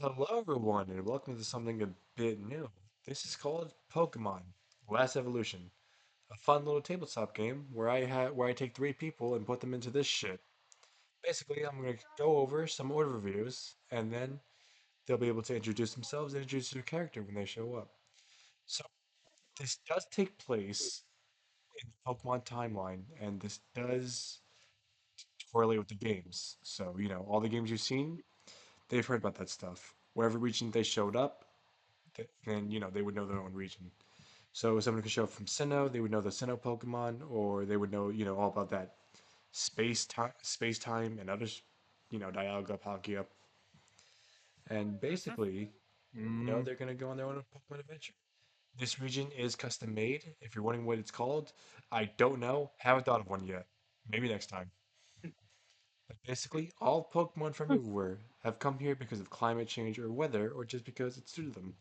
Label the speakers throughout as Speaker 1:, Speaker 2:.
Speaker 1: Hello, everyone, and welcome to something a bit new. This is called Pokemon Last Evolution, a fun little tabletop game where I take three people and put them into this shit. Basically, I'm gonna go over some overviews, and then they'll be able to introduce themselves and introduce their character when they show up. So this does take place in the Pokemon timeline, and this does correlate with the games. So all the games you've seen, they've heard about that stuff. Wherever region they showed up, then they would know their own region. So if someone could show up from Sinnoh, they would know the Sinnoh Pokemon, or they would know, all about that space time, and others, Dialga, Palkia. And
Speaker 2: Mm-hmm.
Speaker 1: basically,
Speaker 3: Mm,
Speaker 1: they're gonna go on their own Pokemon adventure. This region is custom made. If you're wondering what it's called, I don't know. Haven't thought of one yet. Maybe next time. But basically, all Pokemon from everywhere have come here because of climate change or weather, or just because it suited them.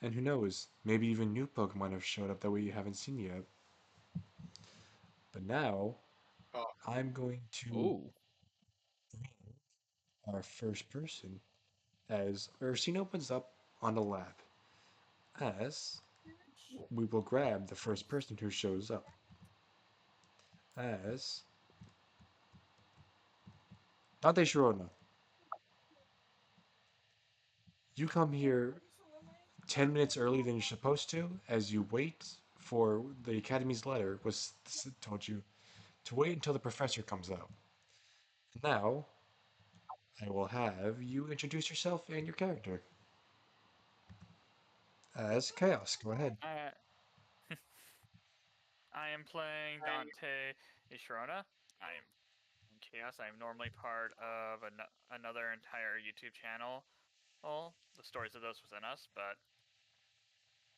Speaker 1: And who knows, maybe even new Pokemon have showed up that we haven't seen yet. But now,
Speaker 3: oh,
Speaker 1: I'm going to
Speaker 3: oh,
Speaker 1: bring our first person as our scene opens up on the lab. As we will grab the first person who shows up. As Dante Sharona, you come here 10 minutes early than you're supposed to as you wait for the Academy's letter was told you to wait until the professor comes out. Now, I will have you introduce yourself and your character. As Chaos, go ahead.
Speaker 2: I I am playing Dante Ishrona. I am in Chaos. I am normally part of another entire YouTube channel. Well, the stories of those within us, but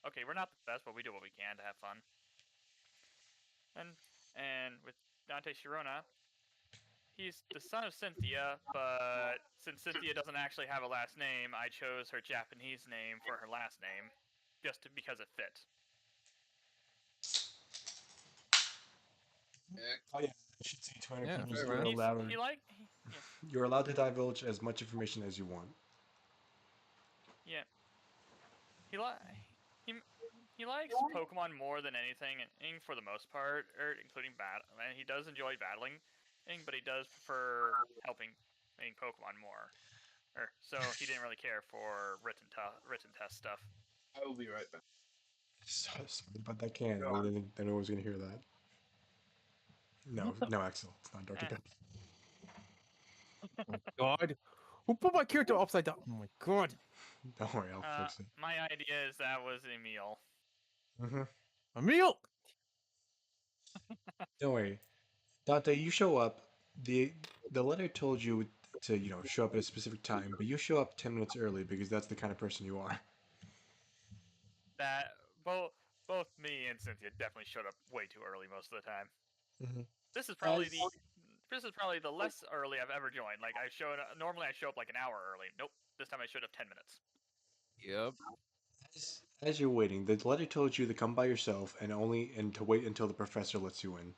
Speaker 2: okay, we're not the best, but we do what we can to have fun. And and with Dante Shirona, he's the son of Cynthia, but since Cynthia doesn't actually have a last name, I chose her Japanese name for her last name, because it fit.
Speaker 3: eh,
Speaker 1: Oh yeah, I should say to our
Speaker 3: yeah,
Speaker 1: viewers,
Speaker 3: fair enough.
Speaker 2: Yeah,
Speaker 1: you're allowed to divulge as much information as you want.
Speaker 2: yeah. He li- he he likes Pokemon more than anything, and for the most part, including and he does enjoy battling, but he does prefer helping Pokemon more. So he didn't really care for written test stuff.
Speaker 3: I will be right back.
Speaker 1: Sorry about that can.
Speaker 3: Go
Speaker 1: I
Speaker 3: on.
Speaker 1: didn't think that I was gonna hear that. No, no, Axel, it's not Dr.
Speaker 2: Eh,
Speaker 1: Pepper.
Speaker 3: Oh God, who put my character upside down? Oh my God,
Speaker 1: Don't worry, I'll fix it.
Speaker 2: my idea is that was Emil.
Speaker 1: hmm
Speaker 3: Emil.
Speaker 1: Don't worry, Dante. You show up. the letter told you to show up at a specific time, but you show up 10 minutes early because that's the kind of person you are.
Speaker 2: That both me and Cynthia definitely showed up way too early most of the time.
Speaker 1: hmm
Speaker 2: This is probably
Speaker 1: As
Speaker 2: the this is probably the less early I've ever joined. Like normally I show up like an hour early. Nope, this time I showed up 10 minutes.
Speaker 3: Yep.
Speaker 1: as you're waiting, the letter told you to come by yourself and to wait until the professor lets you in.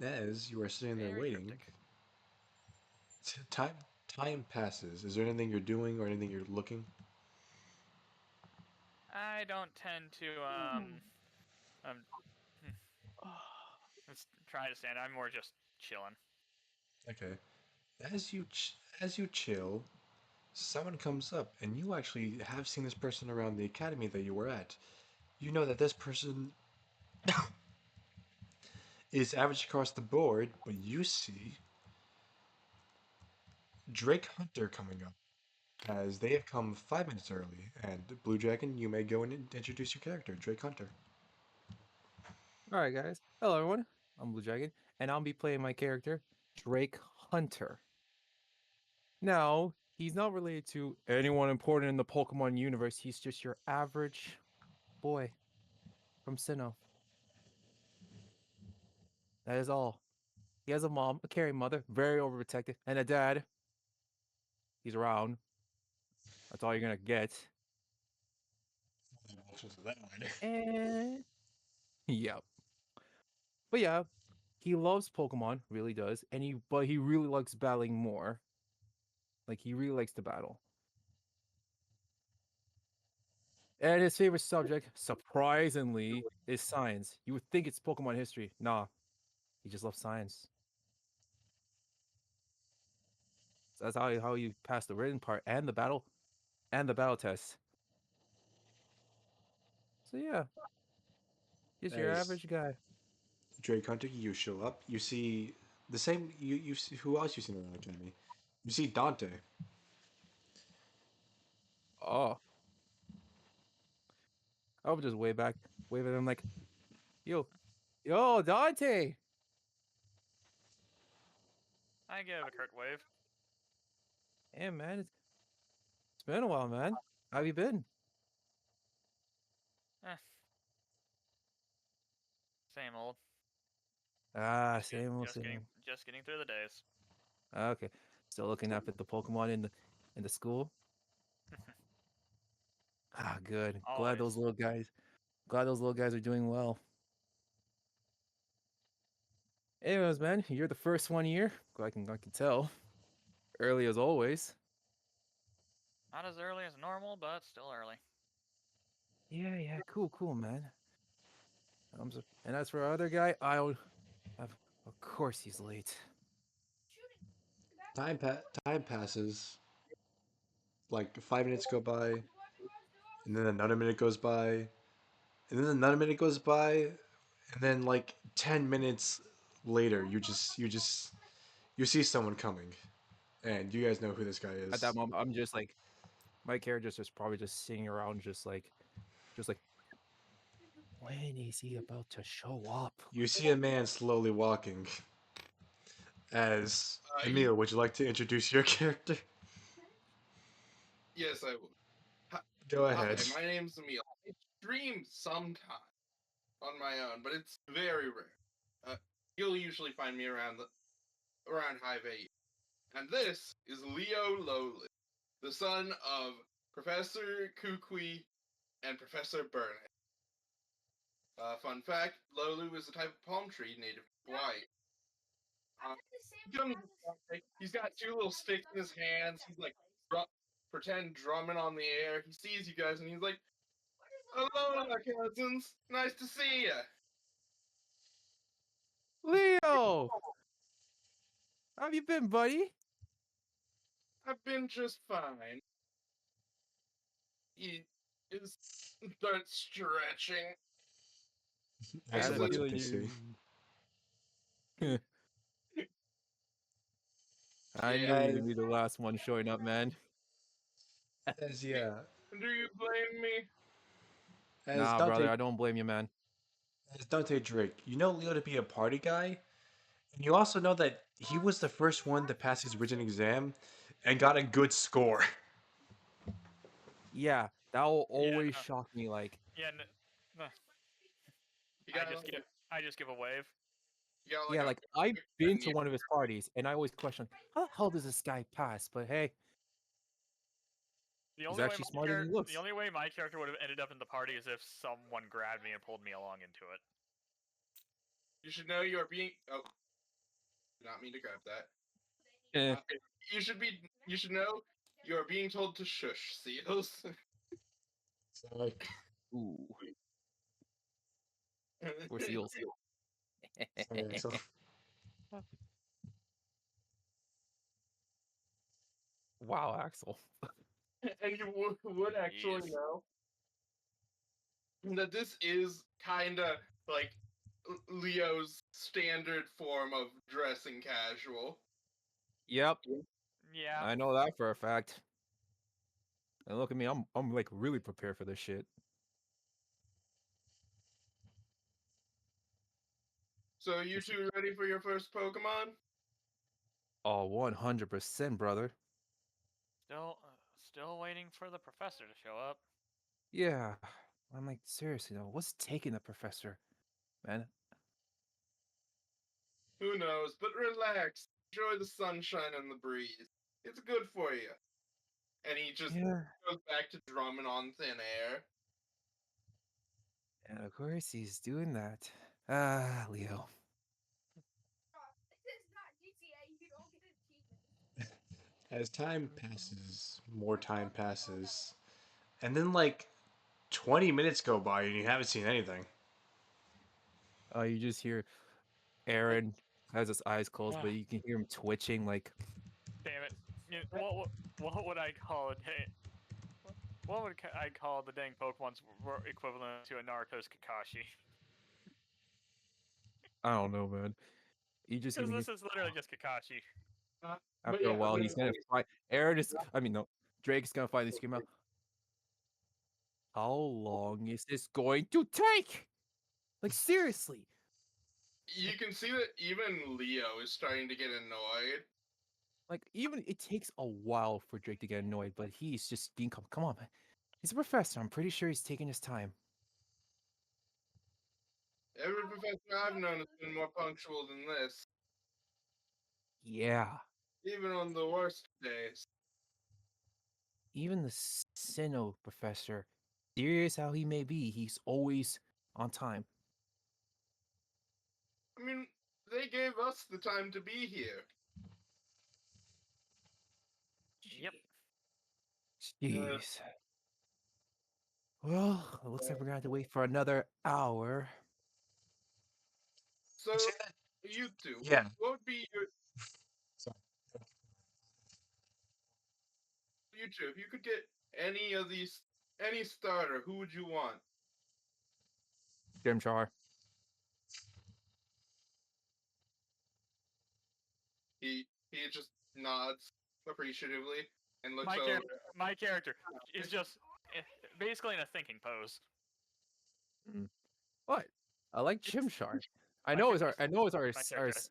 Speaker 1: As you are sitting there
Speaker 2: Very
Speaker 1: waiting,
Speaker 2: cryptic.
Speaker 1: time passes. Is there anything you're doing or anything you're looking?
Speaker 2: I don't tend to um let's try to stand. I'm more just chilling.
Speaker 1: Okay. As you chill, someone comes up, and you actually have seen this person around the academy that you were at. You know that this person is average across the board, but you see Drake Hunter coming up, as they have come 5 minutes early. And Blue Dragon, you may go and introduce your character, Drake Hunter.
Speaker 3: All right, guys. Hello, everyone. I'm Blue Dragon, and I'll be playing my character Drake Hunter. Now, he's not related to anyone important in the Pokemon universe. He's just your average boy from Sinnoh. That is all. He has a mom, a caring mother, very overprotective, and a dad. He's around. That's all you're gonna get. And yeah, but yeah, he loves Pokemon, really does, and he really likes battling more. Like he really likes to battle. And his favorite subject, surprisingly, is science. You would think it's Pokemon history. Nah, he just loves science. So that's how you pass the written part and the battle test. So yeah, just your
Speaker 1: As
Speaker 3: average guy.
Speaker 1: Drake Hunter, you show up. You see the same. You see, who else you seen in the academy? You see Dante.
Speaker 3: Oh, I would just wave at him like, yo, yo, Dante.
Speaker 2: I give a curt wave.
Speaker 3: Hey man, it's been a while, man. How you been?
Speaker 2: Eh, same old.
Speaker 3: Ah,
Speaker 2: Just get,
Speaker 3: same old
Speaker 2: just getting,
Speaker 3: same.
Speaker 2: just getting through the days.
Speaker 3: Okay, still looking up at the Pokemon in the school. Ah, good. Glad those
Speaker 2: Always.
Speaker 3: little guys. Glad those little guys are doing well. Anyways, man, you're the first one here. I can tell. Early as always.
Speaker 2: Not as early as normal, but still early.
Speaker 3: Yeah, yeah, cool, cool, man. And as for our other guy, of course he's late.
Speaker 1: Time passes. Like 5 minutes go by, and then another minute goes by, and then another minute goes by, and then like 10 minutes later, you see someone coming, and you guys know who this guy
Speaker 3: At that
Speaker 1: is.
Speaker 3: moment, I'm just like, my character's just probably just sitting around, just like, when is he about to show up?
Speaker 1: You see a man slowly walking. As
Speaker 4: You,
Speaker 1: Emil, would you like to introduce your character?
Speaker 4: yes, I will. Hi,
Speaker 1: Go ahead.
Speaker 4: my name's Emil. I stream sometime on my own, but it's very rare. You'll usually find me around Hive 8. And this is Leo Lowly, the son of Professor Kukui and Professor Burnett. Fun fact: Lolu is a type of palm tree native to Hawaii. He's got two little sticks in his hands. He's like pretend drumming on the air. He sees you guys and he's like, "Hello, cousins. Nice to see you."
Speaker 3: Leo! How have you been, buddy?
Speaker 4: I've been just fine. He is starts stretching.
Speaker 3: I
Speaker 1: As
Speaker 3: had
Speaker 1: I
Speaker 3: a
Speaker 4: Raises
Speaker 1: like
Speaker 3: feeling
Speaker 1: to see.
Speaker 3: I knew you
Speaker 1: As
Speaker 3: would be the last one showing up, man.
Speaker 1: as yeah,
Speaker 4: Do you blame me?
Speaker 1: as
Speaker 3: Nah, brother,
Speaker 1: Dante
Speaker 3: I don't blame you, man.
Speaker 1: as Dante Drake, you know Leo to be a party guy, and you also know that he was the first one to pass his written exam and got a good score.
Speaker 3: Yeah, that will
Speaker 2: Yeah,
Speaker 3: always
Speaker 2: no.
Speaker 3: shock me. Like,
Speaker 2: Yeah, no.
Speaker 4: You
Speaker 2: I
Speaker 4: got
Speaker 2: just
Speaker 4: like
Speaker 2: give, I just give a wave.
Speaker 4: you got like
Speaker 3: yeah,
Speaker 4: a
Speaker 3: like I've
Speaker 4: a
Speaker 3: been to
Speaker 4: near
Speaker 3: one of his parties, and I always question, how the hell does this guy pass? But hey, he's actually smarter than he
Speaker 2: The
Speaker 3: looks.
Speaker 2: only way my character would have ended up in the party is if someone grabbed me and pulled me along into it.
Speaker 4: You should know you are being. Oh, did not mean to grab that.
Speaker 3: Eh.
Speaker 4: Uh, You should know you are being told to shush, seals.
Speaker 1: So like,
Speaker 3: Ooh, we're seals.
Speaker 1: so
Speaker 3: Wow, Axel.
Speaker 4: And you would actually
Speaker 2: Jeez.
Speaker 4: know that this is kind of like Leo's standard form of dressing casual.
Speaker 3: Yep,
Speaker 2: Yeah.
Speaker 3: I know that for a fact. And look at me, I'm like really prepared for this shit.
Speaker 4: So you
Speaker 3: Just
Speaker 4: two ready for your first Pokemon?
Speaker 3: oh, 100%, brother.
Speaker 2: Still waiting for the professor to show up.
Speaker 3: Yeah, I'm like seriously though, what's taking the professor, man?
Speaker 4: Who knows? But relax. Enjoy the sunshine and the breeze. It's good for you. And he just
Speaker 3: Yeah,
Speaker 4: goes back to drumming on thin air.
Speaker 3: and of course he's doing that. Ah, Leo.
Speaker 1: As time passes, more time passes, and then like 20 minutes go by and you haven't seen anything.
Speaker 3: You just hear Aaron has his eyes closed, but you can hear him twitching. Like,
Speaker 2: Damn it! What would I call it? What would I call the dang Pokemon's equivalent to a Naruto's Kakashi?
Speaker 3: I don't know, man. You just
Speaker 2: Because
Speaker 3: gonna hear
Speaker 2: this is literally just Kakashi.
Speaker 4: But
Speaker 3: after a
Speaker 4: yeah,
Speaker 3: while he's gonna find Aaron is. I mean, no, Drake is gonna finally scream out. How long is this going to take? Like seriously.
Speaker 4: you can see that even Leo is starting to get annoyed.
Speaker 3: Like even it takes a while for Drake to get annoyed, but he's just being come on, man. He's a professor. I'm pretty sure he's taking his time.
Speaker 4: Every professor I've known has been more punctual than this,
Speaker 3: Yeah.
Speaker 4: even on the worst days.
Speaker 3: Even the Sinnoh professor, serious how he may be, he's always on time.
Speaker 4: I mean, they gave us the time to be here.
Speaker 2: Yep.
Speaker 3: Jeez. Well, it looks like we're gonna have to wait for another hour.
Speaker 4: So,
Speaker 1: You say that?
Speaker 4: you two,
Speaker 1: Yeah.
Speaker 4: what would be your
Speaker 1: Sorry.
Speaker 4: you two? If you could get any of these, any starter, who would you want?
Speaker 3: Char.
Speaker 4: He just nods appreciatively and looks
Speaker 2: My
Speaker 4: over.
Speaker 2: my character is just basically in a thinking pose.
Speaker 3: Mm. What? I like Chimchar. I
Speaker 2: My
Speaker 3: know it's
Speaker 2: character
Speaker 3: our. I know it's our.
Speaker 2: my
Speaker 3: our
Speaker 2: character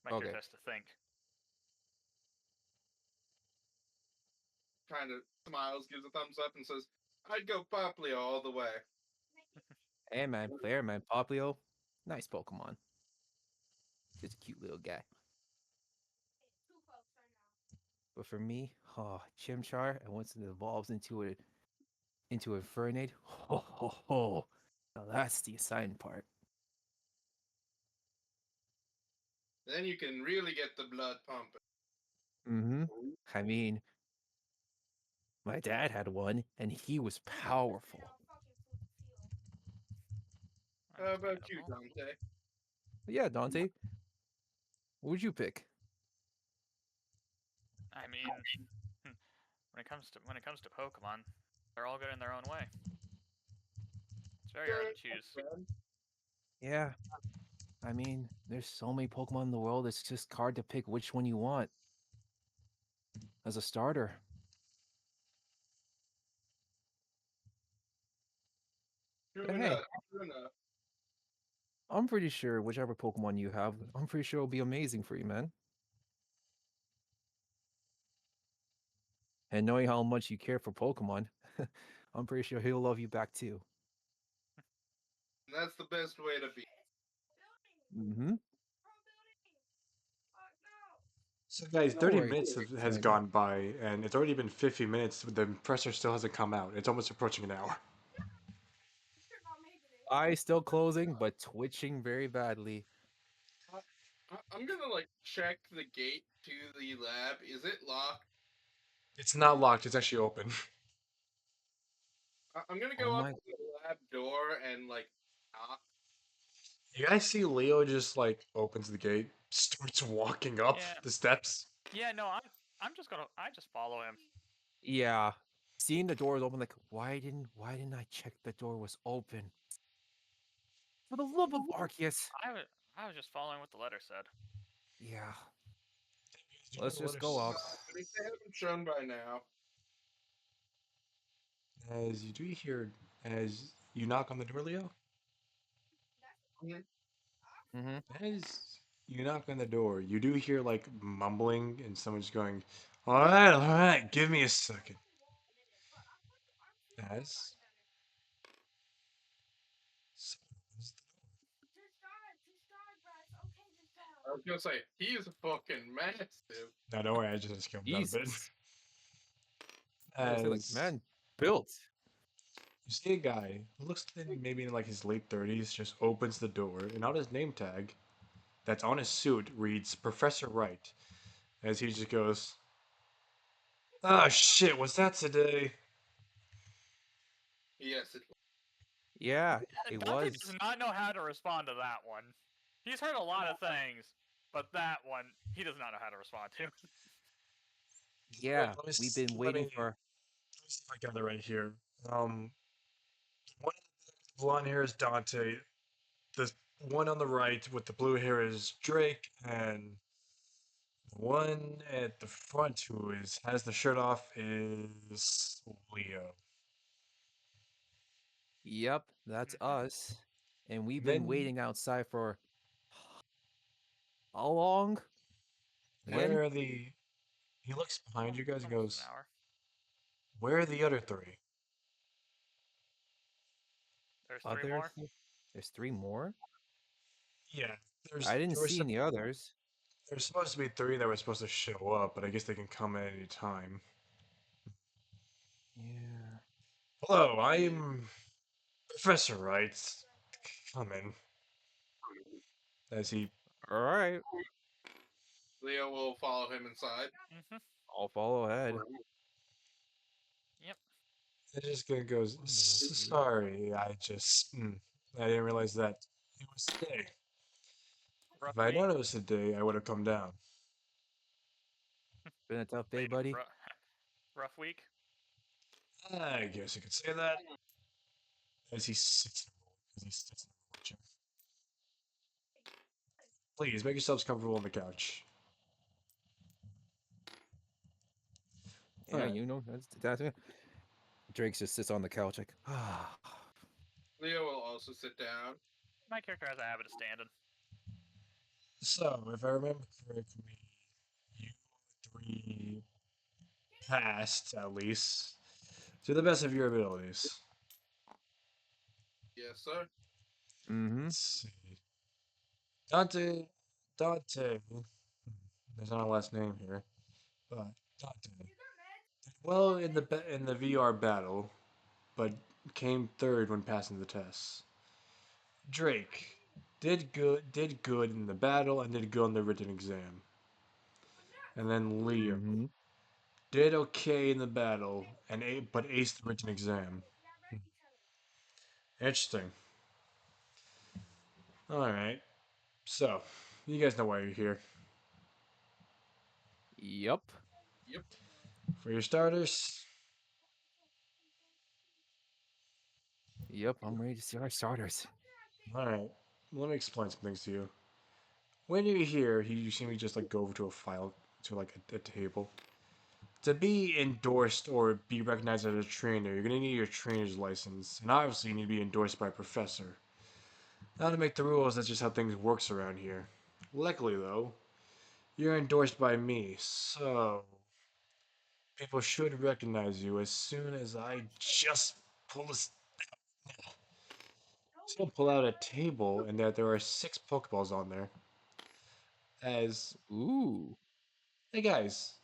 Speaker 2: my
Speaker 3: okay.
Speaker 2: character has to think.
Speaker 4: Kind of smiles, gives a thumbs up, and says, "I'd go Poplio all the way."
Speaker 3: Hey man, fair man. Poplio, nice Pokemon. Just a cute little guy. But for me, oh, Chimchar, and once it evolves into Infernape, ho ho ho. Now that's the exciting part.
Speaker 4: Then you can really get the blood pumping.
Speaker 3: Mm-hmm. I mean, my dad had one, and he was powerful.
Speaker 4: How about you,
Speaker 2: Understandable.
Speaker 4: Dante?
Speaker 3: But yeah, Dante, what would you pick?
Speaker 2: I mean, when it comes to Pokemon, they're all good in their own way. It's very hard to choose.
Speaker 3: Yeah, I mean, there's so many Pokemon in the world. It's just hard to pick which one you want as a starter.
Speaker 4: True
Speaker 3: But hey,
Speaker 4: enough. True enough.
Speaker 3: I'm pretty sure whichever Pokemon you have, I'm pretty sure it'll be amazing for you, man. And knowing how much you care for Pokemon, I'm pretty sure he'll love you back too.
Speaker 4: And that's the best way to be.
Speaker 3: Mm-hmm.
Speaker 1: So, guys,
Speaker 3: Don't
Speaker 1: 30
Speaker 3: worry,
Speaker 1: minutes has
Speaker 3: Samuel.
Speaker 1: gone by, and it's already been 50 minutes. The professor still hasn't come out. It's almost approaching an hour.
Speaker 3: Eyes still closing, but twitching very badly.
Speaker 4: I'm gonna like check the gate to the lab. Is it locked?
Speaker 1: It's not locked. It's actually open.
Speaker 4: I'm gonna
Speaker 3: Oh
Speaker 4: go up
Speaker 3: my,
Speaker 4: to the lab door and like knock.
Speaker 1: You guys see Leo just like opens the gate, starts walking up
Speaker 2: Yeah,
Speaker 1: the steps.
Speaker 2: yeah. No, I just follow him.
Speaker 3: yeah. Seeing the doors open, like why didn't I check the door was open? For the love of Arceus.
Speaker 2: I was I was just following what the letter said.
Speaker 3: Yeah.
Speaker 1: Do you know
Speaker 3: Let's
Speaker 1: the
Speaker 3: just
Speaker 1: letter
Speaker 3: go out.
Speaker 4: But if they haven't shown by now,
Speaker 1: As you do hear, as you knock on the door, Leo,
Speaker 4: Mhm.
Speaker 3: Mm-hmm.
Speaker 1: as you knock on the door, you do hear like mumbling and someone's going, all right, give me a second. As someone opens
Speaker 4: I was gonna say he's fucking massive.
Speaker 1: the door. No, don't worry, I just scaled down a bit.
Speaker 3: Jesus. I was gonna say, like,
Speaker 1: As
Speaker 3: man, built.
Speaker 1: you see a guy who looks in maybe in like his late 30s just opens the door, and on his name tag that's on his suit reads Professor Wright, as he just goes, Oh shit, was that today?
Speaker 4: Yes, it was.
Speaker 3: Yeah, it
Speaker 2: Dante
Speaker 3: was.
Speaker 2: does not know how to respond to that one. He's heard a lot of things, but that one he does not know how to respond to.
Speaker 3: Yeah,
Speaker 1: Let me
Speaker 3: we've
Speaker 1: s-
Speaker 3: been
Speaker 1: let me
Speaker 3: waiting for.
Speaker 1: let me see if I got it right here. One of the blonde hair is Dante. The one on the right with the blue hair is Drake, and the one at the front who is has the shirt off is Leo.
Speaker 3: Yep, that's
Speaker 2: Mhm.
Speaker 3: us. And we've
Speaker 1: And
Speaker 3: been
Speaker 1: then
Speaker 3: waiting outside for how long? Again?
Speaker 1: where are the? He looks behind you guys and
Speaker 2: Almost an
Speaker 1: goes,
Speaker 2: hour.
Speaker 1: "Where are the other three?"
Speaker 2: There's three
Speaker 3: Other?
Speaker 2: more.
Speaker 3: There's three more?
Speaker 1: Yeah,
Speaker 3: I didn't
Speaker 1: there was
Speaker 3: see any others.
Speaker 1: there's supposed to be three that were supposed to show up, but I guess they can come at any time.
Speaker 3: Yeah.
Speaker 1: Hello,
Speaker 4: Yeah.
Speaker 1: I'm Professor Wright. Come in. As he
Speaker 3: All right,
Speaker 4: Leo will follow him inside.
Speaker 2: Mhm.
Speaker 3: I'll follow ahead.
Speaker 2: Yep.
Speaker 1: it just gonna goes.
Speaker 3: On the way.
Speaker 1: Sorry, I didn't realize that it was today.
Speaker 2: Rough
Speaker 1: If I
Speaker 2: week.
Speaker 1: known it was today, I would have come down.
Speaker 3: Been a tough day,
Speaker 2: Wait,
Speaker 3: buddy.
Speaker 2: rough week.
Speaker 1: I guess you could say that. As he sits, as he sits in the chair. Please make yourselves comfortable on the couch. All
Speaker 3: Yeah,
Speaker 1: right.
Speaker 3: you know that's it. Drake just sits on the couch like, ah.
Speaker 4: Leo will also sit down.
Speaker 2: My character has a habit of standing.
Speaker 1: So, if I remember correctly, you three passed at least to the best of your abilities.
Speaker 4: Yes, sir.
Speaker 3: Mm-hmm.
Speaker 1: Let's see. Dante, Dante. There's not a last name here, but Dante did well in the VR battle, but came third when passing the tests. Drake did good in the battle and did good on the written exam. And then Leo
Speaker 3: Mm-hmm.
Speaker 1: did okay in the battle but aced the written exam. Interesting. All right. So, you guys know why you're here.
Speaker 3: Yep.
Speaker 4: Yep.
Speaker 1: For your starters,
Speaker 3: Yep. I'm ready to see our starters.
Speaker 1: all right. Let me explain some things to you. When you're here, you see me just like go over to a file to like a table. To be endorsed or be recognized as a trainer, you're gonna need your trainer's license, and obviously you need to be endorsed by a professor. Not to make the rules, that's just how things works around here. Luckily, though, you're endorsed by me, so people should recognize you as soon as I just pull out a table, and that there are 6 Pokeballs on there. As
Speaker 3: Ooh.
Speaker 1: hey guys,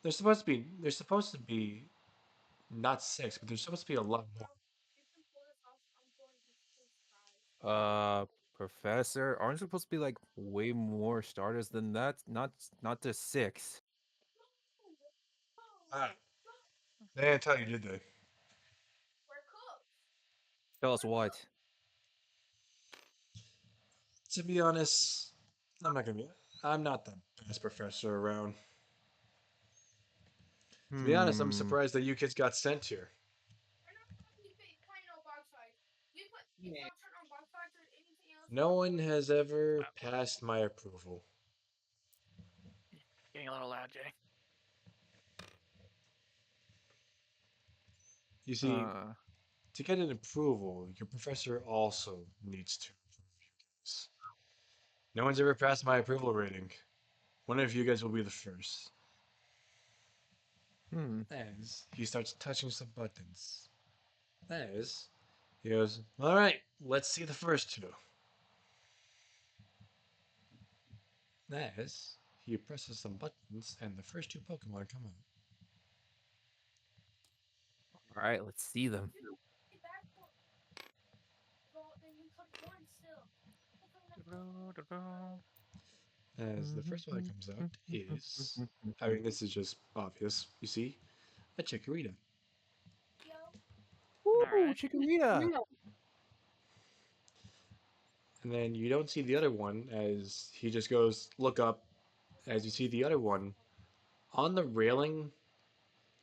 Speaker 1: there's supposed to be not 6, but there's supposed to be a lot more.
Speaker 3: Uh, Professor, aren't supposed to be like way more starters than that? Not just six.
Speaker 1: Ah, they didn't tell you, did they?
Speaker 3: Tell us what.
Speaker 1: To be honest, I'm not gonna be. I'm not the best professor around. To be honest, I'm
Speaker 3: Hmm.
Speaker 1: surprised that you kids got sent here.
Speaker 4: Yeah.
Speaker 1: No one has ever
Speaker 2: Wow.
Speaker 1: passed my approval.
Speaker 2: Getting a little loud, Jay.
Speaker 1: You see,
Speaker 3: Uh.
Speaker 1: to get an approval, your professor also needs to approve you guys. No one's ever passed my approval rating. One of you guys will be the first.
Speaker 3: Hmm.
Speaker 1: As he starts touching some buttons. As he goes, alright, let's see the first two. As he presses some buttons and the first 2 Pokemon come out.
Speaker 3: All right. Let's see them.
Speaker 1: As the first one that comes out is, I mean, this is just obvious. You see, a Chikorita.
Speaker 3: Ooh,
Speaker 2: Alright.
Speaker 3: Chikorita.
Speaker 1: And then you don't see the other one as he just goes, look up, as you see the other one on the railing,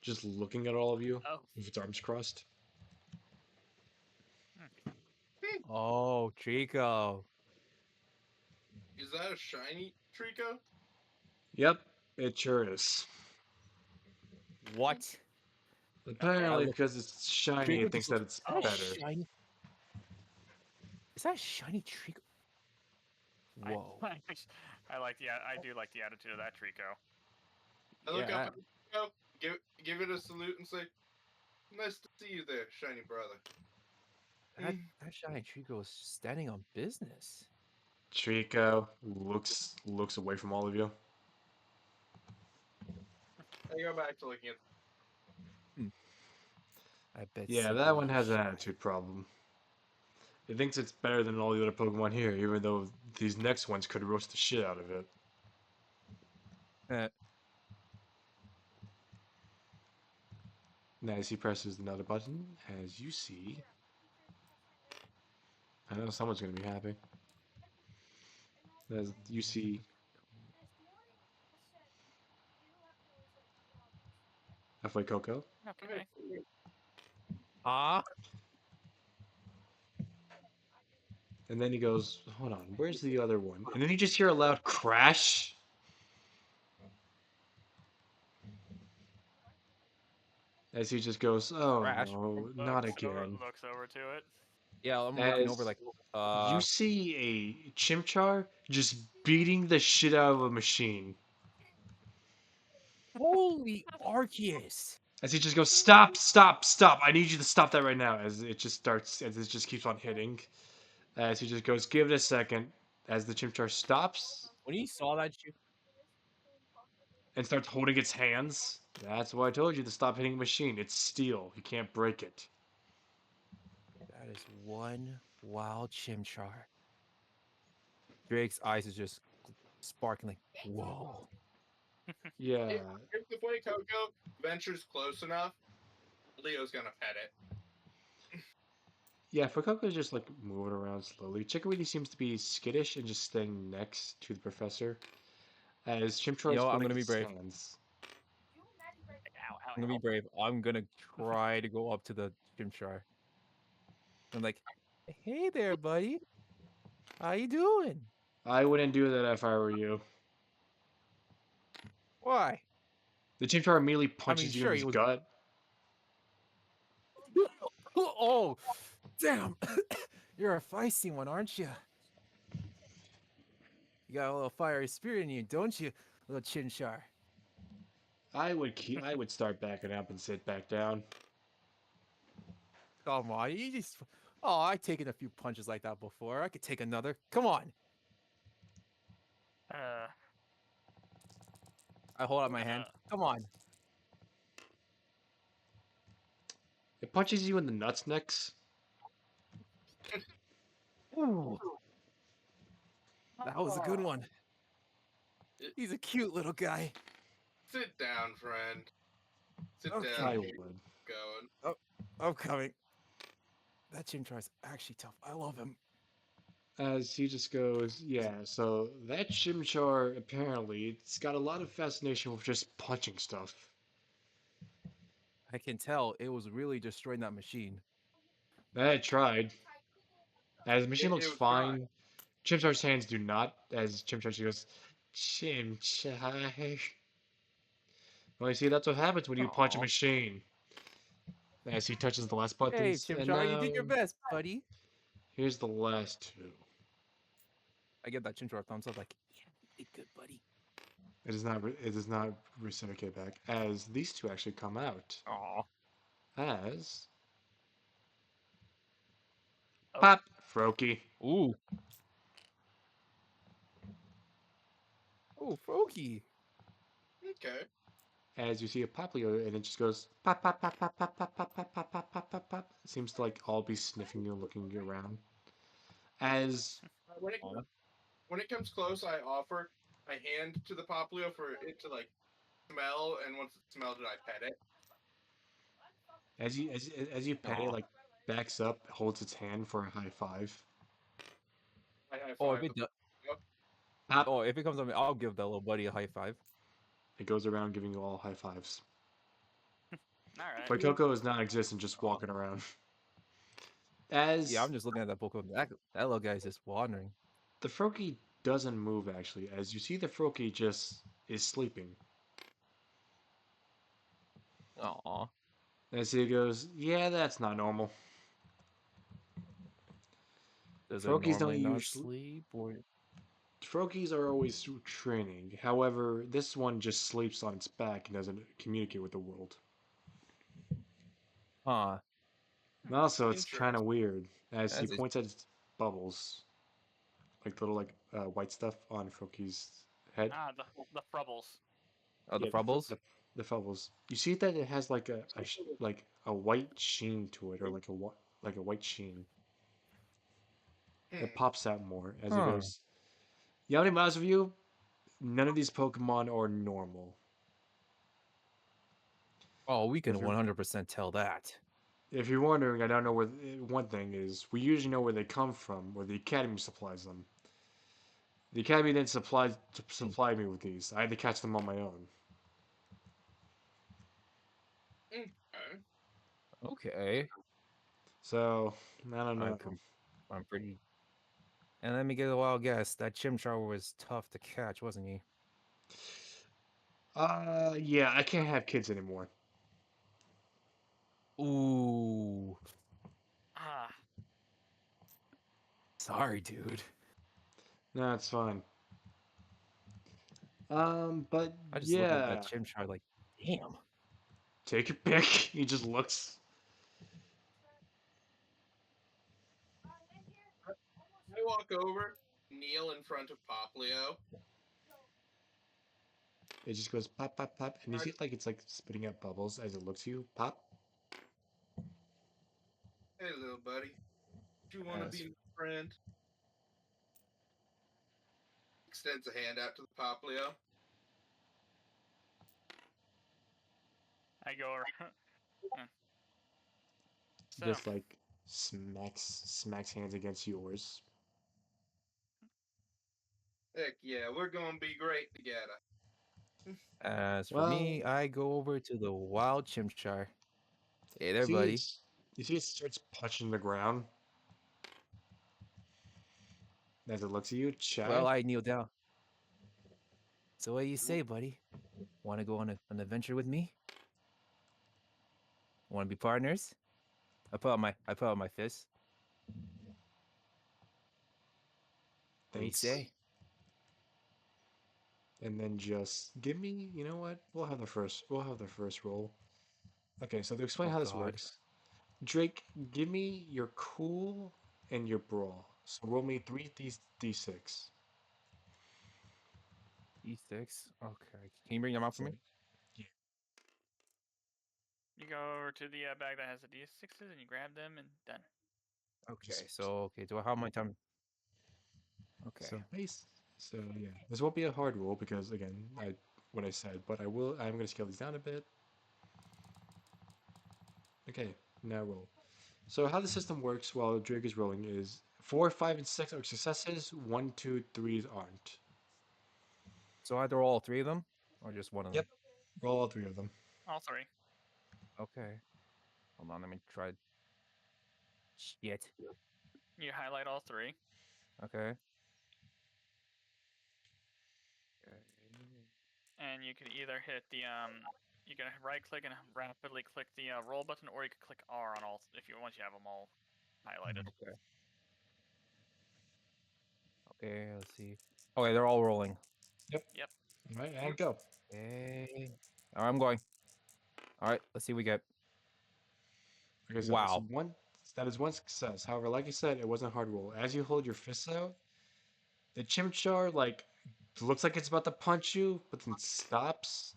Speaker 1: just looking at all of you
Speaker 2: Oh.
Speaker 1: with its arms crossed.
Speaker 3: Oh, Trico.
Speaker 4: Is that a shiny Trico?
Speaker 1: Yep, it sure is.
Speaker 3: What?
Speaker 2: Okay.
Speaker 3: I
Speaker 1: Apparently,
Speaker 3: look.
Speaker 1: because it's shiny,
Speaker 3: Trico
Speaker 1: it
Speaker 3: just
Speaker 1: thinks that
Speaker 3: looks.
Speaker 1: it's
Speaker 3: Is that a
Speaker 2: Oh.
Speaker 1: better.
Speaker 3: shiny? Is that a shiny Trico?
Speaker 2: I
Speaker 3: Whoa.
Speaker 2: I like the I do like the attitude of that Trico.
Speaker 4: I look
Speaker 3: Yeah.
Speaker 4: up at Trico, give it a salute and say, "Nice to see you there, shiny brother."
Speaker 3: That shiny Trico is standing on business.
Speaker 1: Trico looks away from all of you.
Speaker 4: I go back to looking at.
Speaker 3: I bet.
Speaker 1: Yeah, that one has an attitude problem. It thinks it's better than all the other Pokemon here, even though these next ones could roast the shit out of it.
Speaker 3: Eh,
Speaker 1: And as he presses another button, as you see, I know someone's gonna be happy. As you see halfway Coco,
Speaker 2: Okay.
Speaker 3: Ah.
Speaker 1: and then he goes, "Hold on, where's the other one?" And then you just hear a loud crash. As he just goes, "Oh
Speaker 3: Crash.
Speaker 1: no, not again."
Speaker 2: Looks over to it.
Speaker 3: Yeah, I'm looking over
Speaker 1: As
Speaker 3: like.
Speaker 1: you see a Chimchar just beating the shit out of a machine.
Speaker 3: Holy Arceus!
Speaker 1: As he just goes, "Stop, stop, stop. I need you to stop that right now." As it just starts, as it just keeps on hitting. As he just goes, "Give it a second." As the Chimchar stops
Speaker 3: When he saw that shit,
Speaker 1: and starts holding its hands. That's why I told you to stop hitting a machine. It's steel. You can't break it.
Speaker 3: that is one wild Chimchar. Drake's eyes is just sparking like, whoa.
Speaker 1: Yeah.
Speaker 4: If the play Coco ventures close enough, Leo's gonna pet it.
Speaker 1: Yeah, Fuecoco's just like moving around slowly. Chikorita seems to be skittish and just staying next to the professor as Chimchar
Speaker 3: You
Speaker 1: is
Speaker 3: know what? I'm
Speaker 1: holding
Speaker 3: gonna be
Speaker 1: its
Speaker 3: brave.
Speaker 1: hands.
Speaker 2: Ow, ow,
Speaker 3: I'm gonna be
Speaker 2: ow.
Speaker 3: brave. I'm gonna try to go up to the Chimchar. I'm like, hey there, buddy. How you doing?
Speaker 1: I wouldn't do that if I were you.
Speaker 3: Why?
Speaker 1: The Chimchar immediately
Speaker 3: I mean,
Speaker 1: punches you in
Speaker 3: sure,
Speaker 1: his
Speaker 3: he was.
Speaker 1: gut.
Speaker 3: Oh, damn! You're a feisty one, aren't you? You got a little fiery spirit in you, don't you, little Chinchar?
Speaker 1: I would start backing up and sit back down.
Speaker 3: Come on, you just. Oh, I've taken a few punches like that before. I could take another. Come on.
Speaker 2: Uh,
Speaker 3: I hold out my hand. Come on.
Speaker 1: It punches you in the nuts next.
Speaker 3: Ooh, that was a good one.
Speaker 4: It-
Speaker 3: He's a cute little guy.
Speaker 4: Sit down, friend. Sit
Speaker 3: Okay.
Speaker 4: down.
Speaker 1: I
Speaker 4: Keep
Speaker 1: would.
Speaker 4: going.
Speaker 3: Oh, I'm coming. That Chimchar's actually tough. I love him.
Speaker 1: As he just goes, yeah, so that Chimchar apparently it's got a lot of fascination with just punching stuff.
Speaker 3: I can tell it was really destroying that machine.
Speaker 1: I tried. As the machine
Speaker 4: It
Speaker 1: looks
Speaker 4: was trying.
Speaker 1: fine, Chimchar's hands do not. As Chimchar just goes, Chimchar. Well, you see, that's what happens when you punch a
Speaker 3: Aw.
Speaker 1: machine. As he touches the last
Speaker 3: Hey,
Speaker 1: buttons, and
Speaker 3: Chimchar, you
Speaker 1: now
Speaker 3: did your best, buddy.
Speaker 1: here's the last two.
Speaker 3: I give that Chimchar a thumbs up, like, yeah, you did good, buddy.
Speaker 1: It does not reciprocate back. As these two actually come out
Speaker 3: Aw.
Speaker 1: as
Speaker 2: oh.
Speaker 1: Pop Froakie.
Speaker 3: Ooh. Oh, Froakie.
Speaker 4: Okay.
Speaker 1: As you see a Poplio, and it just goes pop, pop, pop, pop, pop, pop, pop, pop, pop, pop, pop, pop, pop. It seems to like all be sniffing you and looking you around. As
Speaker 4: When it
Speaker 3: Aw.
Speaker 4: when it comes close, I offer my hand to the Poplio for it to like smell, and once it smelled it, I pet it.
Speaker 1: As you pet it,
Speaker 3: Aw.
Speaker 1: like backs up, holds its hand for a high five.
Speaker 4: I high
Speaker 3: Oh, if
Speaker 4: five
Speaker 3: it
Speaker 4: the
Speaker 3: does,
Speaker 1: Pop.
Speaker 3: oh, if it comes on me, I'll give that little buddy a high five.
Speaker 1: It goes around giving you all high fives.
Speaker 2: All right.
Speaker 1: But Coco is non-existent, just
Speaker 3: Oh.
Speaker 1: walking around.
Speaker 3: Yeah,
Speaker 1: As
Speaker 3: I'm just looking at that Pokemon. That little guy's just wandering.
Speaker 1: the Froakie doesn't move actually, as you see the Froakie just is sleeping.
Speaker 3: Aw.
Speaker 1: As he goes, yeah, that's not normal.
Speaker 3: Does it
Speaker 1: Froakies don't
Speaker 3: normally not
Speaker 1: usually.
Speaker 3: sleep or?
Speaker 1: Froakies are always training. However, this one just sleeps on its back and doesn't communicate with the world.
Speaker 3: Huh.
Speaker 1: And also, it's kind of
Speaker 4: Interesting.
Speaker 1: weird as he
Speaker 3: That's a,
Speaker 1: points at its bubbles, like little white stuff on Froakie's head.
Speaker 2: Ah, the Frubbles.
Speaker 3: oh, the
Speaker 1: Yeah,
Speaker 3: Frubbles.
Speaker 1: the bubbles. You see that it has like like a white sheen to it, or like a white sheen. It
Speaker 4: Hmm.
Speaker 1: pops out more as it
Speaker 3: Huh.
Speaker 1: goes. You know how many miles of you? None of these Pokemon are normal.
Speaker 3: Oh, we can
Speaker 1: If you're
Speaker 3: 100% tell that.
Speaker 1: if you're wondering, I don't know where. One thing is, we usually know where they come from, where the Academy supplies them. The Academy didn't
Speaker 3: Hmm.
Speaker 1: supply me with these. I had to catch them on my own.
Speaker 4: Okay.
Speaker 3: Okay.
Speaker 1: So I don't
Speaker 3: I'm
Speaker 1: know.
Speaker 3: com- I'm pretty. And let me get a wild guess. That Chimchar was tough to catch, wasn't he?
Speaker 1: Yeah, I can't have kids anymore.
Speaker 3: Ooh.
Speaker 2: Ah,
Speaker 3: Sorry, dude.
Speaker 1: No, it's fine. But
Speaker 3: I just look at that
Speaker 1: yeah,
Speaker 3: Chimchar like, damn.
Speaker 1: take your pick. He just looks.
Speaker 4: I walk over, kneel in front of Poplio.
Speaker 1: It just goes pop, pop, pop, and you see it like it's like spitting out bubbles as it looks at you. Pop.
Speaker 4: Hey, little buddy. Do you want to
Speaker 3: As
Speaker 4: be my friend? Extends a hand out to the Poplio.
Speaker 2: I go around. Hmm. So,
Speaker 1: Just like smacks hands against yours.
Speaker 4: Heck yeah, we're gonna be great together.
Speaker 3: as for
Speaker 1: Well,
Speaker 3: me, I go over to the wild Chimchar. Hey there,
Speaker 1: see
Speaker 3: buddy.
Speaker 1: it's you see it starts punching the ground as it looks at you.
Speaker 3: Well,
Speaker 1: Shy.
Speaker 3: I kneel down. So what do you say, buddy? Want to go on an adventure with me? Want to be partners? I put out my fist. What do you
Speaker 1: Thanks.
Speaker 3: say?
Speaker 1: And then just give me. You know what? We'll have the first roll. Okay, so to explain
Speaker 3: Oh
Speaker 1: how this
Speaker 3: God.
Speaker 1: works, Drake, give me your cool and your brawl. So roll me three d6.
Speaker 3: E6. Okay. Can you bring them out for
Speaker 1: So
Speaker 3: me?
Speaker 1: yeah,
Speaker 2: you go over to the bag that has the D6s and you grab them and done.
Speaker 3: Okay.
Speaker 1: just
Speaker 3: So okay. Do I have my time? Okay.
Speaker 1: so base. So yeah, this won't be a hard roll because again, what I said, but I will. I'm gonna scale these down a bit. Okay, now roll. So how the system works while Drake is rolling is 4, 5, and 6 are successes. 1, 2, 3 aren't.
Speaker 3: So either all three of them, or just one of them.
Speaker 1: Yep. Roll all three of them.
Speaker 2: All three.
Speaker 3: Okay. Hold on. Let me try. Shit.
Speaker 2: You highlight all three.
Speaker 3: Okay.
Speaker 2: And you can either hit the you can right click and rapidly click the roll button, or you can click R on all if you once you have them all highlighted.
Speaker 3: Okay. Okay. Let's see. Okay, they're all rolling.
Speaker 1: Yep.
Speaker 2: Yep.
Speaker 1: All right, and go.
Speaker 3: Okay. All right, I'm going. All right. Let's see what we get.
Speaker 1: Okay, so
Speaker 3: Wow.
Speaker 1: that is one success. However, like I said, it wasn't a hard roll. As you hold your fists out, the Chimchar like looks like it's about to punch you, but then stops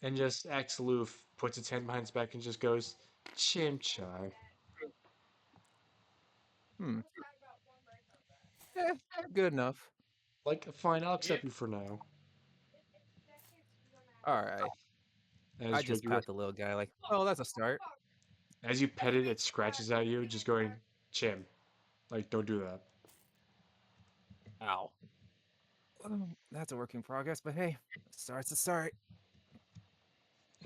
Speaker 1: and just acts aloof, puts its hand behind its back, and just goes, Chimchar.
Speaker 3: Hmm. Eh, good enough.
Speaker 1: Like, fine, I'll
Speaker 4: Yeah.
Speaker 1: accept you for now.
Speaker 3: All right.
Speaker 1: As
Speaker 3: I
Speaker 1: Drake,
Speaker 3: just
Speaker 1: you go,
Speaker 3: pat the little guy like, oh, that's a start.
Speaker 1: as you pet it, it scratches at you, just going, Chim. Like, don't do that.
Speaker 3: Ow. That's a work in progress, but hey, a start's a start.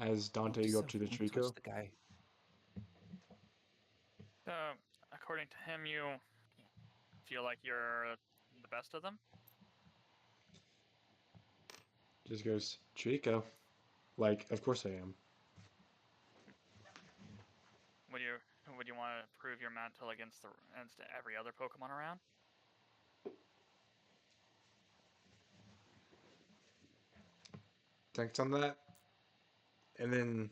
Speaker 1: As Dante, you go
Speaker 3: Oops,
Speaker 1: up to the
Speaker 3: I touched
Speaker 1: Trico.
Speaker 3: the guy.
Speaker 2: So, according to him, you feel like you're the best of them.
Speaker 1: Just goes, Trico. Like, of course I am.
Speaker 2: Would you would you want to prove your mantle against every other Pokemon around?
Speaker 1: Thanks on that. And then,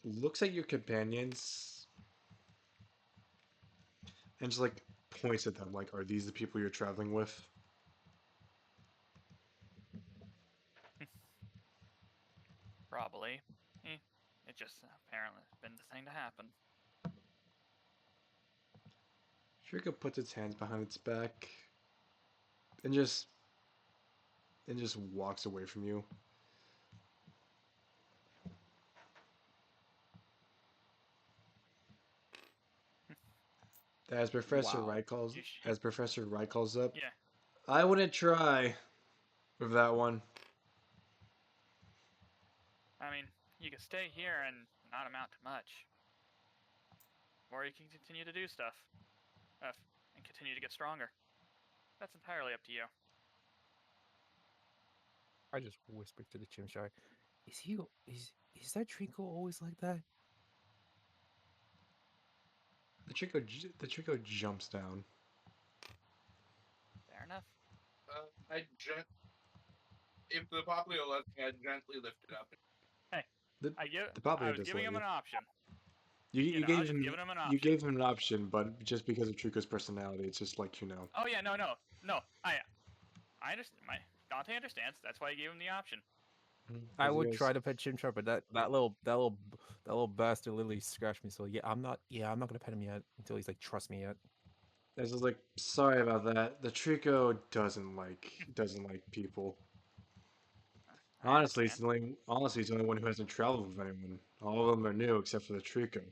Speaker 1: looks at your companions and just like points at them. Like, are these the people you're traveling with?
Speaker 2: Probably. It just apparently been the thing to happen.
Speaker 1: Trico puts its hands behind its back and just walks away from you.
Speaker 3: Wow.
Speaker 2: You should,
Speaker 1: As Professor Wright calls up,
Speaker 2: yeah.
Speaker 1: I wouldn't try with that one.
Speaker 2: I mean, you can stay here and not amount to much, or you can continue to do stuff, and continue to get stronger. That's entirely up to you.
Speaker 3: I just whispered to the Chimchar, is that Trico always like that?
Speaker 1: The Trico jumps down.
Speaker 2: Fair enough.
Speaker 4: If the Popplio lets me, I gently lift it up.
Speaker 2: Hey,
Speaker 1: The the
Speaker 2: I
Speaker 1: Papio
Speaker 2: was
Speaker 1: does
Speaker 2: giving
Speaker 1: let
Speaker 2: him
Speaker 1: you.
Speaker 2: an option.
Speaker 1: You
Speaker 2: I
Speaker 1: gave
Speaker 2: was just
Speaker 1: him
Speaker 2: giving him an
Speaker 1: you
Speaker 2: option.
Speaker 1: gave him an option, but just because of Trico's personality, it's just like
Speaker 2: Oh yeah, no. I understand. My Dante understands. That's why I gave him the option.
Speaker 3: I
Speaker 1: As he
Speaker 3: would
Speaker 1: goes,
Speaker 3: try to pet Chimchar, but that little bastard literally scratched me. So I'm not gonna pet him yet until he's like trust me yet.
Speaker 1: as he's like, sorry about that. The Trico doesn't like people.
Speaker 2: I understand.
Speaker 1: Honestly, it's the only one who hasn't traveled with anyone. All of them are new except for the Trico.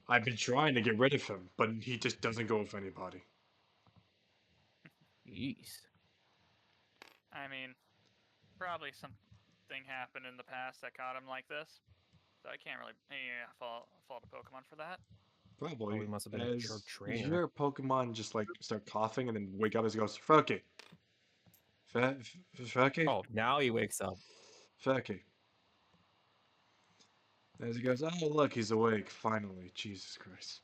Speaker 1: I've been trying to get rid of him, but he just doesn't go with anybody.
Speaker 3: Jeez.
Speaker 2: I mean, probably something happened in the past that caught him like this. So I can't really fault a Pokemon for that.
Speaker 3: Probably
Speaker 1: Probably,
Speaker 3: must have been a jerk
Speaker 1: as you
Speaker 3: trainer.
Speaker 1: hear Pokemon just like start coughing and then wake up as it goes, Fucky. Fucky?
Speaker 3: Oh, now he wakes up.
Speaker 1: Fucky. As he goes, oh look, he's awake, finally. Jesus Christ.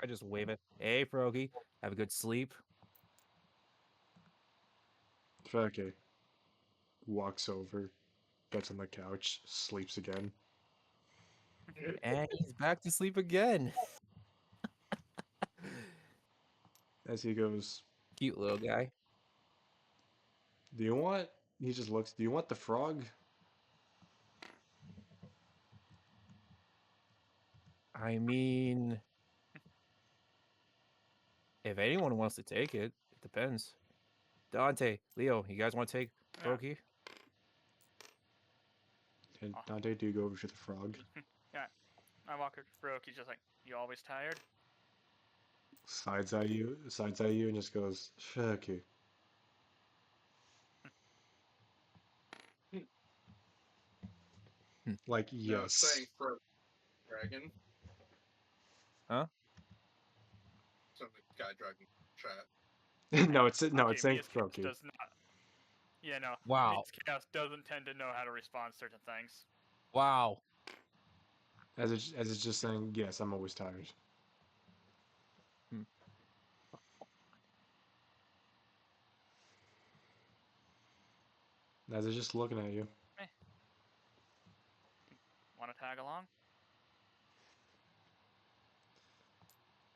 Speaker 3: I just wave it. Hey, Froggy, have a good sleep.
Speaker 1: Fucky. Walks over, gets on the couch, sleeps again.
Speaker 3: And he's back to sleep again.
Speaker 1: As he goes,
Speaker 3: Cute little guy.
Speaker 1: do you want he just looks, do you want the frog?
Speaker 3: I mean, if anyone wants to take it, it depends. Dante, Leo, you guys want to take
Speaker 2: Yeah.
Speaker 3: Froggy?
Speaker 1: And
Speaker 2: Oh.
Speaker 1: Dante, do you go over to the frog?
Speaker 2: Yeah. I walk up to Brooke. He's just like, "You always tired?"
Speaker 1: Sides eye you, and just goes, Fucky.
Speaker 3: Hmm.
Speaker 1: Like,
Speaker 4: No, it's
Speaker 1: yes.
Speaker 4: saying for dragon.
Speaker 3: Huh?
Speaker 4: Something Sky Dragon chat.
Speaker 1: No,
Speaker 2: Okay,
Speaker 1: it's saying
Speaker 2: Mia's Chaos
Speaker 1: Froakie.
Speaker 2: does not. Yeah, no.
Speaker 3: Wow.
Speaker 2: Mia's Chaos doesn't tend to know how to respond to certain things.
Speaker 3: Wow.
Speaker 1: As it's just saying, yes, I'm always tired.
Speaker 3: Hmm.
Speaker 1: As it's just looking at you.
Speaker 2: Eh. Want to tag along?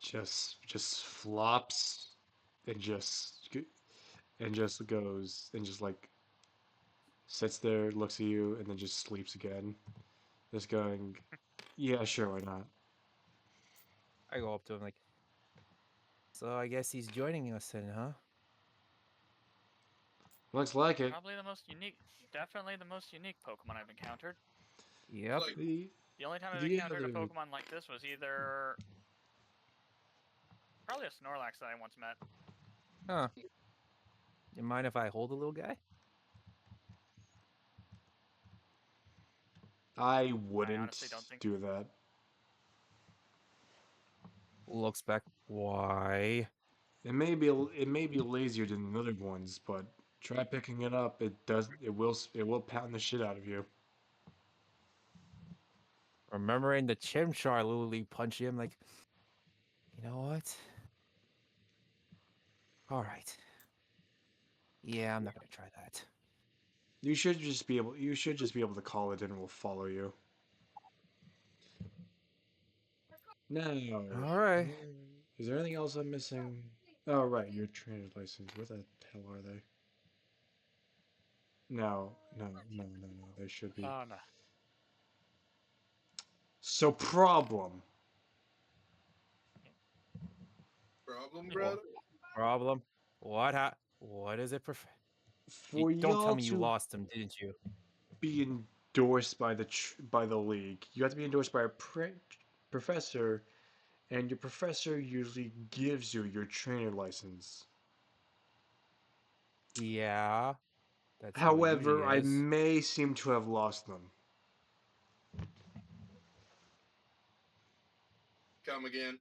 Speaker 1: Just flops and just goes and just like sits there, looks at you, and then just sleeps again. Just going, yeah, sure, why not?
Speaker 3: I go up to him like, so I guess he's joining us then, huh?
Speaker 1: Looks like it.
Speaker 2: Probably the most unique, definitely the most unique Pokemon I've encountered.
Speaker 3: Yep.
Speaker 4: Like,
Speaker 2: The only time I've
Speaker 1: The
Speaker 2: encountered a
Speaker 1: other
Speaker 2: Pokemon like this was either probably a Snorlax that I once met.
Speaker 3: Huh. You mind if I hold the little guy?
Speaker 1: I
Speaker 2: I honestly
Speaker 1: wouldn't
Speaker 2: don't think.
Speaker 1: do that.
Speaker 3: Looks back. Why?
Speaker 1: It may be lazier than the other ones, but try picking it up. It will pound the shit out of you.
Speaker 3: Remembering the Chimchar literally punch him like, you know what? All right. Yeah, I'm not gonna try that.
Speaker 1: You should just be able to call it and it will follow you. Now,
Speaker 3: All right.
Speaker 1: is there anything else I'm missing? Oh right, your trainer's license. Where the hell are they? No, no, no, no, no. They should be.
Speaker 2: Oh no.
Speaker 1: So problem.
Speaker 4: problem,
Speaker 3: Well,
Speaker 4: brother?
Speaker 3: problem. What is it?
Speaker 1: For
Speaker 3: Don't tell
Speaker 1: y'all
Speaker 3: me you
Speaker 1: to
Speaker 3: lost him, didn't you?
Speaker 1: be endorsed by the league, you have to be endorsed by a professor, and your professor usually gives you your trainer license.
Speaker 3: Yeah, that's how it usually
Speaker 1: However, I
Speaker 3: is.
Speaker 1: may seem to have lost them.
Speaker 4: Come again.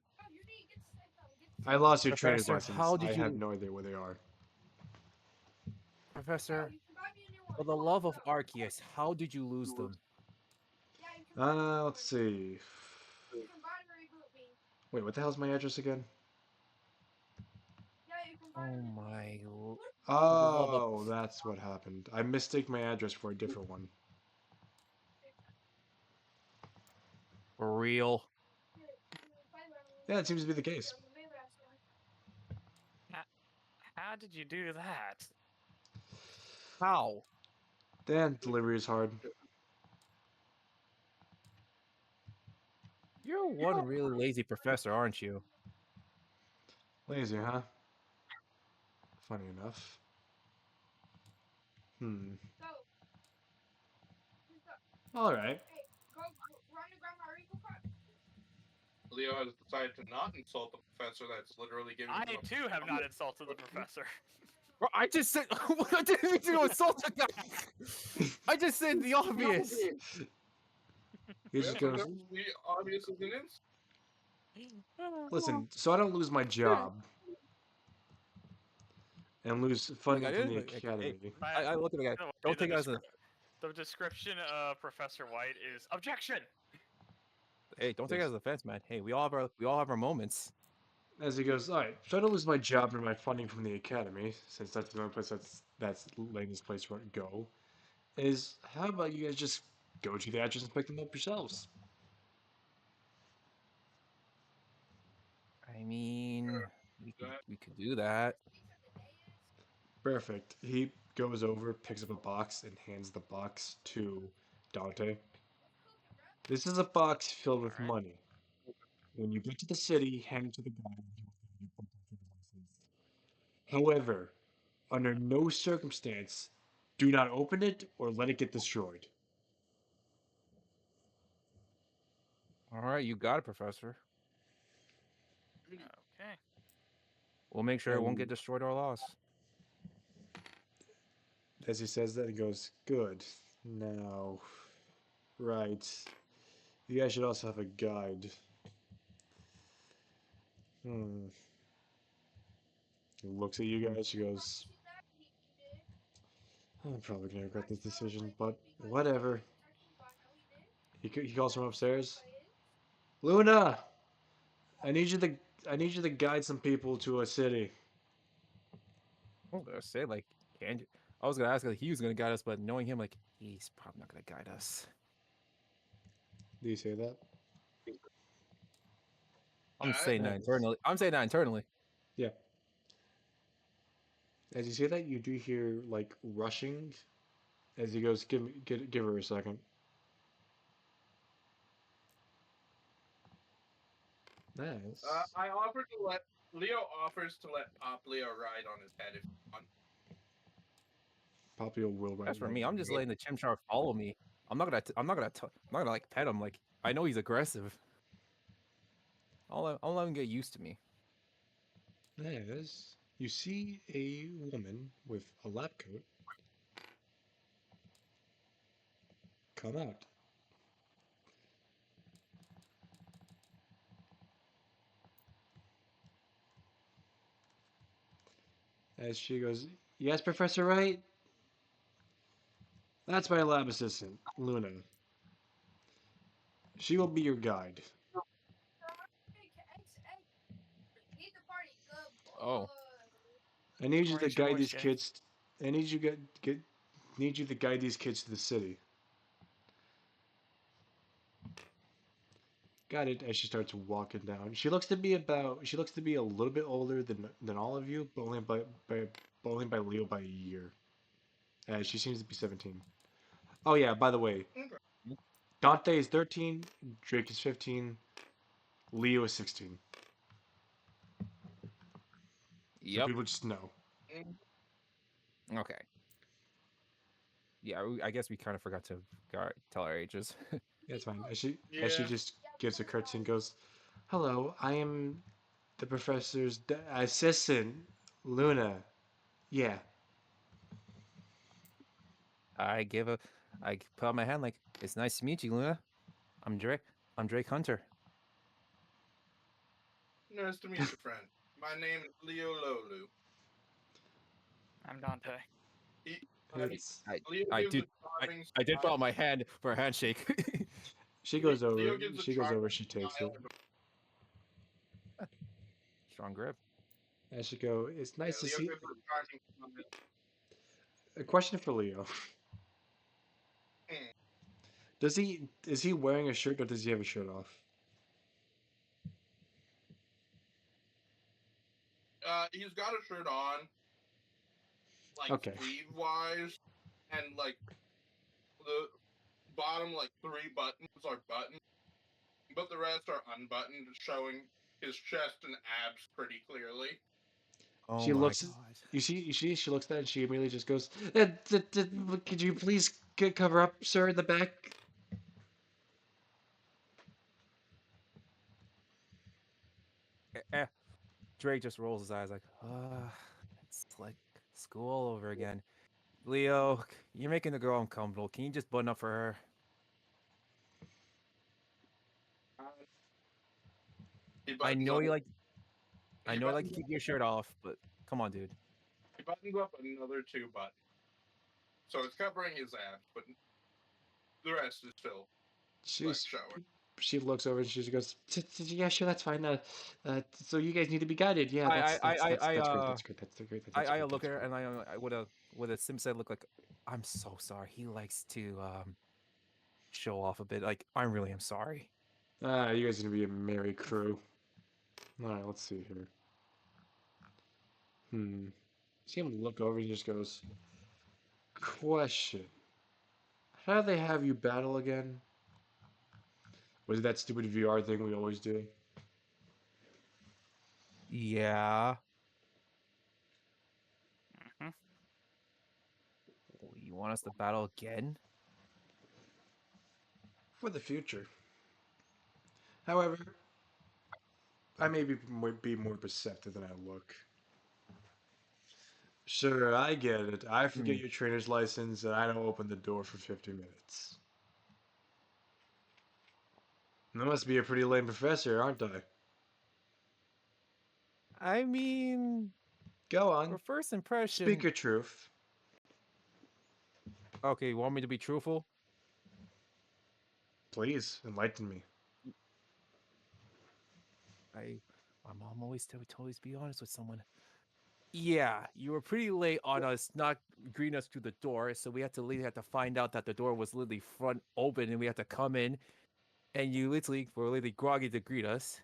Speaker 1: I lost your trainer's
Speaker 3: Professor,
Speaker 1: license.
Speaker 3: how
Speaker 1: I
Speaker 3: did
Speaker 1: have
Speaker 3: you,
Speaker 1: no idea where they are.
Speaker 3: Professor, for the love of Arceus, how did you lose them?
Speaker 1: Let's see. Wait, what the hell's my address again?
Speaker 3: Oh my, for the love of,
Speaker 1: Oh, that's what happened. I mistake my address for a different one.
Speaker 3: for real.
Speaker 1: Yeah, it seems to be the case.
Speaker 2: How, how did you do that?
Speaker 3: How?
Speaker 1: Damn, delivery is hard.
Speaker 3: You're one really lazy professor, aren't you?
Speaker 1: Lazy, huh? Funny enough. Hmm. Alright.
Speaker 4: Leo has decided to not insult the professor that's literally giving
Speaker 2: I
Speaker 4: him a
Speaker 2: too have not insulted the professor.
Speaker 3: Bro, I just said, I didn't mean to insult the guy. I just said the obvious.
Speaker 1: He
Speaker 4: Yeah,
Speaker 1: just goes,
Speaker 4: sometimes the obvious is an insult.
Speaker 1: listen, so I don't lose my job and lose
Speaker 3: Like I
Speaker 1: funding from
Speaker 3: did,
Speaker 1: the
Speaker 3: like, hey,
Speaker 1: academy.
Speaker 3: I look at the guy.
Speaker 2: By the way,
Speaker 3: Don't take it as a,
Speaker 2: the description of Professor White is objection.
Speaker 3: hey, don't take it
Speaker 1: Yes.
Speaker 3: as an offense, man. Hey, we all have our moments.
Speaker 1: As he goes, alright, so I don't lose my job and my funding from the academy, since that's the only place that's Lane's place where to go, is how about you guys just go to the address and pick them up yourselves?
Speaker 3: I mean, we could
Speaker 4: That
Speaker 3: we could do that.
Speaker 1: Perfect. He goes over, picks up a box, and hands the box to Dante. This is a box filled with
Speaker 2: All right.
Speaker 1: money. When you get to the city, hand it to the guy and he will give you a Pokemon license. However, under no circumstance, do not open it or let it get destroyed.
Speaker 3: All right, you got it, Professor.
Speaker 2: Okay.
Speaker 3: We'll make sure it won't get
Speaker 1: And
Speaker 3: destroyed or lost.
Speaker 1: as he says that, he goes, good. Now, right. You guys should also have a guide. Hmm. He looks at you guys, he goes, I'm probably gonna regret this decision, but whatever. He calls from upstairs. Luna, I need you to I need you to guide some people to a city.
Speaker 3: I was gonna say like, can you? I was gonna ask like he was gonna guide us, but knowing him, like he's probably not gonna guide us.
Speaker 1: Do you say that?
Speaker 3: I'm saying that
Speaker 1: Nice.
Speaker 3: internally. I'm saying that internally.
Speaker 1: Yeah. As you say that, you do hear like rushing. As he goes, give her a second. Nice.
Speaker 4: I offer to let Leo offers to let Pop Leo ride on his head if you want.
Speaker 1: Poppy will
Speaker 3: As for
Speaker 1: right
Speaker 3: me, I'm just
Speaker 1: now.
Speaker 3: letting the Chimchar follow me. I'm not gonna like pet him. Like I know he's aggressive. I'll let him get used to me.
Speaker 1: As you see a woman with a lab coat come out. As she goes, "Yes, Professor Wright? That's my lab assistant, Luna. She will be your guide.
Speaker 3: Oh,
Speaker 1: I need you to
Speaker 2: Raise your
Speaker 1: guide
Speaker 2: voice,
Speaker 1: these
Speaker 2: Jay.
Speaker 1: kids. I need you get need you to guide these kids to the city." Got it. As she starts walking down, she looks to be a little bit older than all of you, but only by Leo by a year. As she seems to be 17. Oh yeah, by the way,
Speaker 4: Okay.
Speaker 1: Dante is 13, Drake is 15, Leo is 16. So
Speaker 3: yep.
Speaker 1: people just know.
Speaker 4: Mm,
Speaker 3: Okay. Yeah, I guess we kind of forgot to tell our ages.
Speaker 1: Yeah, it's fine. As she
Speaker 4: Yeah.
Speaker 1: just gives a curtsy and goes, "Hello, I am the professor's assistant, Luna. Yeah,
Speaker 3: I give a, I put out my hand like, it's nice to meet you, Luna. I'm Drake. I'm Drake Hunter.
Speaker 4: Nice to meet you, friend. My name is Leo Lolu.
Speaker 2: I'm Dante.
Speaker 4: He,
Speaker 1: it's."
Speaker 4: Leo
Speaker 3: I
Speaker 4: gives
Speaker 3: did,
Speaker 4: a charming
Speaker 3: I did put
Speaker 4: smile.
Speaker 3: out my hand for a handshake.
Speaker 1: She goes over.
Speaker 4: Leo gives a
Speaker 1: She goes over.
Speaker 4: charming
Speaker 1: She takes it.
Speaker 4: smile.
Speaker 3: Strong grip.
Speaker 1: As she go, "It's
Speaker 4: Yeah,
Speaker 1: nice to
Speaker 4: Leo
Speaker 1: see."
Speaker 4: gives a charming smile.
Speaker 1: A question for Leo:
Speaker 4: Hmm.
Speaker 1: Does he is he wearing a shirt or does he have a shirt off?
Speaker 4: He's got a shirt on, like
Speaker 1: Okay.
Speaker 4: sleeve wise, and like the bottom like three buttons are buttoned, but the rest are unbuttoned, showing his chest and abs pretty clearly.
Speaker 3: Oh
Speaker 1: She
Speaker 3: my
Speaker 1: looks.
Speaker 3: god.
Speaker 1: She looks at that and she immediately just goes, Could you please cover up, sir, in the back?"
Speaker 3: Drake just rolls his eyes like, it's like school all over again. Leo, you're making the girl uncomfortable. Can you just button up for her?
Speaker 4: Uh, he
Speaker 3: I
Speaker 4: buttons
Speaker 3: know
Speaker 4: up.
Speaker 3: you like, I
Speaker 4: He
Speaker 3: know you like
Speaker 4: buttons
Speaker 3: to keep
Speaker 4: up.
Speaker 3: your shirt off, but come on, dude.
Speaker 4: He buttons up another two buttons, so it's covering his abs, but the rest is still like
Speaker 1: She's
Speaker 4: showing.
Speaker 1: she looks over and she just goes, "Yeah, sure, that's fine. So you guys need to be guided. Yeah,
Speaker 3: I, I, I, I,
Speaker 1: that's great.
Speaker 3: uh,
Speaker 1: That's great. That's great.
Speaker 3: I look
Speaker 1: That's
Speaker 3: at her
Speaker 1: great."
Speaker 3: and I with a sim said look like, I'm so sorry. He likes to show off a bit. Like I really am sorry.
Speaker 1: Ah, you guys are gonna be a merry crew. All right, let's see here. See him look over and he just goes, "Question: How do they have you battle again? Was it that stupid VR thing we always do?"
Speaker 3: Yeah.
Speaker 2: Hmm.
Speaker 3: You want us to battle again?
Speaker 1: For the future. However, I may be more perceptive than I look. Sure, I get it. I forget
Speaker 3: Hmm.
Speaker 1: your trainer's license and I don't open the door for 50 minutes. I must be a pretty lame professor, aren't I?
Speaker 3: I mean,
Speaker 1: Go
Speaker 3: for
Speaker 1: on.
Speaker 3: first
Speaker 1: Speak
Speaker 3: impression,
Speaker 1: your truth.
Speaker 3: okay, you want me to be truthful?
Speaker 1: Please, enlighten me.
Speaker 3: I my mom always told me to always be honest with someone. Yeah, you were pretty late on us not greeting us through the door, so we had to find out that the door was literally front open and we had to come in and you literally were literally groggy to greet us.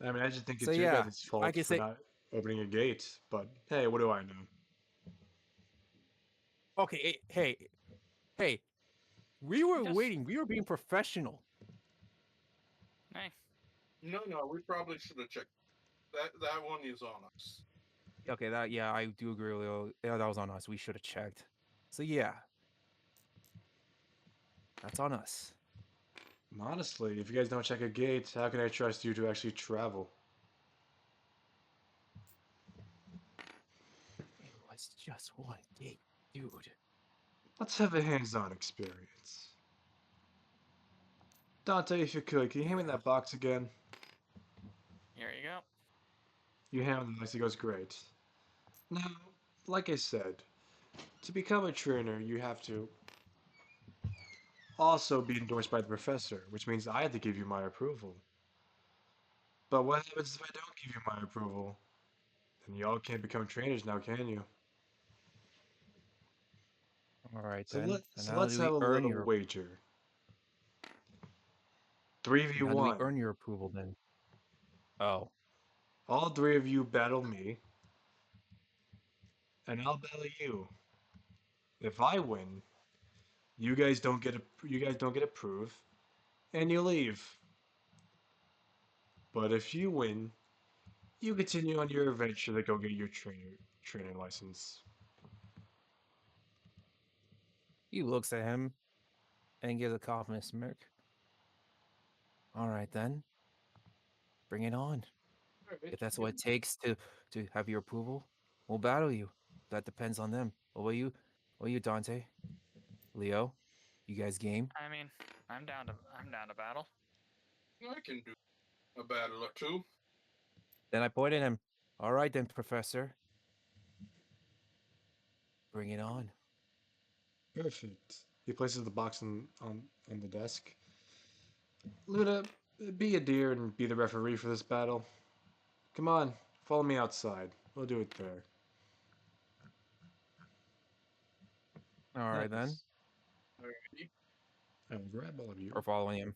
Speaker 1: I mean, I just think
Speaker 3: So
Speaker 1: it's your
Speaker 3: yeah,
Speaker 1: guys'
Speaker 3: I
Speaker 1: fault
Speaker 3: can
Speaker 1: for
Speaker 3: say
Speaker 1: not opening a gate, but hey, what do I know?
Speaker 3: okay, hey, we were
Speaker 2: Just
Speaker 3: waiting, we were being professional.
Speaker 2: hey.
Speaker 4: No, we probably should have checked. That one is on us.
Speaker 3: Okay, that yeah, I do agree with you. Yeah, that was on us. We should have checked. So yeah, that's on us.
Speaker 1: Honestly, if you guys don't check a gate, how can I trust you to actually travel?
Speaker 3: It was just one gate, dude.
Speaker 1: Let's have a hands-on experience. Dante, if you could, can you hand me
Speaker 3: Yeah.
Speaker 1: that box again?
Speaker 2: Here you go.
Speaker 1: You hand him the box, he goes, great. Now, like I said, to become a trainer, you have to also be endorsed by the professor, which means I have to give you my approval. But what happens if I don't give you my approval? Then y'all can't become trainers now, can you?
Speaker 3: All right
Speaker 1: So
Speaker 3: then.
Speaker 1: let
Speaker 3: And
Speaker 1: so
Speaker 3: how
Speaker 1: let's
Speaker 3: do
Speaker 1: have
Speaker 3: we
Speaker 1: a
Speaker 3: earn
Speaker 1: little
Speaker 3: your
Speaker 1: wager.
Speaker 3: and how do we
Speaker 1: 3v1.
Speaker 3: earn your approval then? Oh,
Speaker 1: All three of you battle me, and I'll battle you. If I win, you guys don't get approved, and you leave. But if you win, you continue on your adventure to go get your trainer license.
Speaker 3: he looks at him and gives a confident smirk. All right then, bring it on.
Speaker 4: Alright,
Speaker 3: If that's what it takes to have your approval, we'll battle you. That depends on them. What about you, Dante? Leo? You guys game?
Speaker 2: I mean, I'm down to battle.
Speaker 4: I can do a battle or two.
Speaker 3: Then I pointed him. All right then, Professor. Bring it on.
Speaker 1: Perfect. He places the box on the desk. Luna, be a dear and be the referee for this battle. Come on, follow me outside. We'll do it there.
Speaker 3: All right then.
Speaker 1: Nice.
Speaker 4: Alrighty.
Speaker 1: I will grab all of you.
Speaker 3: Or following him.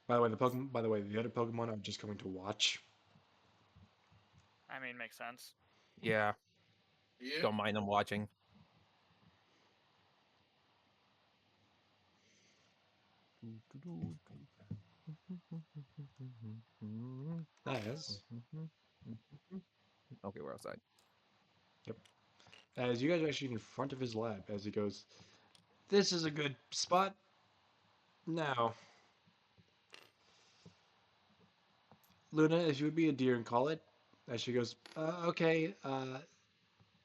Speaker 1: By the way, the Pokemon. By the way, the other Pokemon are just going to watch.
Speaker 2: I mean, makes sense.
Speaker 3: Yeah,
Speaker 4: Yeah.
Speaker 3: don't mind them watching.
Speaker 1: As
Speaker 3: Okay, we're outside.
Speaker 1: yep. As you guys are actually in front of his lab, as he goes, "This is a good spot." Now, Luna, if you would be a dear and call it. As she goes, okay.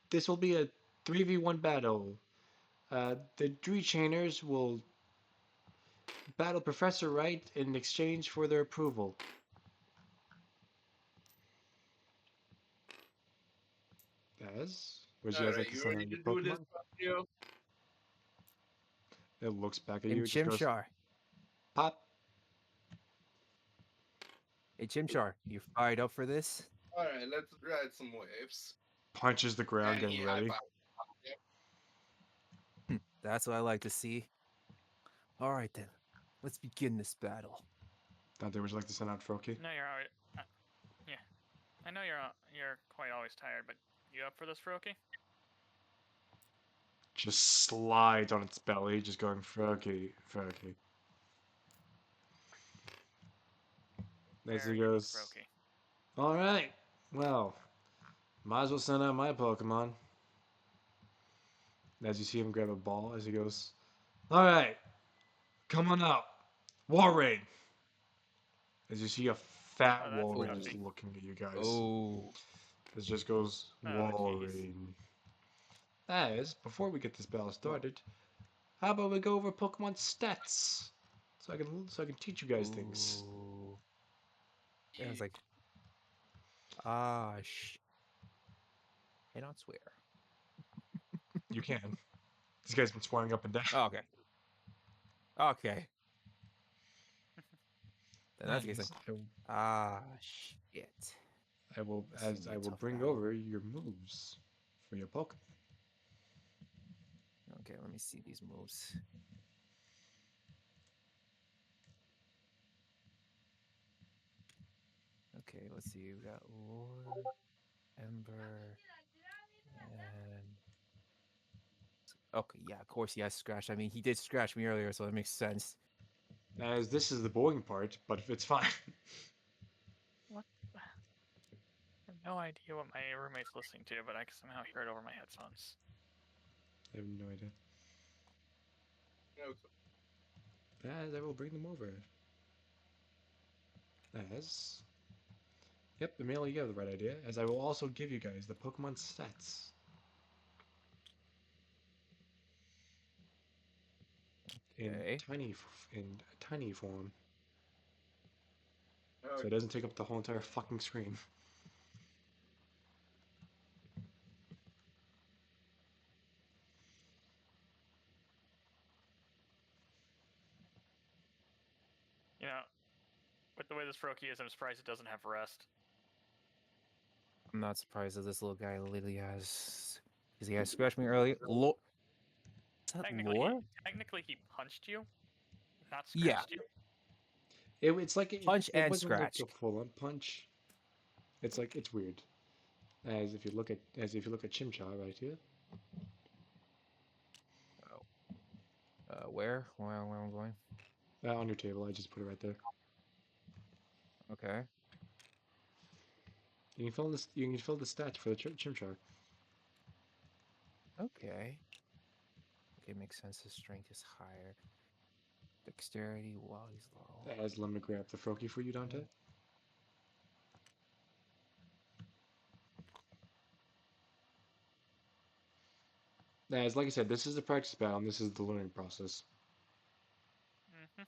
Speaker 1: This will be a 3v1 battle. The three trainers will battle Professor Wright in exchange for their approval. As would you guys like
Speaker 4: Alright,
Speaker 1: to
Speaker 4: you
Speaker 1: send
Speaker 4: ready
Speaker 1: out your
Speaker 4: to do this,
Speaker 1: Pokemon?
Speaker 4: Fabio?
Speaker 1: It looks back at
Speaker 3: Hey,
Speaker 1: you, just goes
Speaker 3: Chimchar.
Speaker 1: pop,
Speaker 3: Hey, Chimchar, you fired up for this?
Speaker 4: Alright, let's ride some waves.
Speaker 1: punches the ground,
Speaker 4: And he
Speaker 1: getting
Speaker 4: high
Speaker 1: ready.
Speaker 4: five. Yep.
Speaker 3: That's what I like to see. All right then, let's begin this battle.
Speaker 1: Dante, would you like to send out Froakie?
Speaker 2: No, you're always, yeah. I know you're quite always tired, but you up for this, Froakie?
Speaker 1: Just slides on its belly, just going Froakie, Froakie. As he
Speaker 2: Very unique
Speaker 1: goes,
Speaker 2: Froakie.
Speaker 1: alright, well, might as well send out my Pokemon. As you see him grab a ball, as he goes, alright, come on out. Warraid! As you see a fat
Speaker 2: Oh, that's
Speaker 1: Walrein just
Speaker 2: touchy.
Speaker 3: Oh,
Speaker 1: looking at you guys.
Speaker 3: oh.
Speaker 1: It just goes,
Speaker 2: Oh, jeez.
Speaker 1: Walrein. As, before we get this battle started, how about we go over Pokemon stats? So I can teach you guys things.
Speaker 3: Ooh. Yeah, it's like, ah, cannot swear.
Speaker 1: You can. This guy's been swearing up and down.
Speaker 3: Oh, okay. Okay. Then that's the case.
Speaker 1: As
Speaker 3: Like, ah, shit. This is gonna be
Speaker 1: I
Speaker 3: a
Speaker 1: will
Speaker 3: tough
Speaker 1: bring
Speaker 3: battle.
Speaker 1: over your moves for your Pokemon.
Speaker 3: Okay, let me see these moves. Okay, let's see. We got Lure, Ember, and okay, yeah, of course he has scratch. I mean, he did scratch me earlier, so that makes sense.
Speaker 1: As this is the boring part, but it's fine.
Speaker 2: What? no idea what my roommate's listening to, but I can somehow hear it over my headphones.
Speaker 1: I have no idea.
Speaker 4: No,
Speaker 1: As I will bring them over. As. Yep, Emilio, you have the right idea. As I will also give you guys the Pokemon sets.
Speaker 3: Okay.
Speaker 1: In tiny form. So
Speaker 4: okay.
Speaker 1: it doesn't take up the whole entire fucking screen.
Speaker 2: You know, with the way this Froakie is, I'm surprised it doesn't have rest.
Speaker 3: I'm not surprised that this little guy literally has. Because he has scratched me earlier. Is that lore?
Speaker 2: Technically, he punched you, not
Speaker 3: Yeah.
Speaker 2: scratched you.
Speaker 1: It's like
Speaker 3: Punch
Speaker 1: it
Speaker 3: and
Speaker 1: wasn't like
Speaker 3: scratch.
Speaker 1: a full-on punch. It's like it's weird. As if you look at Chimchar right here.
Speaker 3: Oh. Where? Where I'm going?
Speaker 1: On your table, I just put it right there.
Speaker 3: Okay.
Speaker 1: You can fill this. You can fill the stats for the Chimchar.
Speaker 3: Okay. Okay, makes sense. His strength is higher. Dexterity while he's low.
Speaker 1: As let me grab the Froakie for you, Dante. As like I said, this is the practice battle, and this is the learning process.
Speaker 2: Mm-hmm.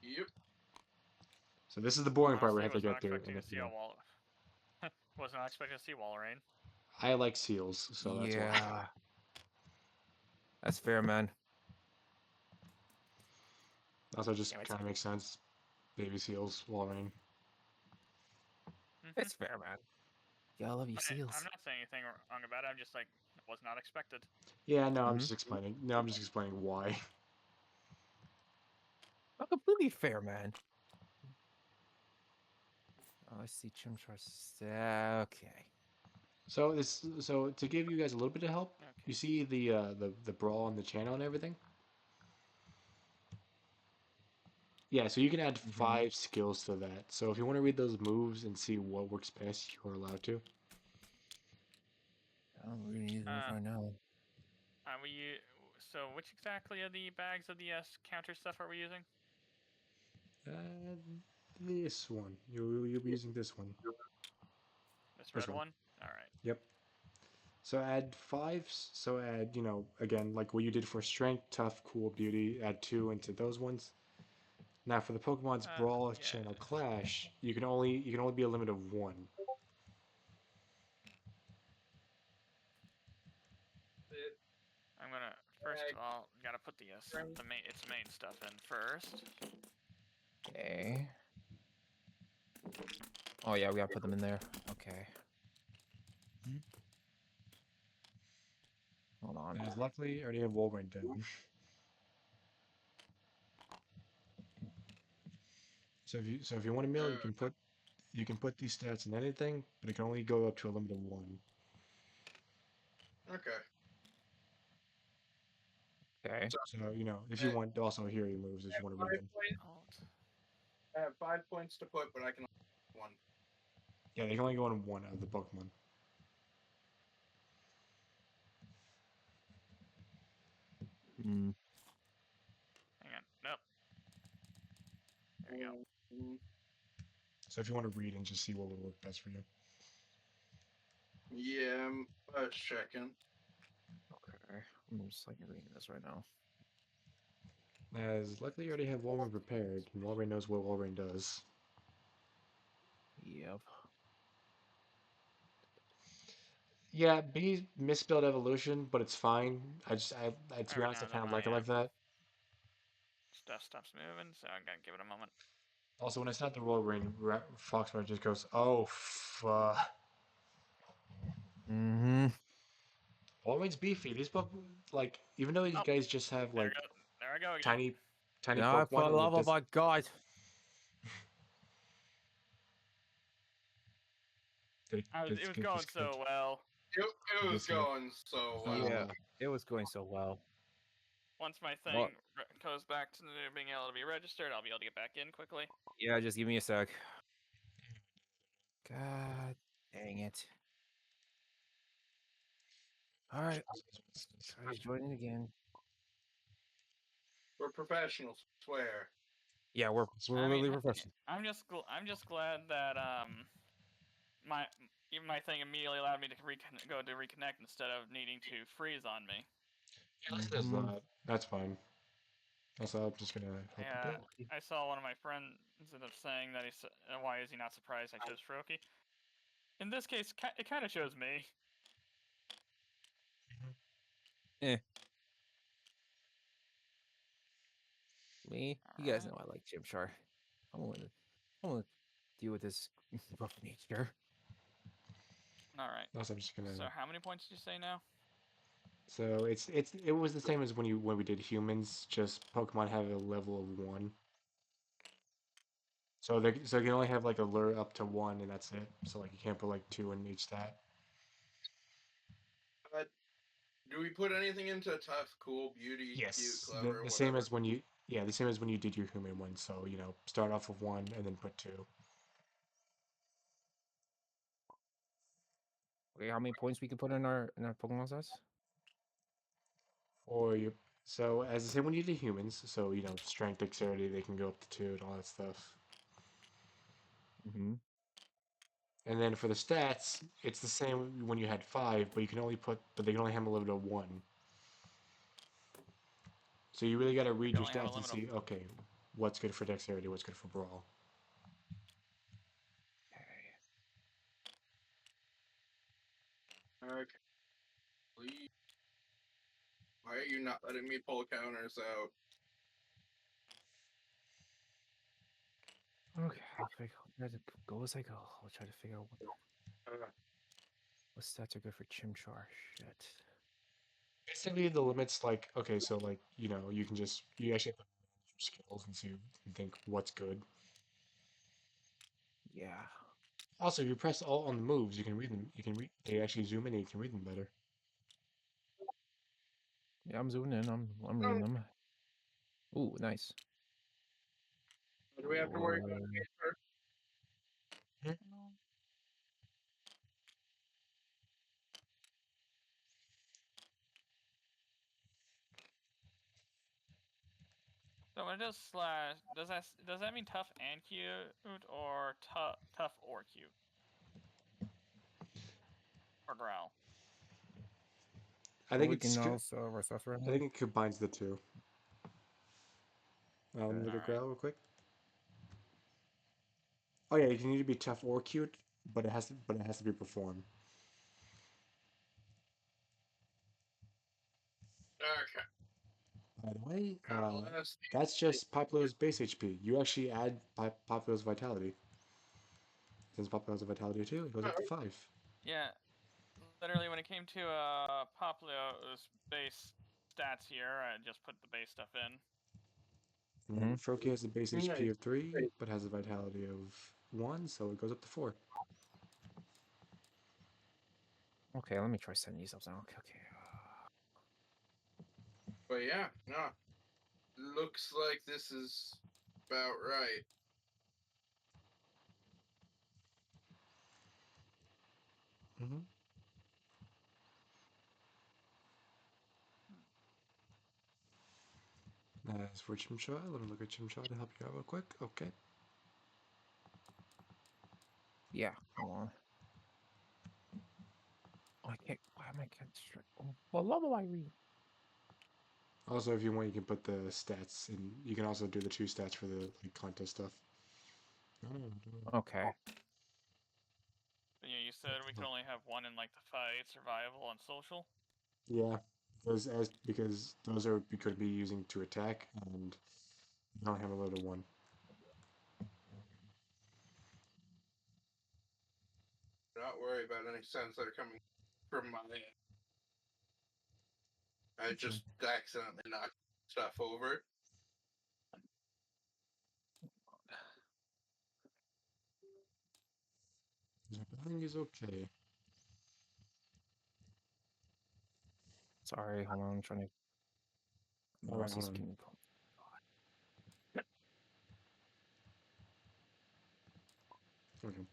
Speaker 4: Yep.
Speaker 1: So this is the boring part we
Speaker 2: Honestly,
Speaker 1: have to
Speaker 2: was not
Speaker 1: get through.
Speaker 2: expecting to see a wall. Was not expecting to see Walrein.
Speaker 1: I like seals, so that's why.
Speaker 3: Yeah. That's fair, man.
Speaker 1: Also, just
Speaker 3: Damn it.
Speaker 1: kind of makes sense. Baby seals, Wolverine.
Speaker 2: Mm-hmm.
Speaker 3: It's fair, man. Yeah, I love you, seals.
Speaker 2: I'm not saying anything wrong about it. I'm just like, it was not expected.
Speaker 1: Yeah, no, I'm
Speaker 3: Mhm.
Speaker 1: just explaining. No, I'm just explaining why.
Speaker 3: Not completely fair, man. Oh, I see Chimchar's. Okay.
Speaker 1: So to give you guys a little bit of help,
Speaker 2: Okay.
Speaker 1: you see the brawl on the channel and everything. Yeah, so you can add
Speaker 3: Mhm.
Speaker 1: 5 skills to that. So if you want to read those moves and see what works best, you're allowed to.
Speaker 3: I don't really need those right now.
Speaker 2: So which exactly of the bags of the counter stuff are we using?
Speaker 1: Uh, this one. You'll be using this one.
Speaker 2: This
Speaker 1: This
Speaker 2: red
Speaker 1: one.
Speaker 2: one? Alright.
Speaker 1: Yep. So add 5. So add, again, like what you did for strength, tough, cool, beauty. Add 2 into those ones. Now for the Pokemon's Brawl
Speaker 2: Yeah.
Speaker 1: Channel Clash, you can only be a limit of 1.
Speaker 2: I'm gonna first of all gotta put the its main stuff in first.
Speaker 3: Okay. Oh yeah, we gotta put them in there. Okay. Hold on.
Speaker 1: As luckily, I already have Wolverine dead. So if you want a mill, you can put these stats in anything, but it can only go up to a limit of 1.
Speaker 4: Okay.
Speaker 3: Okay.
Speaker 1: So if you want also hero moves, if you want to read them.
Speaker 4: I have 5 points to put, but I can only one.
Speaker 1: Yeah, they can only go on 1 of the Pokemon.
Speaker 3: Mm.
Speaker 2: Hang on. Nope. There we go.
Speaker 1: So if you want to read and just see what would work best for you.
Speaker 4: Yeah, I'm checking.
Speaker 3: Okay. I'm just like reading this right now.
Speaker 1: As luckily, you already have Wolverine prepared, and Wolverine knows what Wolverine does.
Speaker 3: Yep.
Speaker 1: Yeah, B misspelled evolution, but it's fine. To be
Speaker 2: Every
Speaker 1: honest,
Speaker 2: now
Speaker 1: I
Speaker 2: and then
Speaker 1: kind of
Speaker 2: my
Speaker 1: like it like that.
Speaker 2: stuff stops moving, so I'm gonna give it a moment.
Speaker 1: Also, when it's not the Wolverine, Foxfire just goes, "Oh, fuck."
Speaker 3: Mm-hmm.
Speaker 1: Wolverine's beefy. These Pokemon, like, even though you
Speaker 2: Oh,
Speaker 1: guys just have like
Speaker 2: there I go again.
Speaker 1: tiny, tiny
Speaker 3: Now, for the
Speaker 1: Pokemon,
Speaker 3: love of my God.
Speaker 2: It was going so well.
Speaker 4: It was going so well.
Speaker 3: Yeah, it was going so well.
Speaker 2: Once my thing
Speaker 3: Well-
Speaker 2: goes back to being able to be registered, I'll be able to get back in quickly.
Speaker 3: Yeah, just give me a sec. God Dang it. All right, try to join it again.
Speaker 4: We're professionals, swear.
Speaker 3: Yeah, we're
Speaker 2: I mean,
Speaker 3: really professional.
Speaker 2: I'm just glad that my even my thing immediately allowed me to go to reconnect instead of needing to freeze on me.
Speaker 1: Yeah, let's do
Speaker 3: Mhm.
Speaker 1: that. That's fine. Also, I'm just gonna help you do it.
Speaker 2: I saw one of my friends end up saying that why is he not surprised I chose Froki? In this case, it kind of shows me.
Speaker 3: Eh, me? You guys
Speaker 2: Alright.
Speaker 3: know I like Chimchar. I'm gonna deal with this rough nature.
Speaker 2: Alright.
Speaker 1: Also, I'm just gonna.
Speaker 2: So how many points did you say now?
Speaker 1: So it was the same as when we did humans. Just Pokemon have a level of 1. So you can only have like a lure up to 1, and that's it. So like you can't put like 2 in each stat.
Speaker 4: Do we put anything into tough, cool, beauty, cute,
Speaker 1: Yes,
Speaker 4: clever,
Speaker 1: the same
Speaker 4: whatever?
Speaker 1: as when you the same as when you did your human one. So start off with 1 and then put 2.
Speaker 3: Okay, how many points we can put in our Pokemon sets?
Speaker 1: Or you so as the same when you did humans. So strength, dexterity, they can go up to 2 and all that stuff.
Speaker 3: Mm-hmm.
Speaker 1: And then for the stats, it's the same when you had 5, but they can only have a limit of 1. So you really got to read
Speaker 2: You
Speaker 1: your
Speaker 2: only have a
Speaker 1: stats and
Speaker 2: limit of
Speaker 1: see, okay, what's good for dexterity, what's good for brawl.
Speaker 3: Okay.
Speaker 4: Okay. Please. Why are you not letting me pull counters out?
Speaker 3: Okay, as it go as I go. I'll try to figure out what stats are good for Chimchar. Shit.
Speaker 1: Basically, the limits like okay, so like you actually have to manage your skills and see and think what's good.
Speaker 3: Yeah.
Speaker 1: Also, if you press Alt on the moves, you can read them. You can read. They actually zoom in, and you can read them better.
Speaker 3: Yeah, I'm zooming in. I'm
Speaker 4: No,
Speaker 3: reading them. Ooh, nice.
Speaker 4: do we have to worry about
Speaker 3: Whoa.
Speaker 4: it?
Speaker 2: no. So when it does slash, does that mean tough and cute or tough or cute or growl?
Speaker 1: I
Speaker 3: Well,
Speaker 1: think
Speaker 3: we can
Speaker 1: it's.
Speaker 3: also resuscitate right
Speaker 1: I
Speaker 3: now.
Speaker 1: think it combines the two. Let me
Speaker 3: Okay.
Speaker 1: look
Speaker 2: All
Speaker 1: at
Speaker 2: right.
Speaker 1: Growl real quick. Oh yeah, you can either be tough or cute, but it has to be performed.
Speaker 4: Okay.
Speaker 1: By the way,
Speaker 4: Let's
Speaker 1: that's just Popular's base HP. You actually add Popular's Vitality. Since Popular's Vitality 2, it goes up to 5.
Speaker 2: Yeah, literally when it came to Poplio's base stats here, I just put the base stuff in.
Speaker 1: And
Speaker 3: Mm-hmm.
Speaker 1: then Froakie has a base HP
Speaker 4: Nice.
Speaker 1: of 3, but has a Vitality of 1, so it goes up to 4.
Speaker 3: Okay, let me try setting these up now. Okay, okay.
Speaker 4: But yeah, no. Looks like this is about right.
Speaker 1: Mm-hmm. As for Chimchar, let me look at Chimchar to help you out real quick. Okay.
Speaker 3: Yeah, hold on. Oh, I can't. Why am I can't strike? Oh, what level I read?
Speaker 1: Also, if you want, you can put the stats, and you can also do the 2 stats for the contest stuff.
Speaker 3: Okay.
Speaker 2: But yeah, you said we could only have one in like the fight, survival, and social.
Speaker 1: Yeah, because those are we could be using to attack, and you don't have a load of 1.
Speaker 4: Not worry about any sense that are coming from my end. I
Speaker 1: Okay.
Speaker 4: just accidentally knocked stuff over.
Speaker 1: Everything is okay.
Speaker 3: Sorry, hold on. I'm trying to
Speaker 1: All right,
Speaker 3: mouse
Speaker 1: hold
Speaker 3: is
Speaker 1: on.
Speaker 3: getting.
Speaker 1: Okay.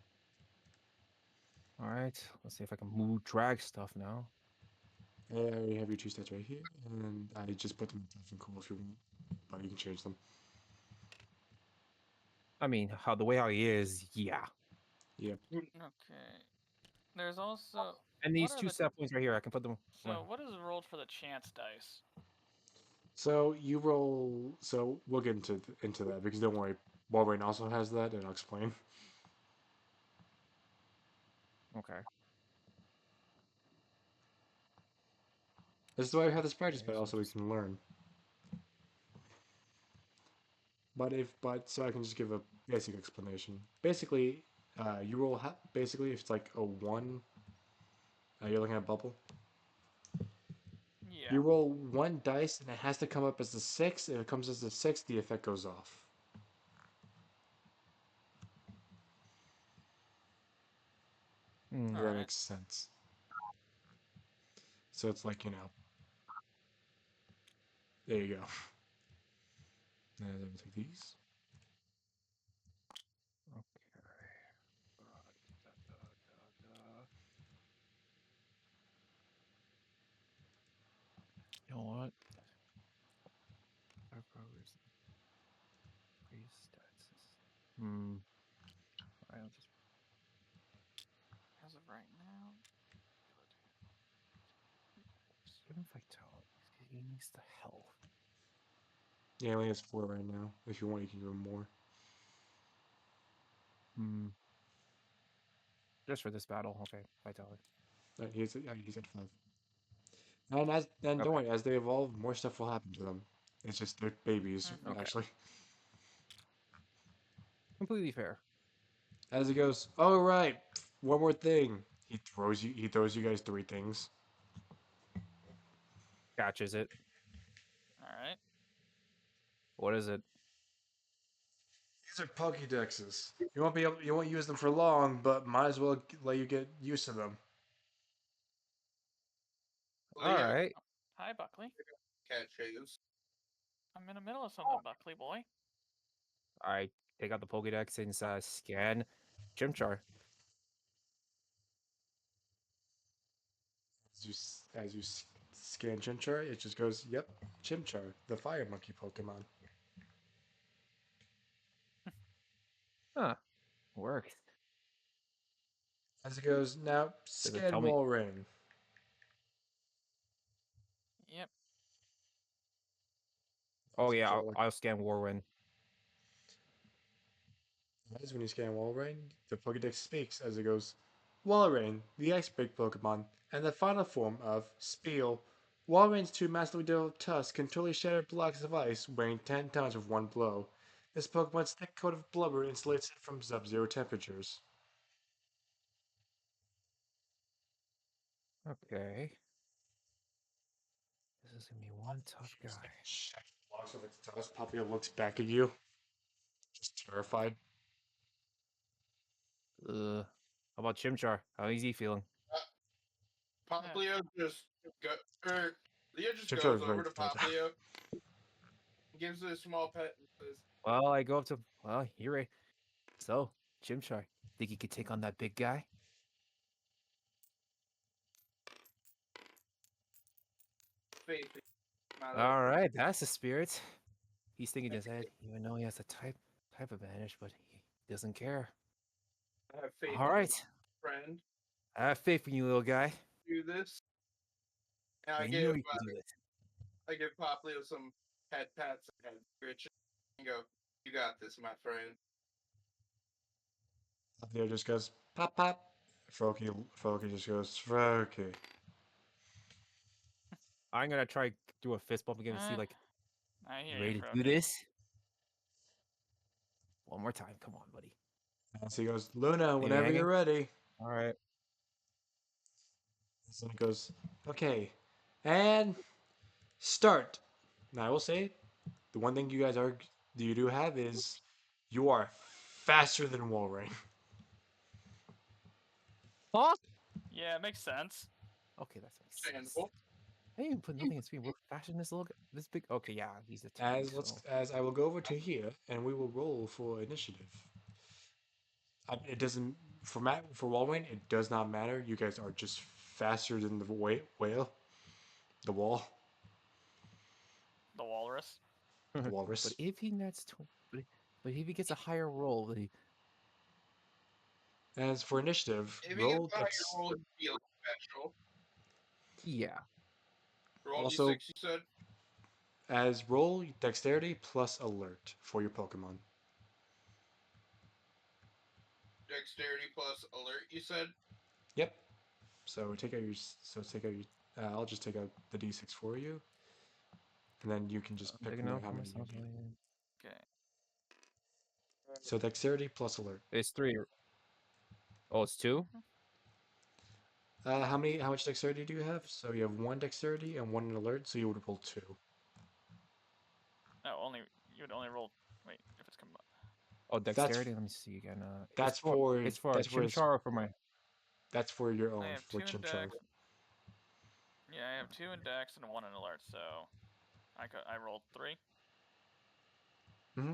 Speaker 3: All right. Let's see if I can move drag stuff now.
Speaker 1: I already have your two stats right here, and I just put them in something cool if you want, but you can change them.
Speaker 3: I mean, how he is, yeah.
Speaker 1: Yep.
Speaker 2: Okay. There's also
Speaker 3: And
Speaker 2: what
Speaker 3: these
Speaker 2: are
Speaker 3: two
Speaker 2: the
Speaker 3: set points right here, I can put them.
Speaker 2: so what is rolled for the chance dice?
Speaker 1: So you roll. So we'll get into that because don't worry, Wolverine also has that, and I'll explain.
Speaker 3: Okay.
Speaker 1: This is why we have this practice,
Speaker 3: Okay,
Speaker 1: but
Speaker 3: so
Speaker 1: also we
Speaker 3: just
Speaker 1: can learn. But so I can just give a basic explanation. Basically, you roll. Basically, if it's like a one, you're looking at a bubble.
Speaker 2: Yeah.
Speaker 1: You roll one dice, and it has to come up as a six. If it comes as a six, the effect goes off.
Speaker 3: hmm.
Speaker 1: If
Speaker 2: All
Speaker 1: that
Speaker 2: right.
Speaker 1: makes sense. So it's like there you go. And then we'll take these.
Speaker 3: Okay. Da. You know what? Our progress increase stats. Alright, I'll just
Speaker 2: As of right now.
Speaker 3: give him vitality. He needs the health.
Speaker 1: Yeah, he only has four right now. If you want, you can give him more.
Speaker 3: Hmm. Just for this battle, okay. Vitality.
Speaker 1: He's at five. And don't
Speaker 3: Okay.
Speaker 1: worry, as they evolve, more stuff will happen to them. It's just they're babies,
Speaker 2: Mm-hmm.
Speaker 3: Okay.
Speaker 1: actually.
Speaker 3: Completely fair.
Speaker 1: As he goes, oh right, one more thing. He throws you guys three things.
Speaker 3: Catches it.
Speaker 2: All right.
Speaker 3: What is it?
Speaker 1: These are Pokédexes. You won't use them for long, but might as well let you get used to them.
Speaker 4: Leo
Speaker 3: Alright.
Speaker 2: Hi, Buckley.
Speaker 4: catches.
Speaker 2: I'm in the middle of something, Buckley boy.
Speaker 3: I take out the Pokédex and scan Chimchar.
Speaker 1: As you scan Chimchar, it just goes, yep, Chimchar, the fire monkey Pokemon.
Speaker 3: Huh. Works.
Speaker 1: As it goes, now
Speaker 3: Does it tell
Speaker 1: scan
Speaker 3: me?
Speaker 1: Walrein.
Speaker 2: Yep.
Speaker 3: Oh
Speaker 1: As
Speaker 3: yeah,
Speaker 1: controller.
Speaker 3: I'll scan Warwind.
Speaker 1: As when you scan Walrein, the Pokédex speaks as it goes, Walrein, the ice-break Pokemon, and the final form of Spiel. Walrein's two massively developed tusks can totally shatter blocks of ice, weighing 10 tons with one blow. This Pokemon's thick coat of blubber insulates it from sub-zero temperatures.
Speaker 3: Okay. This is gonna be one tough guy.
Speaker 1: Shatter blocks of its tusk. Papio looks back at you, just terrified.
Speaker 3: How about Chimchar? How is he feeling?
Speaker 4: Poplio just go, er, Leo just
Speaker 1: Chimchar
Speaker 4: goes
Speaker 1: is very
Speaker 4: over to
Speaker 1: fragile.
Speaker 4: Poplio, gives it a small pet, and says,
Speaker 3: Well, I go up to. Well, you're right. So, Chimchar, think you could take on that big guy?
Speaker 4: "Faith, my little
Speaker 3: All right, that's the spirit. He's thinking in his head, even though he has a type advantage, but he doesn't care.
Speaker 4: I have faith
Speaker 3: All
Speaker 4: in
Speaker 3: right,
Speaker 4: you, friend.
Speaker 3: I have faith in you, little guy.
Speaker 4: Do this." And
Speaker 3: I know you can do this.
Speaker 4: I give Poplio some head pats and head scratches, and go, "You got this, my friend."
Speaker 1: Papio just goes, pop, pop. Froakie just goes, Froakie.
Speaker 3: I'm gonna try do a fist bump again and see,
Speaker 2: Eh,
Speaker 3: like,
Speaker 2: I
Speaker 3: you
Speaker 2: hear you,
Speaker 3: ready to do
Speaker 2: Froakie.
Speaker 3: this? One more time, come on, buddy.
Speaker 1: And so he goes, Luna,
Speaker 3: Leave me
Speaker 1: whenever
Speaker 3: hanging.
Speaker 1: you're ready.
Speaker 3: All right.
Speaker 1: And he goes, okay, and start. Now I will say, the one thing you do have is you are faster than Walrein.
Speaker 3: Huh?
Speaker 2: Yeah, it makes sense.
Speaker 3: Okay, that makes sense.
Speaker 4: Understandable.
Speaker 3: I didn't even put nothing in screen. We're faster than this little guy. This big. Okay, yeah, he's a tank. So
Speaker 1: As I will go over to here and we will roll for initiative. It doesn't for Walrein, it does not matter. You guys are just faster than the whale, the wall,
Speaker 2: The walrus.
Speaker 1: the
Speaker 3: But
Speaker 1: walrus.
Speaker 3: if he nets, but if he gets a higher roll,
Speaker 1: As for initiative,
Speaker 4: If he gets
Speaker 1: roll
Speaker 4: a higher
Speaker 1: dex.
Speaker 4: roll, it'd be like special.
Speaker 3: yeah.
Speaker 4: Roll
Speaker 1: Also,
Speaker 4: d6, you said?
Speaker 1: as roll dexterity plus alert for your Pokemon.
Speaker 4: Dexterity plus alert, you said?
Speaker 1: Yep. So take out your. So take out your. I'll just take out the d6 for you, and then you can just
Speaker 3: I'm
Speaker 1: pick
Speaker 3: taking
Speaker 1: from there
Speaker 3: out
Speaker 1: how
Speaker 3: for
Speaker 1: many you
Speaker 3: myself.
Speaker 1: need.
Speaker 2: Okay.
Speaker 1: So dexterity plus alert.
Speaker 3: It's 3. Oh, it's 2?
Speaker 1: How many? How much dexterity do you have? So you have one dexterity and one alert. So you would roll two.
Speaker 2: No, only you would only roll. Wait, if it's combined.
Speaker 3: Oh,
Speaker 1: That's
Speaker 3: dexterity. Let me see again.
Speaker 1: that's for
Speaker 3: It's for our
Speaker 1: that's for
Speaker 3: Chimchar or for my.
Speaker 1: that's for your
Speaker 2: I
Speaker 1: own
Speaker 2: have
Speaker 1: for
Speaker 2: 2 in
Speaker 1: Chimchar.
Speaker 2: dex. Yeah, I have 2 in dex and 1 in alert. So I rolled 3.
Speaker 1: Mm-hmm.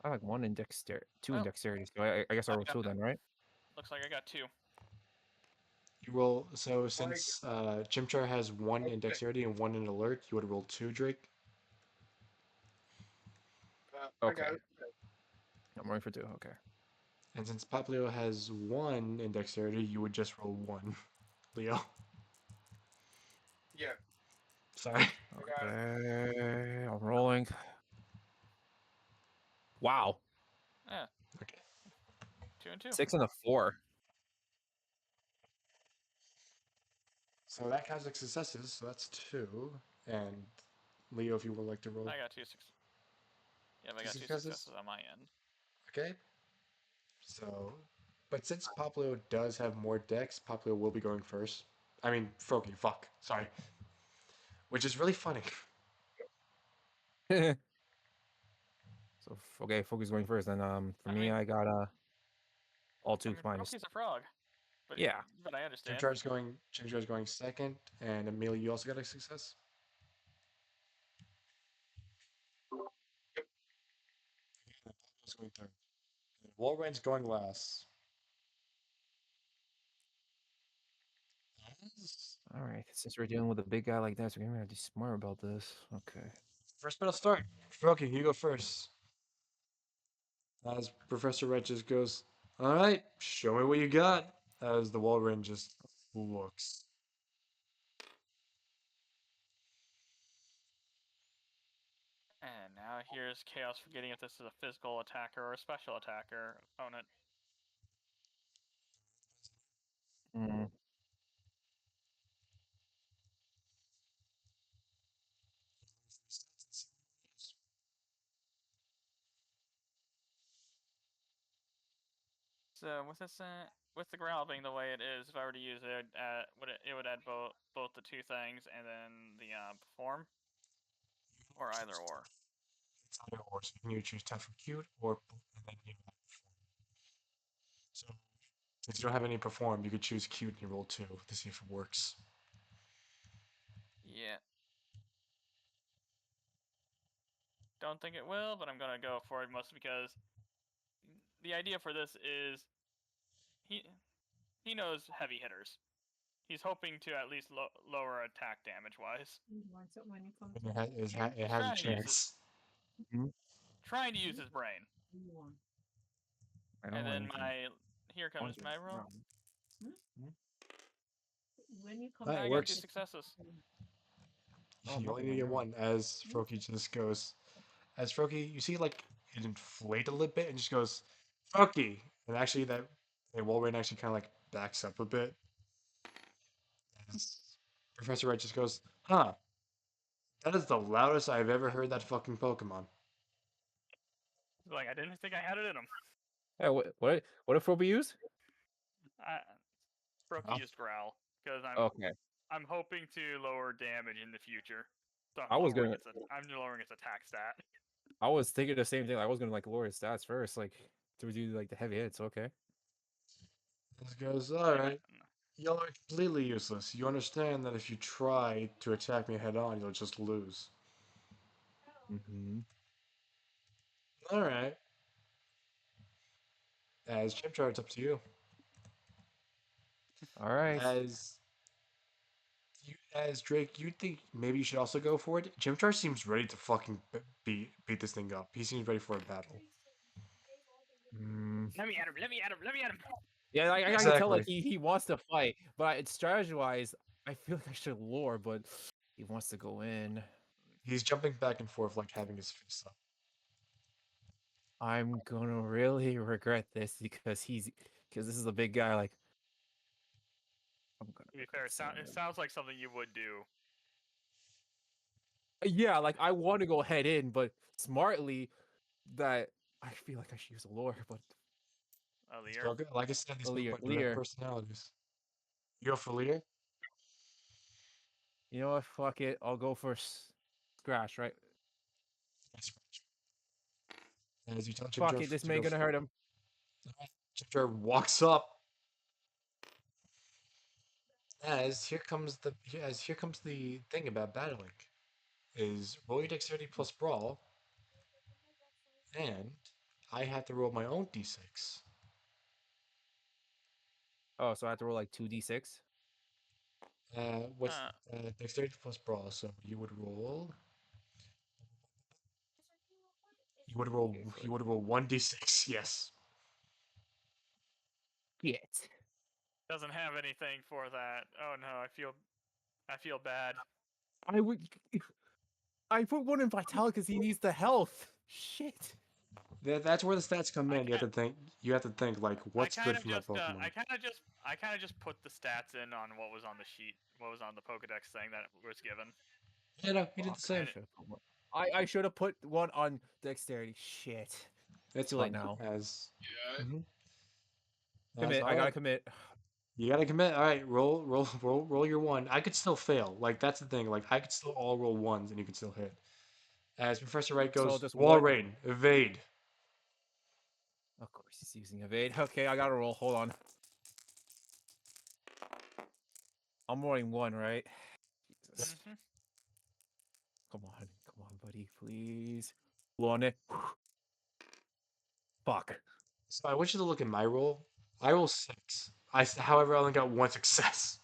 Speaker 3: I have like 1 in dexterity, 2 in
Speaker 2: Well,
Speaker 3: dexterity. So I guess I
Speaker 2: I
Speaker 3: roll
Speaker 2: got,
Speaker 3: 2 then, right?
Speaker 2: looks like I got 2.
Speaker 1: You roll so
Speaker 4: Like,
Speaker 1: since Chimchar has one in
Speaker 4: okay.
Speaker 1: dexterity and one in alert, you would roll two, Drake.
Speaker 4: I got
Speaker 3: Okay.
Speaker 4: it.
Speaker 3: I'm rolling for 2. Okay.
Speaker 1: And since Poplio has one in dexterity, you would just roll one, Leo.
Speaker 4: Yeah,
Speaker 1: Sorry.
Speaker 4: I got it.
Speaker 3: Okay. I'm rolling. Wow.
Speaker 2: Yeah,
Speaker 1: Okay.
Speaker 2: 2 and 2.
Speaker 3: 6 and a 4.
Speaker 1: So that counts like successes. So that's two. And Leo, if you would like to roll
Speaker 2: I got 2 successes. Yeah, I
Speaker 1: two
Speaker 2: got 2
Speaker 1: successes.
Speaker 2: successes on my end.
Speaker 1: Okay. So, but since Poplio does have more dex, Poplio will be going first. I mean, Froakie. Fuck. Sorry. Which is really funny.
Speaker 3: So okay, focus going first. And for
Speaker 2: I
Speaker 3: me,
Speaker 2: mean,
Speaker 3: I got all 2 minus.
Speaker 2: Froakie's a frog, but
Speaker 3: Yeah.
Speaker 2: I understand.
Speaker 1: Chimchar's going second, and Amelia, you also got a success. Poplio's going third. Walrein's going last.
Speaker 3: All right. Since we're dealing with a big guy like that, so we're gonna have to be smart about this. Okay.
Speaker 1: First battle start. Froakie, you go first. As Professor Red just goes, all right, show me what you got. As the Walrein just looks.
Speaker 2: And now here's Chaos forgetting if this is a physical attacker or a special attacker opponent.
Speaker 3: Mm.
Speaker 2: So with the growl being the way it is, if I were to use it, it would add both the two things and then the perform, or either or.
Speaker 1: It's either or, so you can choose tough or cute, or and then you have perform. So since you don't have any perform, you could choose cute and you roll two to see if it works.
Speaker 2: Yeah. Don't think it will, but I'm gonna go for it mostly because the idea for this is he he knows heavy hitters. He's hoping to at least lower attack damage wise.
Speaker 1: It
Speaker 2: He's
Speaker 1: has a
Speaker 2: trying to use it,
Speaker 1: chance.
Speaker 3: Mhm.
Speaker 2: trying to use his brain.
Speaker 3: I don't
Speaker 2: And
Speaker 3: want
Speaker 2: then
Speaker 3: anything.
Speaker 2: here comes my roll.
Speaker 1: Alright,
Speaker 2: I
Speaker 1: it
Speaker 2: got 2
Speaker 1: works.
Speaker 2: successes.
Speaker 3: Oh,
Speaker 1: You only
Speaker 3: nothing
Speaker 1: need to
Speaker 3: right
Speaker 1: get
Speaker 3: now.
Speaker 1: one. As Froakie just goes, as Froakie, you see like it inflate a little bit and just goes, Froakie, and actually that Walrein actually kind of like backs up a bit. As Professor Red just goes, huh? That is the loudest I've ever heard that fucking Pokemon.
Speaker 2: Like I didn't think I had it in him.
Speaker 3: Hey, what did Froby use?
Speaker 2: I Brooke
Speaker 1: Well,
Speaker 2: used growl because
Speaker 3: Okay.
Speaker 2: I'm hoping to lower damage in the future. So
Speaker 3: I was gonna.
Speaker 2: I'm lowering its attack stat.
Speaker 3: I was thinking the same thing. I was gonna like lower his stats first, like to do like the heavy hits. Okay.
Speaker 1: this goes,
Speaker 2: Yeah,
Speaker 1: alright. Y'all are completely useless. You understand that if you try to attack me head on, you'll just lose.
Speaker 3: Mm-hmm.
Speaker 1: Alright. As Chimchar, it's up to you.
Speaker 3: All right.
Speaker 1: As Drake, you think maybe you should also go for it? Chimchar seems ready to fucking beat this thing up. He seems ready for a battle.
Speaker 3: Mm.
Speaker 2: Let me at him. Let me at him. Let me at him.
Speaker 3: Yeah, I can tell like
Speaker 1: Exactly.
Speaker 3: he wants to fight, but it's strategy wise, I feel like I should lure, but he wants to go in.
Speaker 1: He's jumping back and forth like having his fists up.
Speaker 3: I'm gonna really regret this because this is a big guy. Like I'm gonna
Speaker 2: To be fair,
Speaker 3: regret saying
Speaker 2: it
Speaker 3: that.
Speaker 2: sounds like something you would do.
Speaker 3: Yeah, like I want to go head in, but smartly that I feel like I should use a lure, but
Speaker 2: A leer.
Speaker 1: So, like I said, these
Speaker 3: Lear,
Speaker 1: Pokemon do have
Speaker 3: Lear.
Speaker 1: personalities. You go for Leer?
Speaker 3: You know what? Fuck it. I'll go for Scratch. Right?
Speaker 1: Yes. As you tell
Speaker 3: Fuck
Speaker 1: Chimchar
Speaker 3: it. This
Speaker 1: to
Speaker 3: may
Speaker 1: go
Speaker 3: gonna
Speaker 1: for
Speaker 3: hurt him.
Speaker 1: Chimchar walks up here comes the thing about battling is roll your dexterity plus brawl, and I have to roll my own d6.
Speaker 3: Oh, so I have to roll like 2d6.
Speaker 1: What's
Speaker 2: Uh,
Speaker 1: dexterity plus brawl? So
Speaker 3: Okay, so
Speaker 1: you would roll 1d6. Yes.
Speaker 3: shit.
Speaker 2: doesn't have anything for that. Oh no, I feel bad.
Speaker 3: I would. I put one in Vitality because he needs the health. Shit.
Speaker 1: That's where the stats come
Speaker 2: I
Speaker 1: in.
Speaker 2: can't.
Speaker 1: You have to think like
Speaker 2: I
Speaker 1: what's
Speaker 2: kind
Speaker 1: good
Speaker 2: of
Speaker 1: for my
Speaker 2: just.
Speaker 1: Pokemon.
Speaker 2: I kind of just put the stats in on what was on the sheet, what was on the Pokedex thing that was given.
Speaker 1: Yeah, no, he did the
Speaker 3: Fuck. I
Speaker 1: same.
Speaker 2: And
Speaker 3: should have put one. I should have put one on Dexterity. Shit.
Speaker 1: It's
Speaker 3: Too late
Speaker 1: fine.
Speaker 3: now.
Speaker 1: As
Speaker 4: Yeah.
Speaker 3: Mm-hmm.
Speaker 1: as
Speaker 3: Commit.
Speaker 1: all
Speaker 3: I gotta
Speaker 1: right,
Speaker 3: commit.
Speaker 1: you gotta commit. All right, roll your one. I could still fail. Like that's the thing. Like I could still all roll ones and you could still hit. As Professor Wright
Speaker 3: So
Speaker 1: goes,
Speaker 3: just
Speaker 1: Wall
Speaker 3: one.
Speaker 1: Rain, evade.
Speaker 3: Of course, he's using evade. Okay, I gotta roll. Hold on. I'm rolling one, right? Jesus.
Speaker 2: hmm
Speaker 3: Come on, buddy, please. Blow on it. Fuck.
Speaker 1: So I want you to look at my roll. I roll six. However, I only got one success.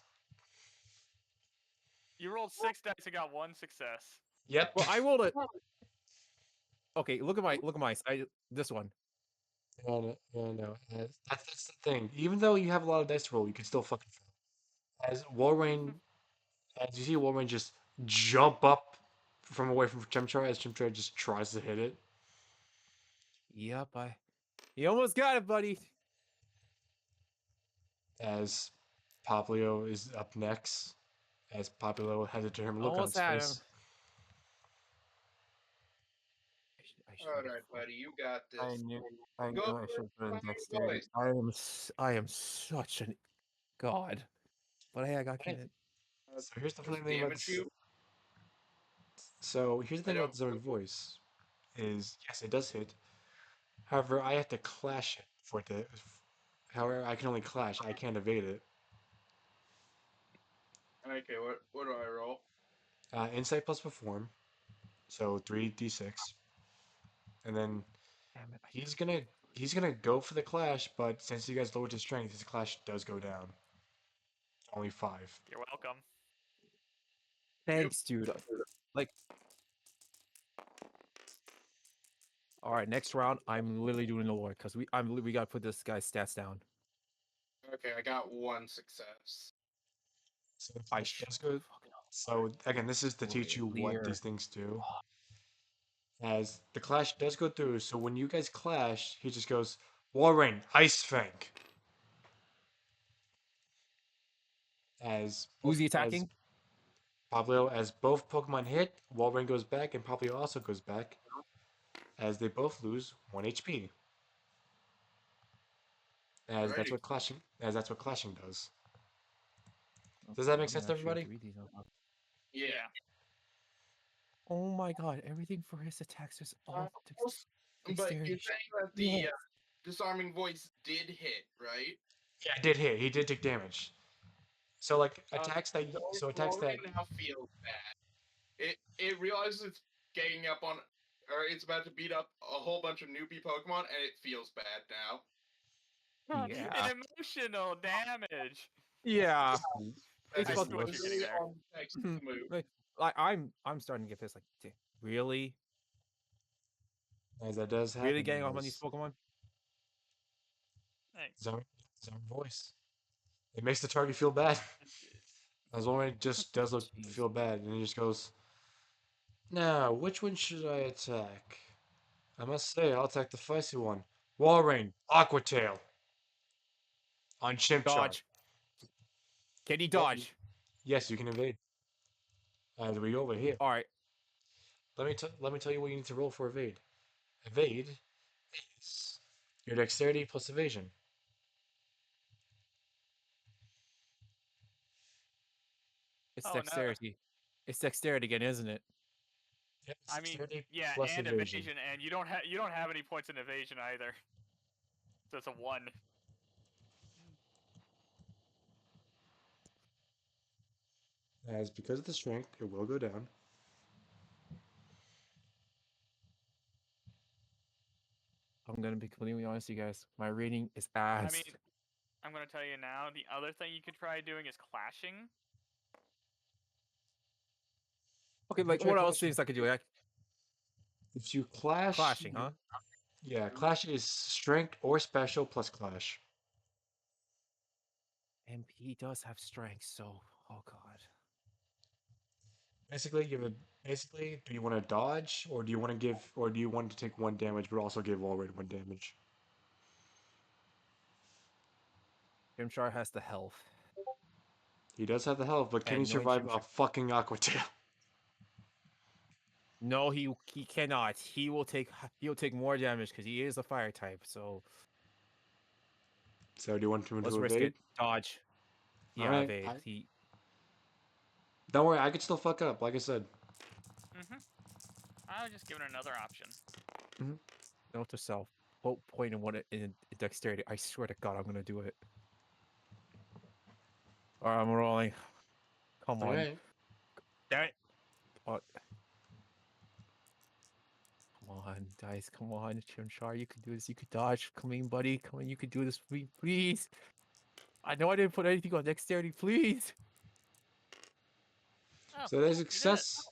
Speaker 2: you rolled 6 dice and got 1 success.
Speaker 1: Yep.
Speaker 3: Well, I rolled it. Okay, look at my this one.
Speaker 1: No. That's the thing. Even though you have a lot of dice to roll, you can still fucking fail. As Walrein, as you see Walrein just jump up from away from Chimchar as Chimchar just tries to hit it.
Speaker 3: Yep, you almost got it, buddy.
Speaker 1: As Poplio is up next. As Poplio has a determined look on
Speaker 3: Almost
Speaker 1: his
Speaker 3: had him.
Speaker 1: face.
Speaker 3: I should
Speaker 4: All
Speaker 3: have.
Speaker 4: right, buddy, you got
Speaker 3: I
Speaker 4: this.
Speaker 3: knew. I
Speaker 4: Go
Speaker 3: knew I
Speaker 4: for
Speaker 3: should have
Speaker 4: a
Speaker 3: been
Speaker 4: fine
Speaker 3: dexterity.
Speaker 4: voice.
Speaker 3: I am such a god. But hey, I got
Speaker 1: Right.
Speaker 3: commit.
Speaker 1: So here's the
Speaker 4: Does
Speaker 1: funny
Speaker 4: it
Speaker 1: thing about
Speaker 4: damage
Speaker 1: this.
Speaker 4: you?
Speaker 1: So here's the
Speaker 4: I
Speaker 1: thing about
Speaker 4: don't.
Speaker 1: the Zone Voice is yes, it does hit. However, I have to clash it for it to. However, I can only clash. I can't evade it.
Speaker 4: Okay, what do I roll?
Speaker 1: Insight plus Perform, so 3d6, and then
Speaker 3: Damn it! I
Speaker 1: he's
Speaker 3: could
Speaker 1: gonna he's gonna go for the clash. But since you guys lowered his strength, his clash does go down. Only 5.
Speaker 2: You're welcome.
Speaker 4: Yep.
Speaker 3: Thanks, dude. Like, all right, next round, I'm literally doing the Lord because we gotta put this guy's stats down.
Speaker 4: Okay, I got one success.
Speaker 1: So the
Speaker 3: I
Speaker 1: clash
Speaker 3: should
Speaker 1: does go.
Speaker 3: fucking
Speaker 1: So again, this is to teach
Speaker 3: boy,
Speaker 1: you what
Speaker 3: Lear.
Speaker 1: these things do. As the clash does go through, so when you guys clash, he just goes, Warring, Ice Fang.
Speaker 3: Who's he
Speaker 1: As
Speaker 3: attacking?
Speaker 1: Pablo, as both Pokemon hit, Walrein goes back, and Pablo also goes back, as they both lose 1 HP.
Speaker 4: Alrighty.
Speaker 1: As that's what clashing does. Does
Speaker 3: Okay,
Speaker 1: that make
Speaker 3: I'm
Speaker 1: sense
Speaker 3: gonna
Speaker 1: to
Speaker 3: actually have to
Speaker 1: everybody?
Speaker 3: read these out loud.
Speaker 4: Yeah.
Speaker 3: Oh my god, everything for his attacks is all
Speaker 4: But you're
Speaker 3: dexterity.
Speaker 4: saying that
Speaker 3: Yeah.
Speaker 4: the disarming voice did hit, right?
Speaker 1: Yeah, it did hit. He did take damage. So like attacks that
Speaker 4: Lorian now feels bad. It realizes it's ganging up on, or it's about to beat up a whole bunch of newbie Pokemon, and it feels bad now.
Speaker 3: Yeah.
Speaker 2: An emotional damage.
Speaker 3: Yeah,
Speaker 4: That
Speaker 3: it's
Speaker 2: I
Speaker 4: is
Speaker 2: see
Speaker 3: fucking.
Speaker 2: what you're getting
Speaker 4: really
Speaker 2: there.
Speaker 4: on text move.
Speaker 3: Like I'm starting to get pissed. Like, really,
Speaker 1: As that does
Speaker 3: really
Speaker 1: happen,
Speaker 3: getting off on these
Speaker 1: guys.
Speaker 3: Pokemon?
Speaker 2: Hey,
Speaker 1: His own voice. It makes the target feel bad. As Wolverine just does look
Speaker 3: Jeez.
Speaker 1: feel bad, and he just goes, "Now, which one should I attack? I must say, I'll attack the feisty one. Walrein, Aqua Tail on Chimchar.
Speaker 3: Dodge. Can he
Speaker 1: Yeah,
Speaker 3: dodge?
Speaker 1: yes, you can evade. As we go over here,
Speaker 3: All right.
Speaker 1: let me tell you what you need to roll for evade. Evade is your dexterity plus evasion.
Speaker 3: It's
Speaker 2: oh no.
Speaker 3: dexterity. It's dexterity again, isn't it?
Speaker 1: Yep, it's
Speaker 2: I mean,
Speaker 1: dexterity
Speaker 2: yeah,
Speaker 1: plus
Speaker 2: and
Speaker 1: evasion.
Speaker 2: evasion, and you don't have any points in evasion either. So it's a 1.
Speaker 1: As because of the strength, it will go down.
Speaker 3: I'm gonna be completely honest, with you guys. My rating is
Speaker 2: I
Speaker 3: ass.
Speaker 2: mean, I'm gonna tell you now. The other thing you could try doing is clashing.
Speaker 3: Okay,
Speaker 1: If you
Speaker 3: like
Speaker 1: try
Speaker 3: what else
Speaker 1: clashing,
Speaker 3: things I could do? Like
Speaker 1: if you clash,
Speaker 3: clashing, huh?
Speaker 1: yeah, clash is strength or special plus clash.
Speaker 3: And he does have strength, so oh god.
Speaker 1: Basically, do you want to dodge, or do you want to take one damage but also give Walrein one damage?
Speaker 3: Grimshar has the health.
Speaker 1: He does have the health, but can he
Speaker 3: And knowing
Speaker 1: survive a
Speaker 3: Grimshar.
Speaker 1: fucking Aqua Tail?
Speaker 3: No, he cannot. He'll take more damage because he is a fire type. So
Speaker 1: So do you want him
Speaker 3: let's
Speaker 1: to
Speaker 3: risk
Speaker 1: evade?
Speaker 3: it. Dodge.
Speaker 1: All
Speaker 3: Yeah,
Speaker 1: right,
Speaker 3: evade. He
Speaker 1: don't worry, I could still fuck up. Like I said,
Speaker 2: I was just giving another option.
Speaker 3: note to self. Point in what in dexterity. I swear to God, I'm gonna do it. All right, I'm rolling. Come
Speaker 1: all
Speaker 3: on.
Speaker 1: right.
Speaker 3: Damn it. Oh, come on, guys. Come on, Chimchar. You can do this. You could dodge. Come in, buddy. Come on. You can do this for me, please. I know I didn't put anything on dexterity. Please.
Speaker 2: Oh,
Speaker 1: So there's
Speaker 2: you did it.
Speaker 1: success,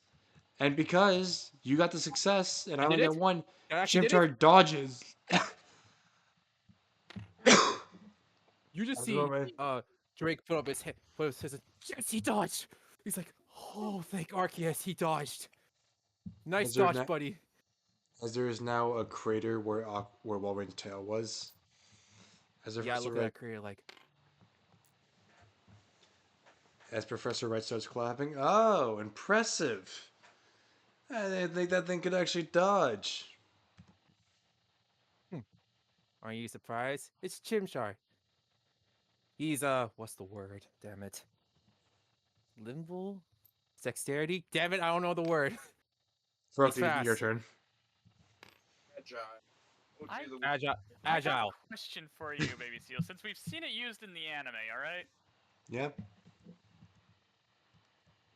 Speaker 1: and because you got the success and
Speaker 3: I
Speaker 1: I
Speaker 3: did
Speaker 1: only got
Speaker 3: it.
Speaker 1: one,
Speaker 3: I actually did it.
Speaker 1: Chimchar dodges.
Speaker 3: You just
Speaker 1: How's it going,
Speaker 3: see
Speaker 1: man?
Speaker 3: Drake put up his hand, yes, he dodged. He's like, oh, thank Arceus, he dodged. Nice
Speaker 1: As there,
Speaker 3: dodge,
Speaker 1: na-
Speaker 3: buddy.
Speaker 1: as there is now a crater where Walrein's tail was.
Speaker 3: Yeah, I look at that career like,
Speaker 1: As Professor Wright starts clapping, oh, impressive! I didn't think that thing could actually dodge.
Speaker 3: hmm, aren't you surprised? It's Chimchar. He's what's the word? Damn it. Limble? Dexterity? Damn it, I don't know the word. He's
Speaker 1: Froki, your
Speaker 3: fast.
Speaker 1: turn.
Speaker 4: Agile. Would
Speaker 2: I
Speaker 4: be the
Speaker 3: Agile.
Speaker 2: I got
Speaker 3: Agile.
Speaker 2: a question for you, Baby Seal. Since we've seen it used in the anime, all right?
Speaker 1: Yep.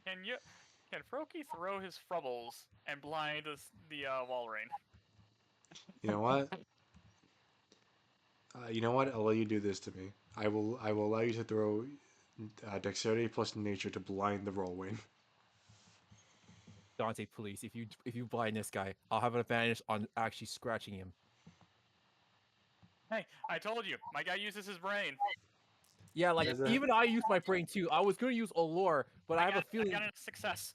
Speaker 2: Can you can Froakie throw his frubbles and blind the Walrein?
Speaker 1: You know what? You know what? I'll let you do this to me. I will allow you to throw dexterity plus nature to blind the whirlwind.
Speaker 3: Dante, please, if you blind this guy, I'll have an advantage on actually scratching him.
Speaker 2: Hey, I told you, my guy uses his brain.
Speaker 3: Yeah, like
Speaker 1: As a,
Speaker 3: even I use my brain too. I was gonna use Allure, but I have a
Speaker 2: I
Speaker 3: feeling
Speaker 2: got a success.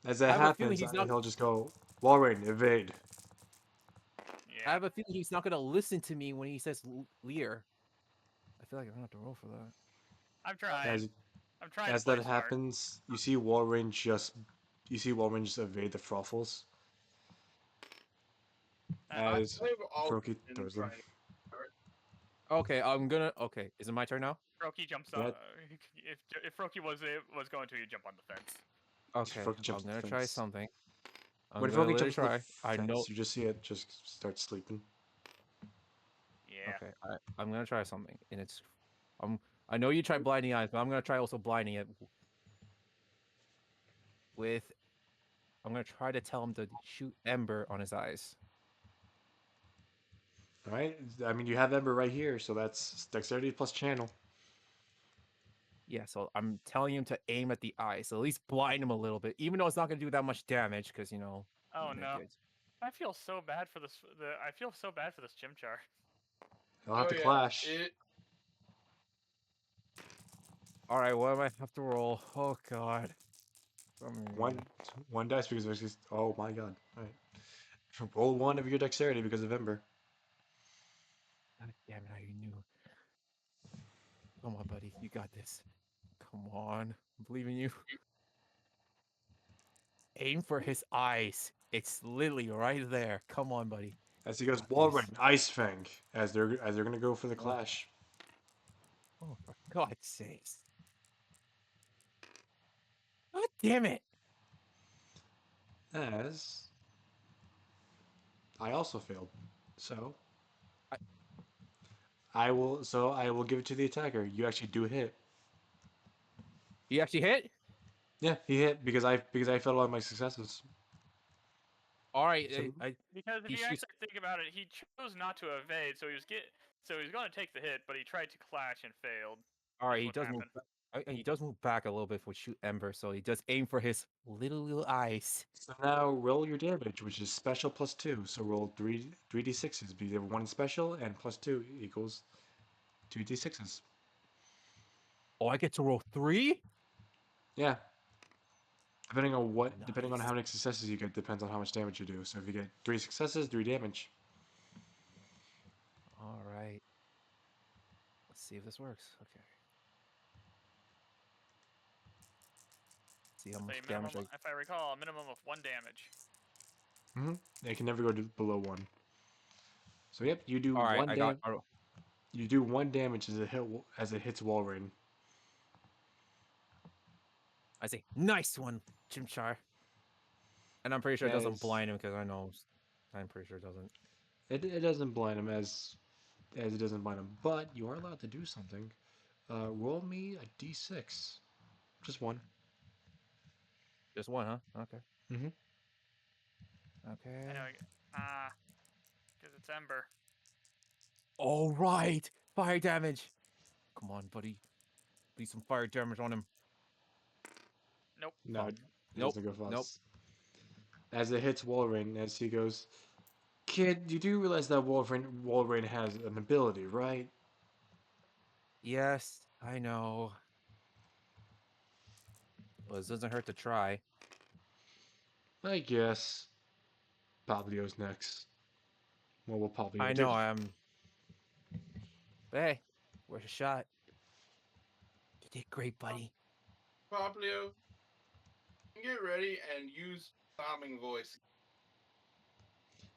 Speaker 1: as
Speaker 3: I
Speaker 1: that
Speaker 3: have a feeling
Speaker 1: happens,
Speaker 3: he's not.
Speaker 1: he'll just go Walrein evade.
Speaker 3: I
Speaker 2: Yeah,
Speaker 3: have a feeling he's not gonna listen to me when he says Lear. I feel like I'm gonna have to roll for that.
Speaker 2: I'm trying.
Speaker 1: As
Speaker 2: I'm trying to
Speaker 1: as
Speaker 2: play
Speaker 1: that
Speaker 2: smart.
Speaker 1: happens, you see Walrein just evade the Froffles
Speaker 2: That's
Speaker 4: I
Speaker 1: as
Speaker 4: have all
Speaker 1: Froki
Speaker 4: been
Speaker 1: throws them.
Speaker 4: trying to start.
Speaker 3: Okay, I'm gonna. Okay, is it my turn now?
Speaker 2: Froakie jumps on.
Speaker 1: Yeah,
Speaker 2: If Froakie was going to, he'd jump on the fence.
Speaker 3: Okay,
Speaker 1: Froki jumps
Speaker 3: I'm
Speaker 1: to the
Speaker 3: gonna try
Speaker 1: fence.
Speaker 3: something. I'm
Speaker 1: When
Speaker 3: gonna
Speaker 1: Froki
Speaker 3: let it
Speaker 1: jumps to the
Speaker 3: try. I know.
Speaker 1: fence, you just see it just start sleeping.
Speaker 2: Yeah.
Speaker 3: Okay, I'm gonna try something, and it's. Um, I know you tried blinding eyes, but I'm gonna try also blinding it with. I'm gonna try to tell him to shoot Ember on his eyes.
Speaker 1: All right. I mean, you have Ember right here, so that's dexterity plus channel.
Speaker 3: Yeah, so I'm telling him to aim at the eye, so at least blind him a little bit, even though it's not going to do that much damage, because
Speaker 2: Oh
Speaker 3: make
Speaker 2: no.
Speaker 3: it.
Speaker 2: I feel so bad for this. I feel so bad for this Chimchar.
Speaker 1: I'll have
Speaker 4: Oh
Speaker 1: to
Speaker 4: yeah,
Speaker 1: clash.
Speaker 3: All right, what am I have to roll? Oh God.
Speaker 1: One one dice because there's just, oh my god. Alright. Roll one of your dexterity because of Ember.
Speaker 3: God damn it! I knew. Come on, buddy, you got this. Come on, I believe in you. Aim for his eyes. It's literally right there. Come on, buddy.
Speaker 1: As he
Speaker 3: You
Speaker 1: goes,
Speaker 3: got
Speaker 1: Walrein,
Speaker 3: this.
Speaker 1: Ice Fang, as they're gonna go for the
Speaker 3: Oh,
Speaker 1: clash.
Speaker 3: oh, for God's sakes! God damn it!
Speaker 1: As I also failed. So
Speaker 3: I,
Speaker 1: I will give it to the attacker. You actually do hit.
Speaker 3: he actually hit.
Speaker 1: Yeah, he hit because I failed all my successes.
Speaker 3: All right,
Speaker 1: So
Speaker 2: Because if
Speaker 3: he
Speaker 2: you
Speaker 3: shoots.
Speaker 2: actually think about it, he chose not to evade, so he was going to take the hit, but he tried to clash and failed.
Speaker 3: All right,
Speaker 2: Is
Speaker 3: he
Speaker 2: what
Speaker 3: does move.
Speaker 2: happened.
Speaker 3: And he does move back a little bit for shoot Ember, so he does aim for his little eyes.
Speaker 1: so now roll your damage, which is special plus two. So roll three d6s because you have one special and plus two equals two d6s.
Speaker 3: Oh, I get to roll 3.
Speaker 1: Yeah. Depending on
Speaker 3: Nice.
Speaker 1: how many successes you get, depends on how much damage you do. So if you get 3 successes, 3 damage.
Speaker 3: All right. Let's see if this works. Okay. See how
Speaker 2: With
Speaker 3: much
Speaker 2: a minimum,
Speaker 3: damage I.
Speaker 2: if I recall, a minimum of 1 damage.
Speaker 1: It can never go below one. So yep, you do
Speaker 3: All right,
Speaker 1: one
Speaker 3: I got.
Speaker 1: dam. You do one damage as it hits Walrein.
Speaker 3: I say, nice one, Chimchar. And I'm pretty sure it doesn't
Speaker 1: As
Speaker 3: blind him because I know. I'm pretty sure it doesn't.
Speaker 1: it doesn't blind him as it doesn't blind him, but you are allowed to do something. Roll me a d6, just one.
Speaker 3: Just one, huh? Okay.
Speaker 1: Mm-hmm.
Speaker 3: Okay.
Speaker 2: I know. Because it's Ember.
Speaker 3: All right. Fire damage. Come on, buddy. Leave some fire damage on him.
Speaker 2: Nope.
Speaker 1: No,
Speaker 3: Fuck.
Speaker 1: it
Speaker 3: Nope.
Speaker 1: doesn't go
Speaker 3: Nope.
Speaker 1: fast. As it hits Walrein, as he goes, kid, you do realize that Walrein has an ability, right?
Speaker 3: Yes, I know. Well, it doesn't hurt to try.
Speaker 1: I guess Pablio's next. What will Pablio
Speaker 3: I
Speaker 1: do?
Speaker 3: know. I'm. Hey, where's a shot? You did great, buddy.
Speaker 4: Poplio, get ready and use calming voice.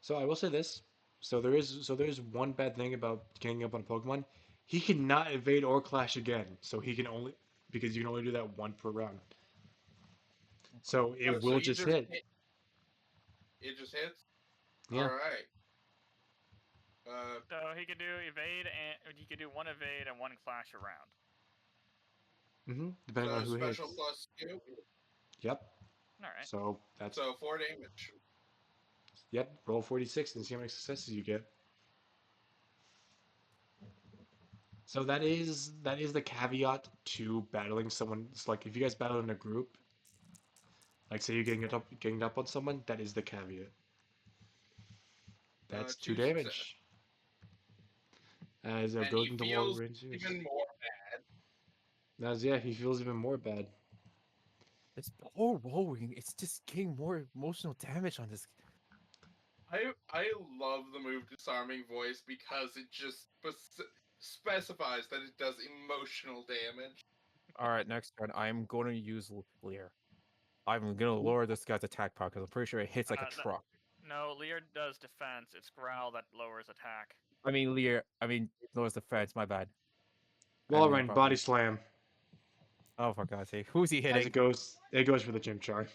Speaker 1: So I will say this. So there is one bad thing about ganging up on a Pokemon. He cannot evade or clash again. So he can only because you can only do that one per round. So
Speaker 4: Oh,
Speaker 1: it
Speaker 4: so
Speaker 1: will
Speaker 4: you
Speaker 1: just
Speaker 4: just
Speaker 1: hit.
Speaker 4: hit. It just hits.
Speaker 1: Yeah.
Speaker 4: All right.
Speaker 2: So he could do evade, and he could do one evade and one clash around.
Speaker 1: Depending on
Speaker 4: So
Speaker 1: who
Speaker 4: special
Speaker 1: hits.
Speaker 4: plus 2.
Speaker 1: Yep.
Speaker 2: All right.
Speaker 1: So that's
Speaker 4: So 4 damage.
Speaker 1: yep. Roll 46 and see how many successes you get. So that is the caveat to battling someone. It's like if you guys battle in a group, like say you're getting up on someone, that is the caveat. That's two
Speaker 4: 2 success.
Speaker 1: damage. As it
Speaker 4: And
Speaker 1: goes
Speaker 4: he
Speaker 1: into
Speaker 4: feels
Speaker 1: Wolverine's ears.
Speaker 4: even more.
Speaker 1: As yeah, he feels even more bad.
Speaker 3: This poor Rolling, it's just getting more emotional damage on this.
Speaker 4: I love the move disarming voice because it just specifies that it does emotional damage.
Speaker 3: All right, next turn, I'm going to use Leer. I'm going to lower this guy's attack power because I'm pretty sure it hits like a
Speaker 2: No,
Speaker 3: truck.
Speaker 2: no, Lear does defense. It's Growl that lowers attack.
Speaker 3: I mean, Leer. I mean, lowers defense. My bad. I mean,
Speaker 1: Walrein body slam.
Speaker 3: oh, for God's sake. Who's he
Speaker 1: As
Speaker 3: hitting?
Speaker 1: it goes for the Chimchar.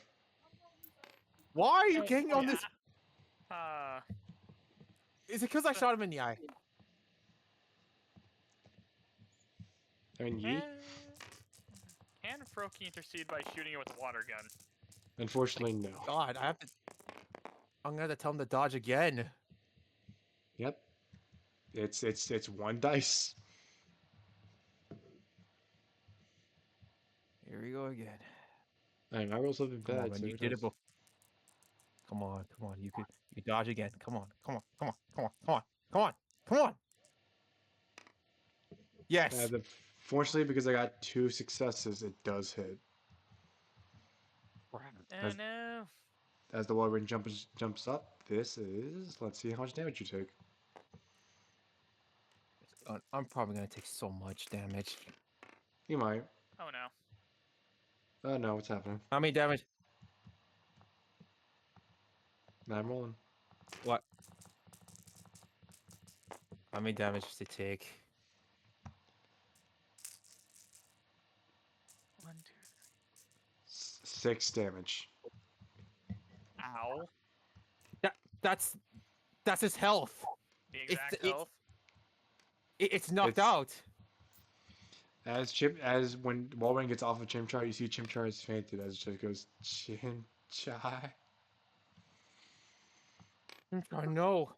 Speaker 3: Why are you getting on
Speaker 2: Yeah.
Speaker 3: this?
Speaker 2: Uh,
Speaker 3: Is it because I shot him in the eye?
Speaker 1: I mean,
Speaker 2: can,
Speaker 1: yeet.
Speaker 2: can Froakie intercede by shooting it with a water gun?
Speaker 1: Unfortunately, no.
Speaker 3: God, I have to. I'm gonna have to tell him to dodge again.
Speaker 1: Yep. It's one dice.
Speaker 3: go again.
Speaker 1: Hey, my rolls have been
Speaker 3: Come on,
Speaker 1: bad,
Speaker 3: man.
Speaker 1: so
Speaker 3: You
Speaker 1: who
Speaker 3: did
Speaker 1: knows?
Speaker 3: it before. Come on, come on. You dodge again. Come on, come on, come on, come on, come on, come on, come on. Yes.
Speaker 1: Fortunately, because I got 2 successes, it does hit.
Speaker 2: Oh
Speaker 1: As
Speaker 2: no.
Speaker 1: as the Wolverine jumps up, this is, let's see how much damage you take.
Speaker 3: I'm probably gonna take so much damage.
Speaker 1: You might.
Speaker 2: Oh no.
Speaker 1: Oh no, what's happening?
Speaker 3: How many damage?
Speaker 1: I'm rolling.
Speaker 3: What? How many damage to take?
Speaker 2: 1, 2.
Speaker 1: 6 damage.
Speaker 2: Ow.
Speaker 3: That that's that's his health.
Speaker 2: The
Speaker 3: It's
Speaker 2: exact
Speaker 3: it's
Speaker 2: health.
Speaker 3: it's knocked
Speaker 1: It's
Speaker 3: out.
Speaker 1: as when Wolverine gets off of Chimchar, you see Chimchar is fainted as it just goes Chimchar.
Speaker 3: Oh no.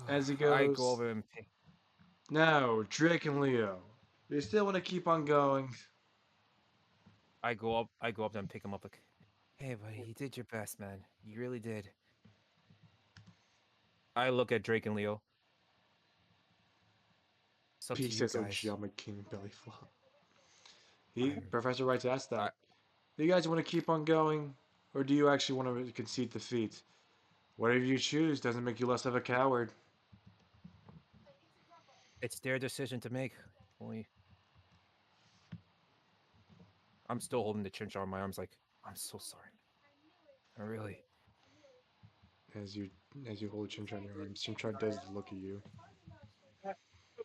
Speaker 1: As he
Speaker 3: I go
Speaker 1: goes,
Speaker 3: over and pick.
Speaker 1: no, Drake and Leo. You still want to keep on going?
Speaker 3: I go up. I go up and pick him up. Like, hey, buddy, you did your best, man. You really did. I look at Drake and Leo. It's up to
Speaker 1: Peace
Speaker 3: you
Speaker 1: says, "Oh,
Speaker 3: guys.
Speaker 1: gee, I'm a king belly flop."
Speaker 3: I'm.
Speaker 1: Professor Wright asked
Speaker 3: I,
Speaker 1: that. Do you guys want to keep on going, or do you actually want to concede defeat? Whatever you choose doesn't make you less of a coward.
Speaker 3: it's their decision to make. Only I'm still holding the chinchar in my arms. Like, I'm so sorry. I really.
Speaker 1: As you as you hold Chimchar in your arms, Chimchar does look at you.
Speaker 4: I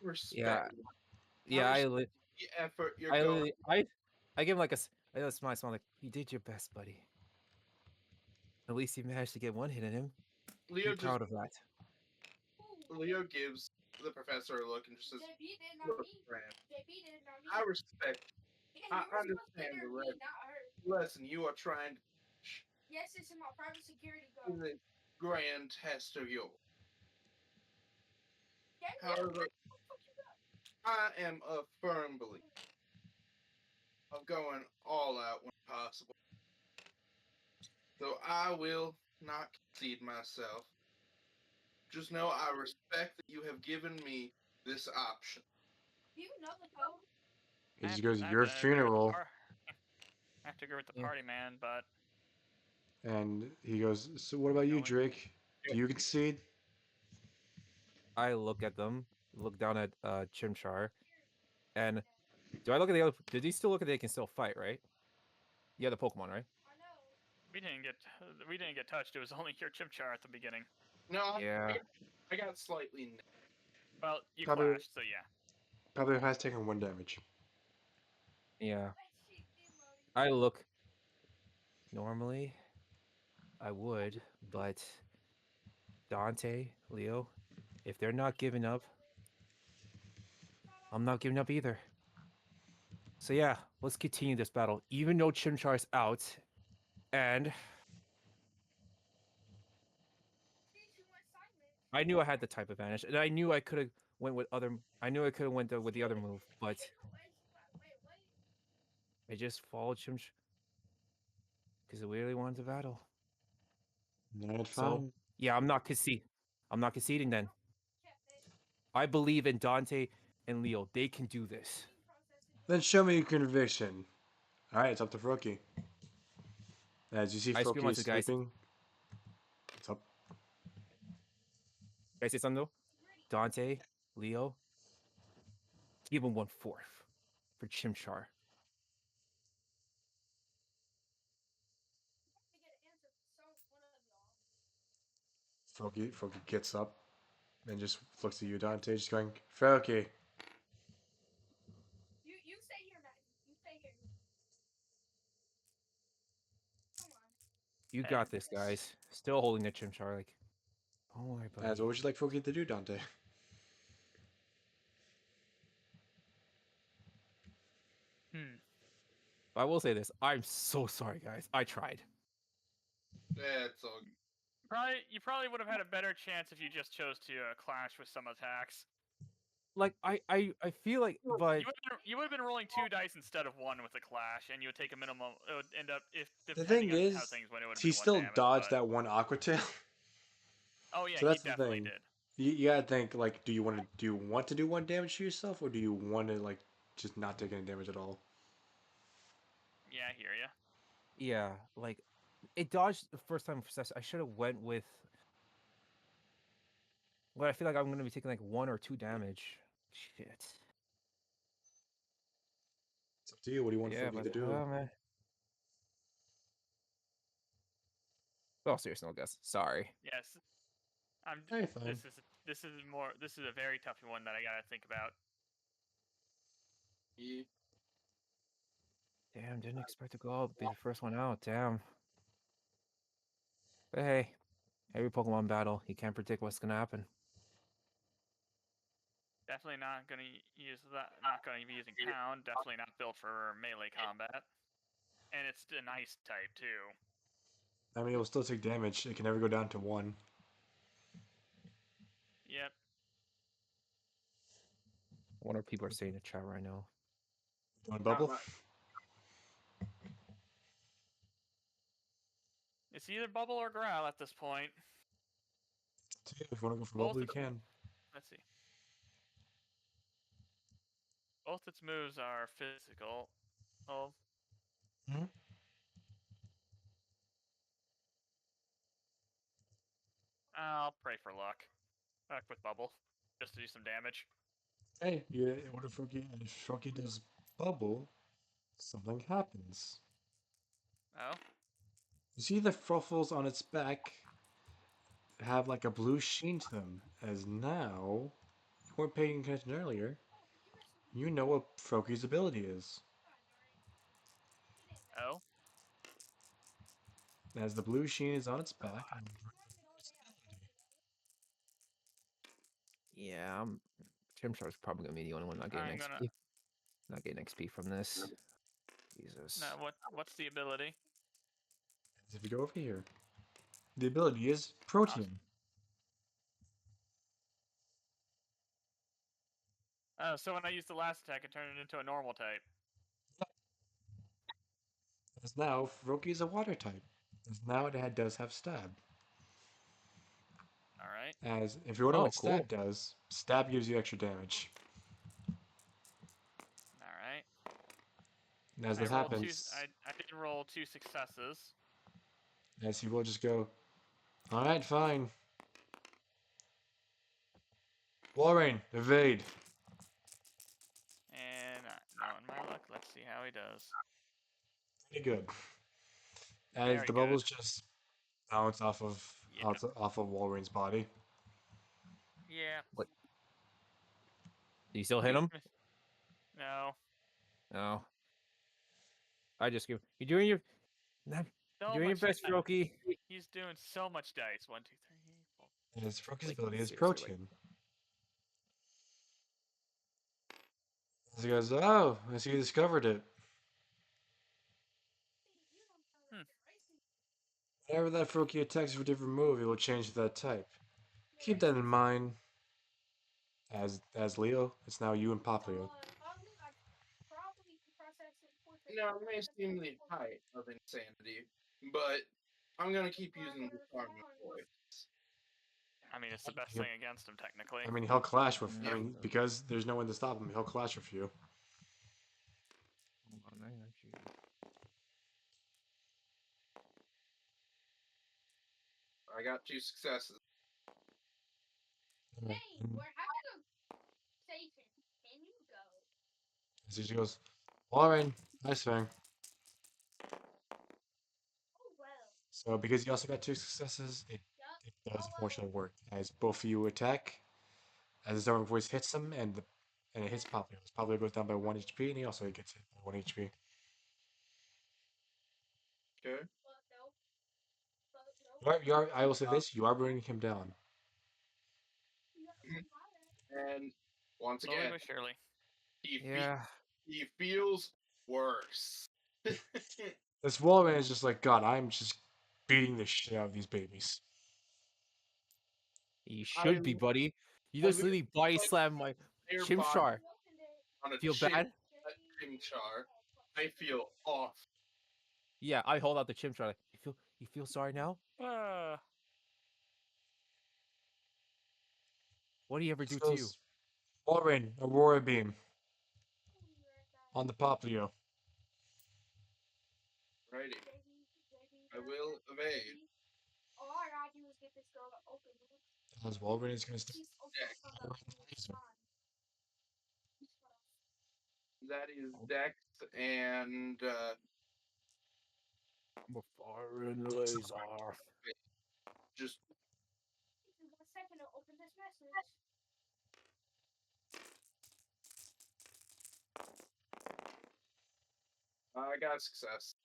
Speaker 4: respect.
Speaker 3: Yeah.
Speaker 4: I
Speaker 3: Yeah.
Speaker 4: respect the effort you're
Speaker 3: I
Speaker 4: going.
Speaker 3: literally. I give him like a smile. Like, you did your best, buddy. At least you managed to get one hit in him. Be
Speaker 4: Leo just
Speaker 3: proud of that.
Speaker 4: Leo gives the professor a look and just says, "Look, friend, I respect. I understand the lesson you are trying to teach in this grand test of yours. However, I am a firm believer of going all out when possible. So I will not concede myself. Just know I respect that you have given me this option."
Speaker 1: He just goes,
Speaker 2: I have
Speaker 1: "Your
Speaker 2: to agree with the
Speaker 1: funeral,"
Speaker 2: I have to agree with the
Speaker 3: Yeah.
Speaker 2: party man, but
Speaker 1: and he goes, "So what about you,
Speaker 2: going.
Speaker 1: Drake? Do you concede?"
Speaker 3: I look at them. Look down at Chimchar, and do I look at the other? Did he still look at? They can still fight, right? Yeah, the Pokemon, right?
Speaker 2: We didn't get touched. It was only your Chimchar at the beginning.
Speaker 4: No,
Speaker 3: Yeah.
Speaker 4: I got slightly.
Speaker 2: Well, you
Speaker 1: Probably
Speaker 2: clashed, so yeah.
Speaker 1: probably has taken 1 damage.
Speaker 3: Yeah. I look. Normally, I would, but Dante, Leo, if they're not giving up, I'm not giving up either. So yeah, let's continue this battle. Even though Chimchar's out, and I knew I had the type advantage, and I knew I could have went with other. I knew I could have went with the other move, but I just followed Chimchar because I really wanted to battle.
Speaker 1: Not
Speaker 3: So
Speaker 1: fine.
Speaker 3: yeah, I'm not conceding. I'm not conceding then. I believe in Dante and Leo. They can do this.
Speaker 1: Then show me your conviction. All right, it's up to Froakie. As you see,
Speaker 3: I scream
Speaker 1: Froakie
Speaker 3: out
Speaker 1: is
Speaker 3: to the guys.
Speaker 1: sleeping. It's up.
Speaker 3: Can I say something though? Dante, Leo, give him 1/4 for Chimchar.
Speaker 1: Froakie gets up and just looks at you, Dante, just going, "Froakie."
Speaker 3: You
Speaker 2: Hey,
Speaker 3: got this, guys. Still holding the Chimchar. Like, don't worry,
Speaker 1: As
Speaker 3: buddy.
Speaker 1: what would you like Froakie to do, Dante?
Speaker 2: hmm.
Speaker 3: I will say this. I'm so sorry, guys. I tried.
Speaker 4: That's all.
Speaker 2: You probably would have had a better chance if you just chose to clash with some attacks.
Speaker 3: like I feel like, but
Speaker 2: You would have been rolling 2 dice instead of 1 with a clash, and you would take a minimum. It would end up, if
Speaker 1: The
Speaker 2: depending
Speaker 1: thing
Speaker 2: on how
Speaker 1: is,
Speaker 2: things went, it would have
Speaker 1: he
Speaker 2: been 1
Speaker 1: still
Speaker 2: damage.
Speaker 1: dodged
Speaker 2: But
Speaker 1: that one Aqua Tail.
Speaker 2: oh yeah,
Speaker 1: So
Speaker 2: he
Speaker 1: that's the
Speaker 2: definitely
Speaker 1: thing.
Speaker 2: did.
Speaker 1: You gotta think like, do you want to do 1 damage to yourself, or do you want to like just not take any damage at all?
Speaker 2: Yeah, I hear you.
Speaker 3: yeah, like it dodged the first time. I should have went with. Well, I feel like I'm gonna be taking like 1 or 2 damage. Shit.
Speaker 1: It's up to you. What do you want
Speaker 3: Yeah,
Speaker 1: Froakie
Speaker 3: but
Speaker 1: to do?
Speaker 3: man. Oh, seriously, no guess. Sorry.
Speaker 2: Yes, I'm.
Speaker 1: Hey, fine.
Speaker 2: This is more. This is a very tough one that I gotta think about.
Speaker 4: Yeah.
Speaker 3: Damn, didn't expect to go out, be the first one out. Damn. But hey, every Pokemon battle, you can't predict what's gonna happen.
Speaker 2: Definitely not gonna use that. Not gonna be using Pound. Definitely not built for melee combat. And it's an ice type too.
Speaker 1: I mean, it will still take damage. It can never go down to 1.
Speaker 2: Yep.
Speaker 3: I wonder what people are saying in the chat right now.
Speaker 1: You want
Speaker 4: Not
Speaker 1: bubble?
Speaker 4: much.
Speaker 2: It's either bubble or growl at this point.
Speaker 1: It's up to you. If you want to go for
Speaker 2: Both
Speaker 1: bubble, you
Speaker 2: its
Speaker 1: can.
Speaker 2: let's see. Both its moves are physical. Oh,
Speaker 1: Hmm?
Speaker 2: I'll pray for luck. Back with bubble, just to do some damage.
Speaker 1: Hey, yeah. What if Froakie does bubble? Something happens.
Speaker 2: Oh,
Speaker 1: You see the fruffles on its back have like a blue sheen to them, as now you weren't paying attention earlier. You know what Froakie's ability is.
Speaker 2: oh.
Speaker 1: As the blue sheen is on its back, and its ability.
Speaker 3: Yeah, Chimchar's probably gonna be the only one not getting
Speaker 2: I'm gonna.
Speaker 3: XP. Not getting XP from this. Jesus.
Speaker 2: No, what's the ability?
Speaker 1: As if you go over here, the ability is
Speaker 2: Awesome.
Speaker 1: Protean.
Speaker 2: Oh, so when I use the last attack, it turned it into a normal type.
Speaker 1: As now Froakie is a water type. As now does have stab.
Speaker 2: All right.
Speaker 1: As if you wonder
Speaker 3: Oh,
Speaker 1: what
Speaker 3: cool.
Speaker 1: stab does, stab gives you extra damage.
Speaker 2: All right.
Speaker 1: And as
Speaker 2: I
Speaker 1: this
Speaker 2: rolled two.
Speaker 1: happens,
Speaker 2: I did roll 2 successes.
Speaker 1: as he will just go, alright, fine. Walrein, evade.
Speaker 2: And knowing my luck, let's see how he does.
Speaker 1: Pretty good. As
Speaker 2: Very
Speaker 1: the
Speaker 2: good.
Speaker 1: bubbles just bounce
Speaker 2: Yeah.
Speaker 1: off of Walrein's body.
Speaker 2: Yeah.
Speaker 3: What? Do you still hit him?
Speaker 2: No.
Speaker 3: No. I just give. You're doing your. You're
Speaker 2: So
Speaker 3: doing your
Speaker 2: much
Speaker 3: best,
Speaker 2: dice.
Speaker 3: Froakie.
Speaker 2: He's doing so much dice. 1, 2, 3, 4.
Speaker 1: And his Froakie's
Speaker 3: Like,
Speaker 1: ability is
Speaker 3: seriously, like.
Speaker 1: Protean. As he goes, oh, I see you discovered it.
Speaker 2: Hmm.
Speaker 1: Whenever that Froakie attacks with a different move, it will change to that type. Keep that in mind. As Leo, it's now you and Poplio.
Speaker 4: Now, it may seem the height of insanity, but I'm gonna keep using the charming voice.
Speaker 2: I mean, it's the best thing against him, technically.
Speaker 1: I mean, he'll clash with. I
Speaker 3: Yeah.
Speaker 1: mean, because there's no one to stop him, he'll clash with you.
Speaker 3: Hold on, I actually.
Speaker 4: I got 2 successes.
Speaker 1: And as he goes, Lauren, nice thing. So because you also got 2 successes, it does unfortunately work. As both of you attack, as his own voice hits him, and it hits Poplio. Poplio goes down by 1 HP, and he also gets hit by 1 HP.
Speaker 4: Okay.
Speaker 1: I will say this: you are bringing him down.
Speaker 4: And once
Speaker 2: Slowly
Speaker 4: again,
Speaker 2: but surely.
Speaker 3: Yeah.
Speaker 4: he feels worse.
Speaker 1: This Walrein is just like, God, I'm just beating the shit out of these babies.
Speaker 3: You
Speaker 4: I
Speaker 3: should be, buddy. You
Speaker 4: I
Speaker 3: just
Speaker 4: literally
Speaker 3: literally body
Speaker 4: like
Speaker 3: slam my.
Speaker 4: entire body
Speaker 3: Chimchar,
Speaker 4: on a
Speaker 3: feel bad?
Speaker 4: Chimchar. I feel off.
Speaker 3: Yeah, I hold out the Chimchar. Like, you feel sorry now? What do you ever do to you?
Speaker 1: Skills. Walrein, Aurora Beam on the Poplio.
Speaker 4: Righty. I will evade.
Speaker 1: As Walrein is going to start
Speaker 4: Dex.
Speaker 1: firing the laser.
Speaker 4: That is Dex and
Speaker 3: I'm a foreign laser.
Speaker 4: just I got success.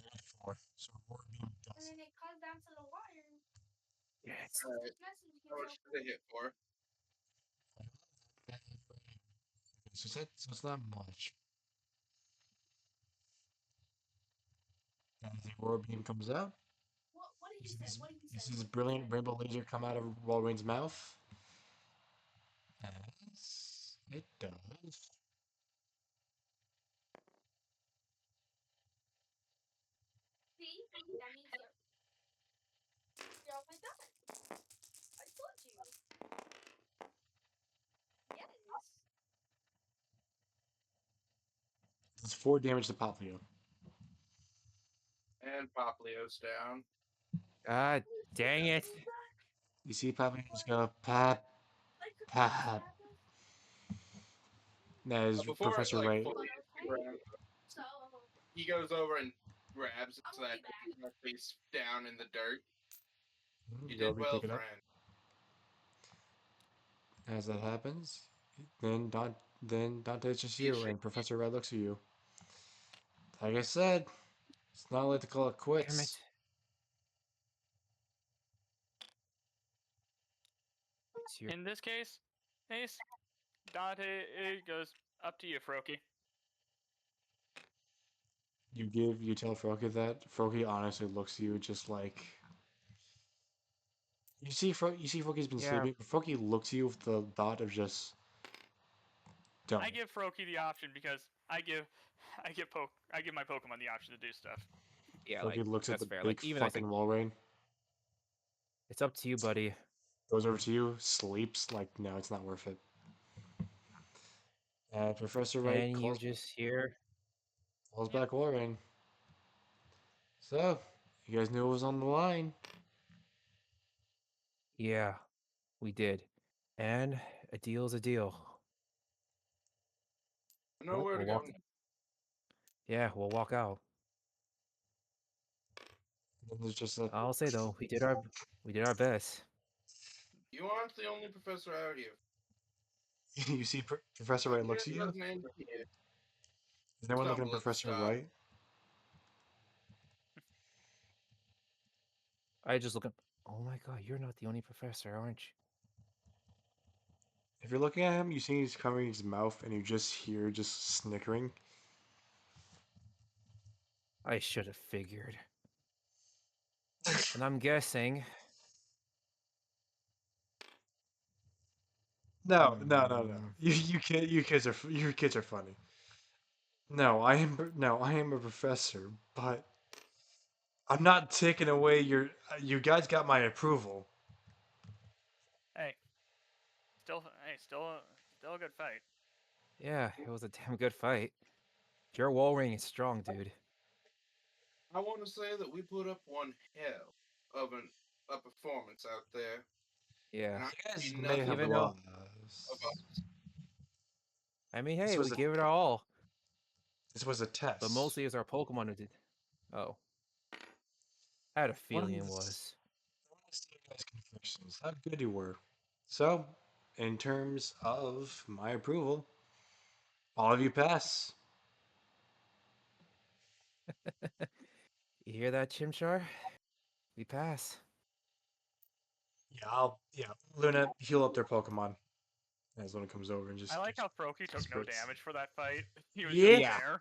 Speaker 1: 34. So Aurora Beam does it.
Speaker 3: Yes.
Speaker 4: Alright. How much did they hit for?
Speaker 1: Okay, so it's not much. And as the Aurora Beam comes out, you see this brilliant rainbow laser come out of Walrein's mouth. As it does. Does 4 damage to Poplio.
Speaker 4: And Poplio's down.
Speaker 3: God dang it.
Speaker 1: You see Poplio just go pap, pap. That is
Speaker 4: Before it
Speaker 1: Professor
Speaker 4: like
Speaker 1: Wright.
Speaker 4: fully hits the ground, he goes over and grabs it so that it's not face down in the dirt. You
Speaker 1: You go
Speaker 4: did
Speaker 1: over, you
Speaker 4: well,
Speaker 1: pick it up.
Speaker 4: friend.
Speaker 1: As that happens, then Dante's just
Speaker 4: You
Speaker 1: you,
Speaker 4: should
Speaker 1: and Professor Red looks at you. Like I said, it's not late to call it
Speaker 3: Damn it.
Speaker 1: quits.
Speaker 3: It's your...
Speaker 2: In this case, Ace, Dante, it goes up to you, Froakie.
Speaker 1: You tell Froki that. Froki honestly looks at you just like you see Froki's been
Speaker 3: Yeah,
Speaker 1: sleeping, but Froki looks at you with the thought of just don't.
Speaker 2: I give Froakie the option because I give my Pokemon the option to do stuff.
Speaker 3: yeah, like,
Speaker 1: Froki looks at
Speaker 3: that's
Speaker 1: the
Speaker 3: fair. Like,
Speaker 1: big
Speaker 3: even I think
Speaker 1: fucking Walrein,
Speaker 3: it's up to you, buddy.
Speaker 1: goes over to you, sleeps, like, no, it's not worth it. And Professor Wright
Speaker 3: And you just hear,
Speaker 1: calls
Speaker 2: Yep.
Speaker 1: back Walrein. So, you guys knew it was on the line.
Speaker 3: yeah, we did. And a deal's a deal.
Speaker 4: I know where to
Speaker 3: We'll
Speaker 4: go.
Speaker 3: walk. Yeah, we'll walk out.
Speaker 1: And then there's just a
Speaker 3: I'll say though, we did our best.
Speaker 4: You aren't the only professor out here.
Speaker 1: you see Professor Wright looks at
Speaker 4: It
Speaker 1: you.
Speaker 4: doesn't end here.
Speaker 1: Is anyone looking at
Speaker 4: Stumble at the
Speaker 1: Professor
Speaker 4: stop.
Speaker 1: Wright?
Speaker 3: I just look up. Oh my god, you're not the only professor, aren't you?
Speaker 1: If you're looking at him, you see he's covering his mouth, and you just hear just snickering.
Speaker 3: I should have figured. And I'm guessing.
Speaker 1: No, no, no, no.
Speaker 3: Hmm,
Speaker 1: You kids are funny. No, I am a professor, but I'm not taking away your. You guys got my approval.
Speaker 2: Hey, still a good fight.
Speaker 3: yeah, it was a damn good fight. Your wall ring is strong, dude.
Speaker 4: I want to say that we put up one hell of a performance out there,
Speaker 3: Yeah.
Speaker 4: and I
Speaker 1: You guys
Speaker 4: see
Speaker 1: may
Speaker 4: nothing
Speaker 1: have
Speaker 3: Even though,
Speaker 4: of
Speaker 1: lost.
Speaker 4: us.
Speaker 3: I mean,
Speaker 1: This
Speaker 3: hey, we
Speaker 1: was a
Speaker 3: gave it our all.
Speaker 1: this was a
Speaker 3: But
Speaker 1: test.
Speaker 3: mostly it's our Pokemon who did. Oh, I had a
Speaker 1: One
Speaker 3: feeling
Speaker 1: of
Speaker 3: it
Speaker 1: the,
Speaker 3: was.
Speaker 1: I want to see you guys' confessions. How good you were. So, in terms of my approval, all of you pass.
Speaker 3: You hear that, Chimchar? We pass.
Speaker 1: Yeah. Luna, heal up their Pokemon. As Luna comes over and
Speaker 2: I
Speaker 1: just
Speaker 2: like how Froakie took no
Speaker 1: spits.
Speaker 2: damage for that fight. He was just
Speaker 1: Yeah.
Speaker 3: Yeah.
Speaker 2: there.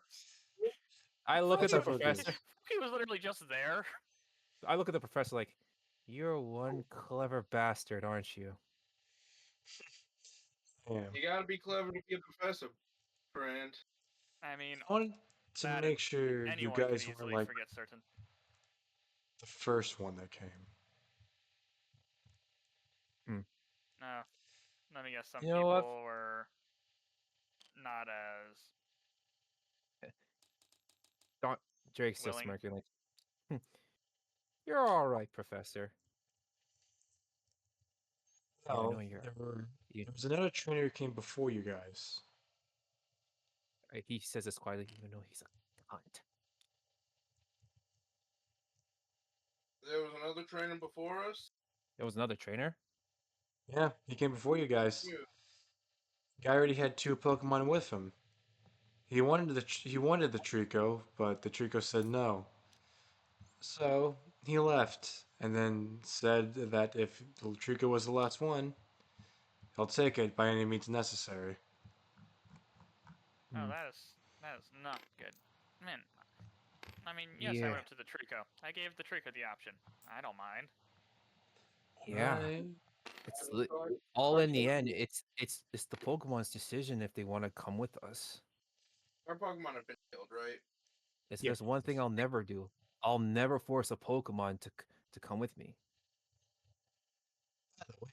Speaker 3: I look at
Speaker 1: That's
Speaker 3: the
Speaker 1: how Froakie is.
Speaker 3: professor.
Speaker 2: He was literally just there.
Speaker 3: I look at the professor like, you're one clever bastard, aren't you?
Speaker 1: Damn.
Speaker 4: You gotta be clever to be a professor, friend.
Speaker 2: I mean,
Speaker 1: I wanted to
Speaker 2: that
Speaker 1: make
Speaker 2: and
Speaker 1: sure you
Speaker 2: anyone could
Speaker 1: guys weren't
Speaker 2: easily
Speaker 1: like
Speaker 2: forget certain.
Speaker 1: the first one that came.
Speaker 2: No, let me guess. Some
Speaker 3: You know
Speaker 2: people
Speaker 3: what?
Speaker 2: were not as
Speaker 3: Don't Drake's still
Speaker 2: willing.
Speaker 3: smirking like, "Hmm, you're all right, Professor. Yeah, I know
Speaker 1: No,
Speaker 3: you're. You,
Speaker 1: there was another trainer who came before you guys.
Speaker 3: he says this quietly, even though he's a cunt.
Speaker 4: There was another trainer before us.
Speaker 3: There was another trainer.
Speaker 1: Yeah, he came before you guys.
Speaker 4: You.
Speaker 1: Guy already had two Pokemon with him. He wanted the Trico, but the Trico said no. So he left, and then said that if the Trico was the last one, he'll take it by any means necessary.
Speaker 2: Oh,
Speaker 3: Hmm.
Speaker 2: that is not good. Man, I mean, yes, I
Speaker 3: Yeah,
Speaker 2: went up to the Trico. I gave the Trico the option. I don't mind.
Speaker 3: yeah.
Speaker 1: I
Speaker 3: It's all in the end. It's the Pokemon's decision if they want to come with us.
Speaker 4: Our Pokemon have been killed, right?
Speaker 3: It's
Speaker 1: Yep.
Speaker 3: there's one thing I'll never do. I'll never force a Pokemon to come with me.
Speaker 1: By the way,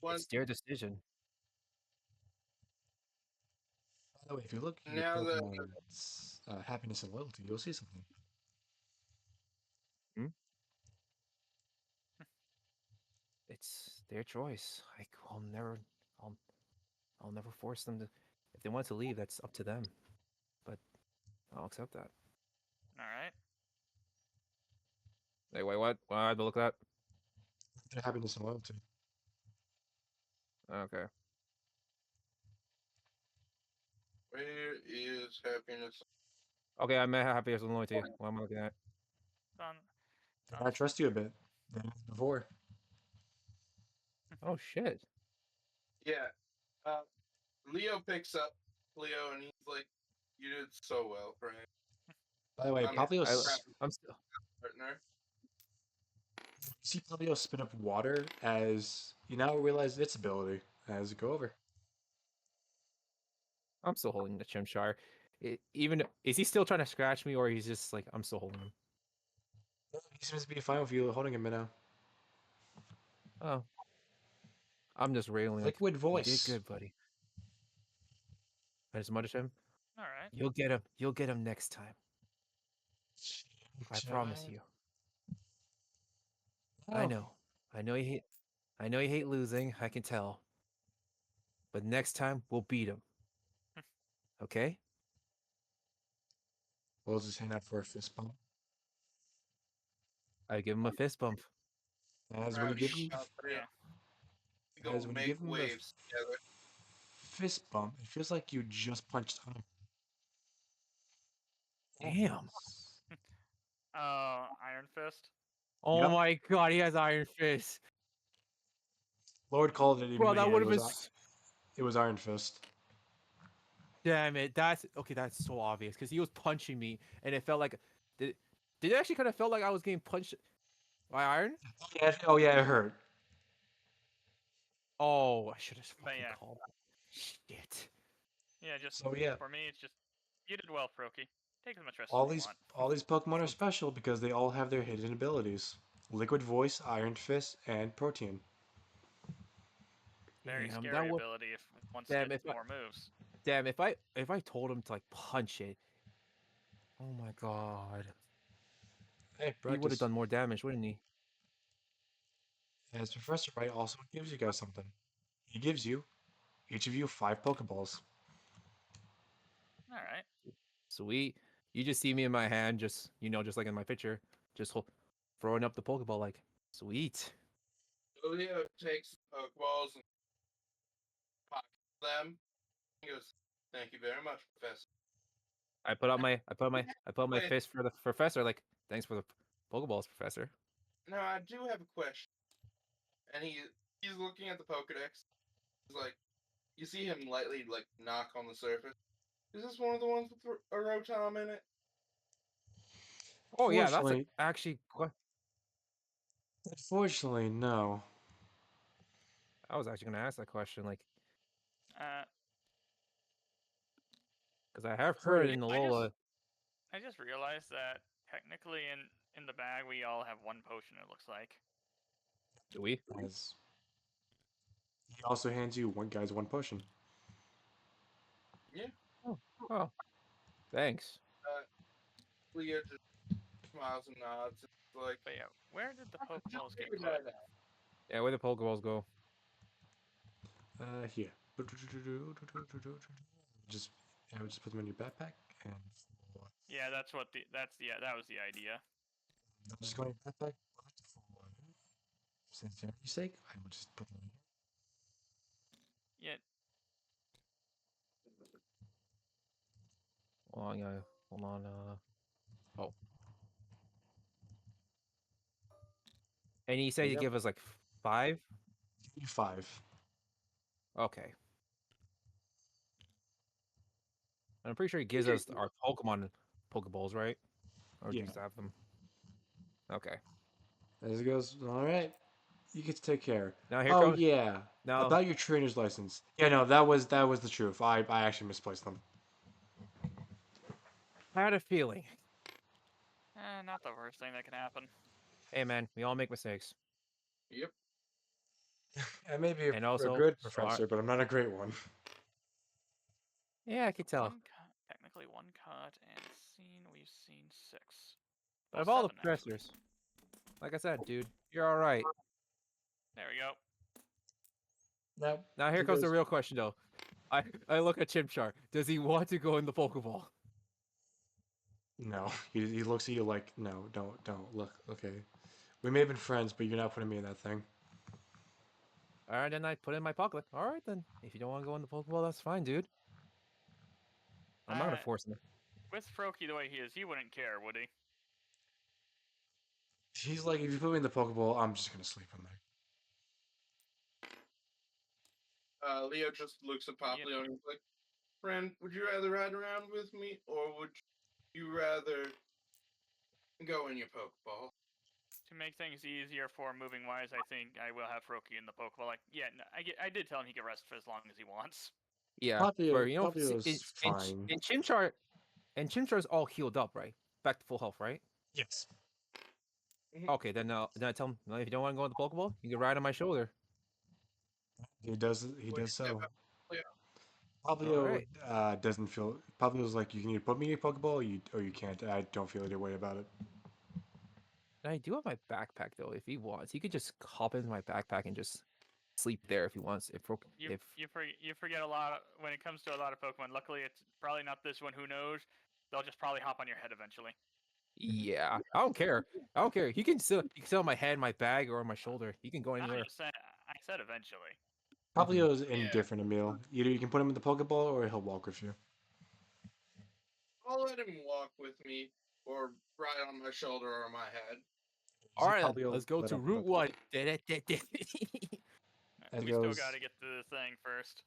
Speaker 4: One
Speaker 3: It's their decision.
Speaker 1: if you look at your
Speaker 4: now that
Speaker 1: Pokemon's happiness and loyalty, you'll see something.
Speaker 3: Hmm? It's their choice. I'll I'll never force them to. If they want to leave, that's up to them. But I'll accept that.
Speaker 2: All right.
Speaker 3: Hey, wait, what? What? I have to look at
Speaker 1: Their happiness and loyalty.
Speaker 3: that. Okay.
Speaker 4: where is happiness?
Speaker 3: Okay, I'm happy as loyalty. What am I looking at?
Speaker 2: Done.
Speaker 1: And I trust you a bit than before.
Speaker 3: Oh shit.
Speaker 4: Yeah. Uh, Leo picks up Leo, and he's like, "You did so well, friend.
Speaker 1: By the way,
Speaker 4: I'm proud of
Speaker 3: I'm still.
Speaker 4: you, partner."
Speaker 1: you see Pablo spit up water as you now realize its ability as you go over.
Speaker 3: I'm still holding the Chimchar. Even is he still trying to scratch me, or he's just like I'm still holding him?
Speaker 1: He seems to be fine with you holding him now.
Speaker 3: Oh, I'm just railing like
Speaker 1: Liquid
Speaker 3: you did
Speaker 1: voice.
Speaker 3: good, buddy. I just muttered to him.
Speaker 2: All right.
Speaker 3: You'll get him. You'll get him next time. I promise
Speaker 1: Child.
Speaker 3: you. I
Speaker 1: Oh,
Speaker 3: know. I know you hate. I know you hate losing. I can tell. But next time we'll beat him. Okay?
Speaker 1: Will's his hand out for a fist bump.
Speaker 3: I give him a fist bump.
Speaker 1: As when you
Speaker 4: Proud of you,
Speaker 1: give him
Speaker 2: Yeah.
Speaker 4: We
Speaker 1: the,
Speaker 4: go
Speaker 1: as when you
Speaker 4: make
Speaker 1: give him the
Speaker 4: waves together.
Speaker 1: fist bump, it feels like you just punched him.
Speaker 3: Damn.
Speaker 2: Iron Fist.
Speaker 3: Oh
Speaker 1: Yep.
Speaker 3: my god, he has Iron Fist.
Speaker 1: Lord called it
Speaker 3: Bro, that
Speaker 1: immediately.
Speaker 3: would have been.
Speaker 1: It was Iron Fist.
Speaker 3: Damn it. That's okay. That's so obvious because he was punching me, and it felt like. Did it actually kind of felt like I was getting punched by Iron?
Speaker 1: Oh yeah, it hurt.
Speaker 3: Oh, I should have
Speaker 2: But
Speaker 3: fucking
Speaker 2: yeah.
Speaker 3: called. Shit.
Speaker 2: Yeah, just
Speaker 1: So yeah,
Speaker 2: for me, it's just you did well, Froakie. Take as much rest as
Speaker 1: all
Speaker 2: you
Speaker 1: these
Speaker 2: want.
Speaker 1: all these Pokemon are
Speaker 3: So
Speaker 1: special because they all have their hidden abilities. Liquid Voice, Iron Fist, and Protean.
Speaker 2: Very
Speaker 3: damn, that
Speaker 2: scary
Speaker 3: was
Speaker 2: ability if once it
Speaker 3: damn.
Speaker 2: gets more moves.
Speaker 3: If I told him to like punch it, oh my god,
Speaker 1: Hey,
Speaker 3: he would have
Speaker 1: practice.
Speaker 3: done more damage, wouldn't he?
Speaker 1: As Professor Wright also gives you guys something. He gives you, each of you, 5 Pokeballs.
Speaker 2: All right.
Speaker 3: Sweet. You just see me in my hand, just just like in my picture, just throwing up the Pokeball, like sweet.
Speaker 4: So Leo takes Pokeballs and pockets them. He goes, "Thank you very much, Professor."
Speaker 3: I put up my
Speaker 4: Wait,
Speaker 3: fist for the professor, like thanks for the Pokeballs, Professor.
Speaker 4: now I do have a question. And he's looking at the Pokedex. He's like, you see him lightly like knock on the surface. Is this one of the ones with a Rotom in it?
Speaker 3: Oh yeah, that's
Speaker 1: Fortunately,
Speaker 3: actually
Speaker 1: unfortunately, no.
Speaker 3: I was actually gonna ask that question. Like,
Speaker 2: Uh,
Speaker 3: Because I have
Speaker 1: Sorry.
Speaker 3: heard in the Lola.
Speaker 2: I just realized that technically in the bag we all have one potion. It looks like.
Speaker 3: Do we?
Speaker 1: As he also hands you one potion.
Speaker 4: Yeah.
Speaker 3: Oh, thanks.
Speaker 4: Leo just smiles and nods. It's like,
Speaker 2: But yeah, where did the Pokeballs get
Speaker 4: figured
Speaker 2: put?
Speaker 4: that out.
Speaker 3: Yeah, where the Pokeballs go?
Speaker 1: Here. Just I would just put them in your backpack, and
Speaker 2: Yeah, that was the idea.
Speaker 1: they'll just go in your backpack. For sensitivity's sake, I will just put them in here.
Speaker 2: Yeah,
Speaker 3: Hold on, hold on. Oh, and he said
Speaker 1: There you
Speaker 3: he'd
Speaker 1: go.
Speaker 3: give us like 5.
Speaker 1: Give you 5.
Speaker 3: Okay. And I'm pretty sure he gives us our Pokemon Pokeballs, right? Or do
Speaker 1: Yeah.
Speaker 3: you just have them? Okay.
Speaker 1: As it goes, all right. You get to take care.
Speaker 3: Now here
Speaker 1: Oh
Speaker 3: comes.
Speaker 1: yeah,
Speaker 3: Now
Speaker 1: about your trainer's license. Yeah, no, that was the truth. I actually misplaced them.
Speaker 3: I had a feeling.
Speaker 2: not the worst thing that can happen.
Speaker 3: Hey man, we all make mistakes.
Speaker 4: Yep.
Speaker 1: I may be
Speaker 3: And
Speaker 1: a
Speaker 3: also,
Speaker 1: good
Speaker 3: sorry.
Speaker 1: professor, but I'm not a great one.
Speaker 3: Yeah, I could tell.
Speaker 2: Technically one cut, and we've seen 6.
Speaker 3: But
Speaker 2: Oh,
Speaker 3: of all the
Speaker 2: 7 actually.
Speaker 3: professors, like I said, dude, you're all right.
Speaker 2: There we go.
Speaker 3: Now here comes the real question, though. I look at Chimchar. Does he want to go in the Pokeball?
Speaker 1: No, he looks at you like, no, don't look. Okay, we may have been friends, but you're not putting me in that thing.
Speaker 3: All right, then I put it in my pocket. All right, then. If you don't want to go in the Pokeball, that's fine, dude. I'm not gonna force him.
Speaker 2: With Froakie the way he is, he wouldn't care, would he?
Speaker 1: He's like, if you put me in the Pokeball, I'm just gonna sleep in there.
Speaker 4: Leo just looks at Poplio and he's like, "Friend, would you rather ride around with me, or would you rather go in your Pokeball?"
Speaker 2: To make things easier for moving wise, I think I will have Froakie in the Pokeball. Like, yeah, no, I did tell him he could rest for as long as he wants.
Speaker 3: Yeah, for
Speaker 1: Papio's fine.
Speaker 3: in Chimchar, and Chimchar's all healed up, right? Back to full health, right?
Speaker 1: Yes.
Speaker 3: Okay, then I tell him, no, if you don't want to go in the Pokeball, you can ride on my shoulder.
Speaker 1: He does. He
Speaker 4: What do
Speaker 1: does
Speaker 4: you say
Speaker 1: so.
Speaker 4: about Leo?
Speaker 3: All
Speaker 1: Papio
Speaker 3: right.
Speaker 1: doesn't feel. Papio's like, you can either put me in a Pokeball, or you can't. I don't feel either way about it.
Speaker 3: And I do have my backpack though. If he wants, he could just hop into my backpack and just sleep there if he wants.
Speaker 2: You forget a lot when it comes to a lot of Pokemon. Luckily, it's probably not this one. Who knows? They'll just probably hop on your head eventually.
Speaker 3: Yeah, I don't care. I don't care. He can sit on my head, my bag, or on my shoulder. He can go
Speaker 2: I'm
Speaker 3: anywhere.
Speaker 2: just saying. I said eventually.
Speaker 1: Papio's
Speaker 4: Yeah,
Speaker 1: indifferent, Emil. Either you can put him in the Pokeball, or he'll walk with you.
Speaker 4: I'll let him walk with me, or ride on my shoulder or my head.
Speaker 3: All
Speaker 1: See
Speaker 3: right, then,
Speaker 1: Papio
Speaker 3: let's go
Speaker 1: lit
Speaker 3: to
Speaker 1: up
Speaker 3: Route
Speaker 1: quickly.
Speaker 3: 1.
Speaker 1: As
Speaker 2: We still
Speaker 1: goes,
Speaker 2: got to get to the thing first.